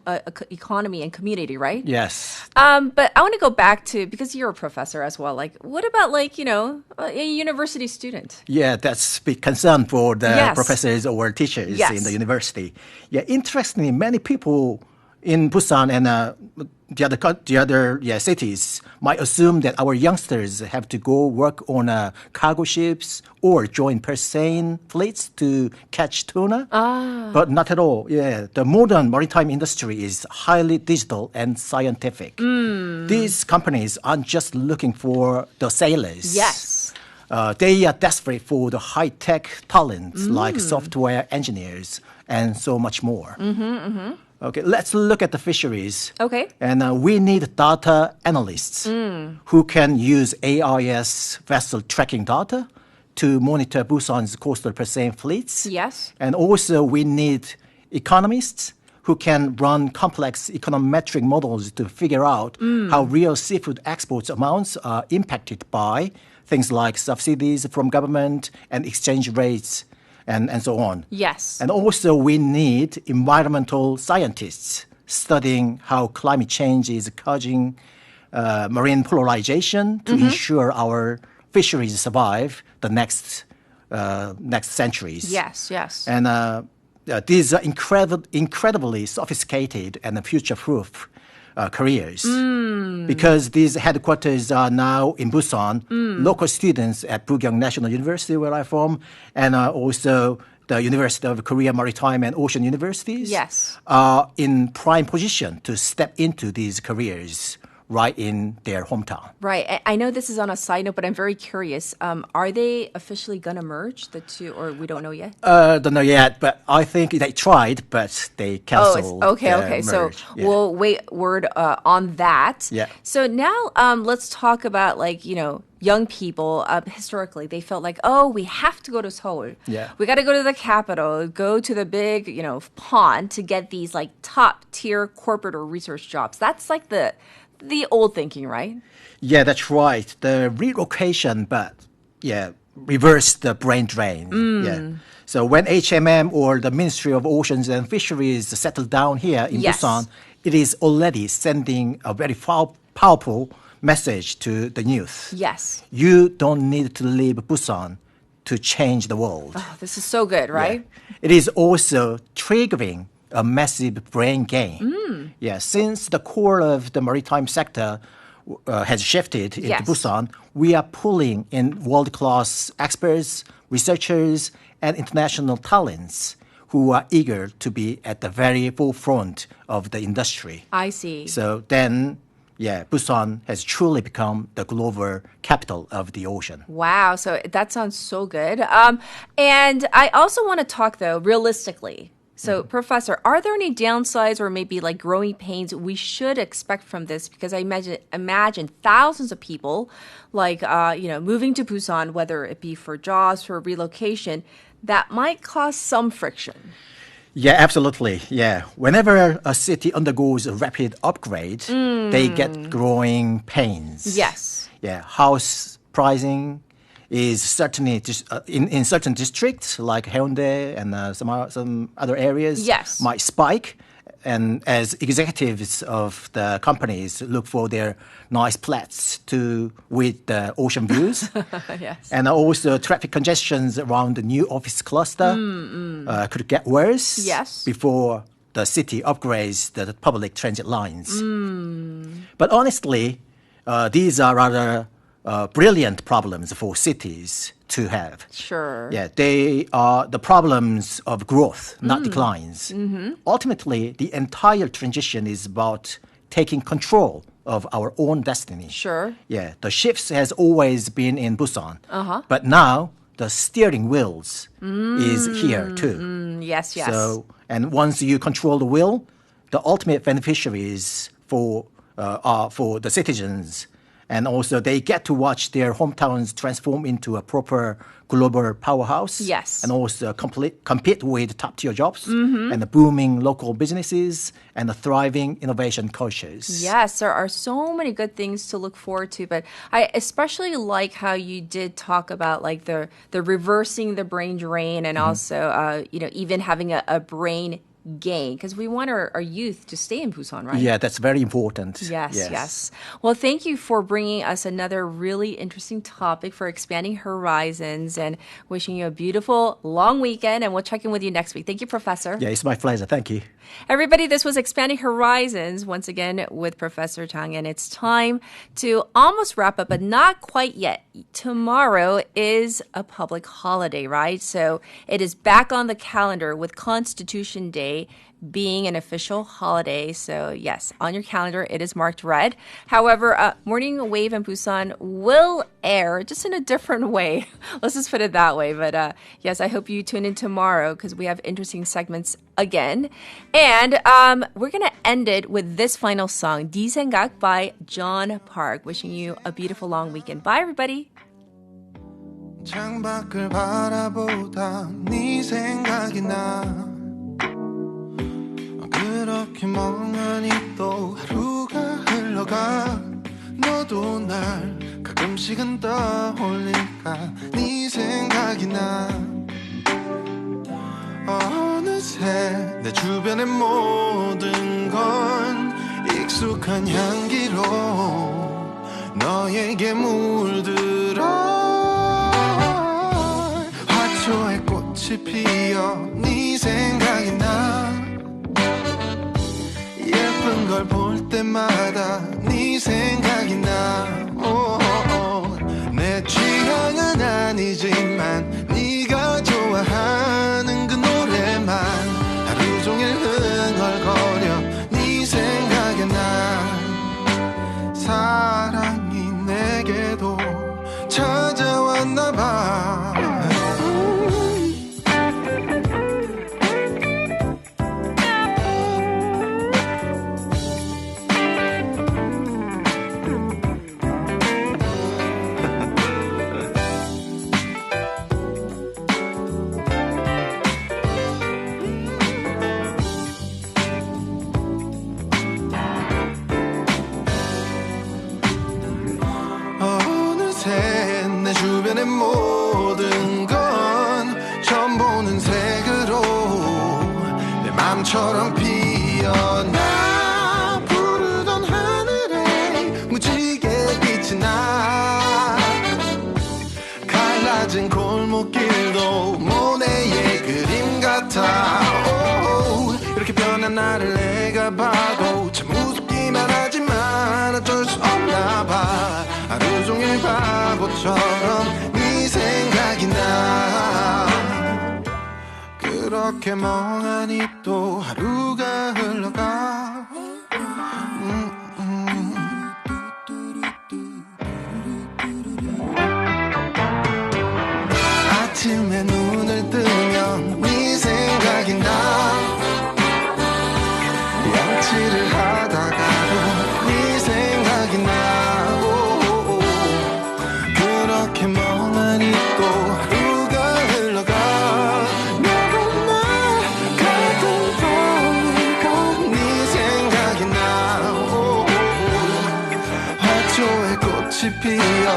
[SPEAKER 8] economy and community, right?
[SPEAKER 18] Yes.
[SPEAKER 8] But I want to go back to, because you're a professor as well, like what about like, a university student?
[SPEAKER 18] Yeah, that's a big concern for the
[SPEAKER 8] Yes.
[SPEAKER 18] professors or teachers
[SPEAKER 8] Yes.
[SPEAKER 18] in the university. Yeah, interestingly, many people in Busan and the other cities might assume that our youngsters have to go work on cargo ships or join Perseine fleets to catch tuna. But not at all. Yeah, the modern maritime industry is highly digital and scientific. These companies aren't just looking for the sailors.
[SPEAKER 8] Yes.
[SPEAKER 18] They are desperate for the high-tech talents like software engineers and so much more. Okay, let's look at the fisheries.
[SPEAKER 8] Okay.
[SPEAKER 18] And we need data analysts who can use AIS vessel tracking data to monitor Busan's coastal Perseine fleets.
[SPEAKER 8] Yes.
[SPEAKER 18] And also we need economists who can run complex econometric models to figure out how real seafood exports amounts are impacted by things like subsidies from government and exchange rates and so on.
[SPEAKER 8] Yes.
[SPEAKER 18] And also we need environmental scientists studying how climate change is causing marine polarization to ensure our fisheries survive the next centuries.
[SPEAKER 8] Yes.
[SPEAKER 18] And these are incredibly sophisticated and future-proof careers. Because these headquarters are now in Busan, local students at Bugyang National University, where I'm from, and also the University of Korea Maritime and Ocean Universities,
[SPEAKER 8] Yes.
[SPEAKER 18] are in prime position to step into these careers right in their hometown.
[SPEAKER 8] Right. I know this is on a side note, but I'm very curious. Are they officially going to merge the two, or we don't know yet?
[SPEAKER 18] Don't know yet, but I think they tried, but they canceled.
[SPEAKER 8] Okay. So we'll wait word on that.
[SPEAKER 18] Yeah.
[SPEAKER 8] So now let's talk about young people. Historically, they felt like, we have to go to Seoul.
[SPEAKER 18] Yeah.
[SPEAKER 8] We got to go to the capital, go to the big, pond to get these top tier corporate or research jobs. That's like the old thinking, right?
[SPEAKER 18] Yeah, that's right. The relocation, but reverse the brain drain. Yeah. So when HMM or the Ministry of Oceans and Fisheries settled down here in
[SPEAKER 8] Yes.
[SPEAKER 18] Busan, it is already sending a very powerful message to the youth.
[SPEAKER 8] Yes.
[SPEAKER 18] You don't need to leave Busan to change the world.
[SPEAKER 8] Oh, this is so good, right?
[SPEAKER 18] Yeah. It is also triggering a massive brain gain. Yeah, since the core of the maritime sector has shifted into Busan, we are pulling in world-class experts, researchers, and international talents who are eager to be at the very forefront of the industry.
[SPEAKER 8] I see.
[SPEAKER 18] So then, Busan has truly become the global capital of the ocean.
[SPEAKER 8] Wow, so that sounds so good. And I also want to talk, though, realistically. So, Professor, are there any downsides or maybe like growing pains we should expect from this? Because I imagine thousands of people, like, moving to Busan, whether it be for jobs, for relocation, that might cause some friction.
[SPEAKER 18] Yeah, absolutely. Yeah. Whenever a city undergoes a rapid upgrade, they get growing pains.
[SPEAKER 8] Yes.
[SPEAKER 18] Yeah. House pricing is certainly in certain districts like Haeundae and some other areas might spike. And as executives of the companies look for their nice flats with the ocean views, and also traffic congestions around the new office cluster could get worse before the city upgrades the public transit lines. But honestly, these are rather brilliant problems for cities to have.
[SPEAKER 8] Sure.
[SPEAKER 18] Yeah, they are the problems of growth, not declines. Ultimately, the entire transition is about taking control of our own destiny.
[SPEAKER 8] Sure.
[SPEAKER 18] Yeah, the shifts has always been in Busan, but now the steering wheels is here too.
[SPEAKER 8] Yes.
[SPEAKER 18] So, and once you control the wheel, the ultimate beneficiaries are for the citizens. And also, they get to watch their hometowns transform into a proper global powerhouse.
[SPEAKER 8] Yes.
[SPEAKER 18] And also compete with top-tier jobs and the booming local businesses and the thriving innovation cultures.
[SPEAKER 8] Yes, there are so many good things to look forward to. But I especially like how you did talk about like the reversing the brain drain and also, even having a brain gain, because we want our youth to stay in Busan, right?
[SPEAKER 18] Yeah, that's very important.
[SPEAKER 8] Yes. Well, thank you for bringing us another really interesting topic for expanding horizons, and wishing you a beautiful long weekend, and we'll check in with you next week. Thank you, Professor.
[SPEAKER 18] Yeah, it's my pleasure. Thank you.
[SPEAKER 8] Everybody, this was Expanding Horizons once again with Professor Chang, and it's time to almost wrap up, but not quite yet. Tomorrow is a public holiday, right? So it is back on the calendar with Constitution Day being an official holiday. So yes, on your calendar, it is marked red. However, Morning Wave in Busan will air just in a different way. Let's just put it that way. But yes, I hope you tune in tomorrow because we have interesting segments again. And we're going to end it with this final song, 네 생각 by John Park. Wishing you a beautiful long weekend. Bye, everybody.
[SPEAKER 11] 창밖을 바라보다 네 생각이 나 그렇게 멍하니 또 하루가 흘러가 너도 날 가끔씩은 떠올릴까 네 생각이 나 어느새 내 주변의 모든 건 익숙한 향기로 너에게 물들어 화초에 꽃이 피어 네 생각이 나 예쁜 걸 볼 때마다 네 생각이 나 내 취향은 아니지만 네가 좋아하는 그 노래만 하루 종일 흥얼거려 네 생각이 나 사랑이 내게도 찾아왔나 봐 내 주변의 모든 건 처음 보는 색으로 내 맘처럼 피어나 부르던 하늘에 무지개 빛이 나 갈라진 골목길도 모네의 그림 같아 이렇게 것처럼 네 생각이 나 그렇게 멍하니 또 하루가 흘러가 아침에 눈을 뜨면 네 생각이 나 양치를 하다가도 네 생각이 나 오오오. 그렇게 멍하니 또 하루가 흘러가 내가 날 가끔 보는 네 생각이 나 오오오. 화초에 꽃이 피어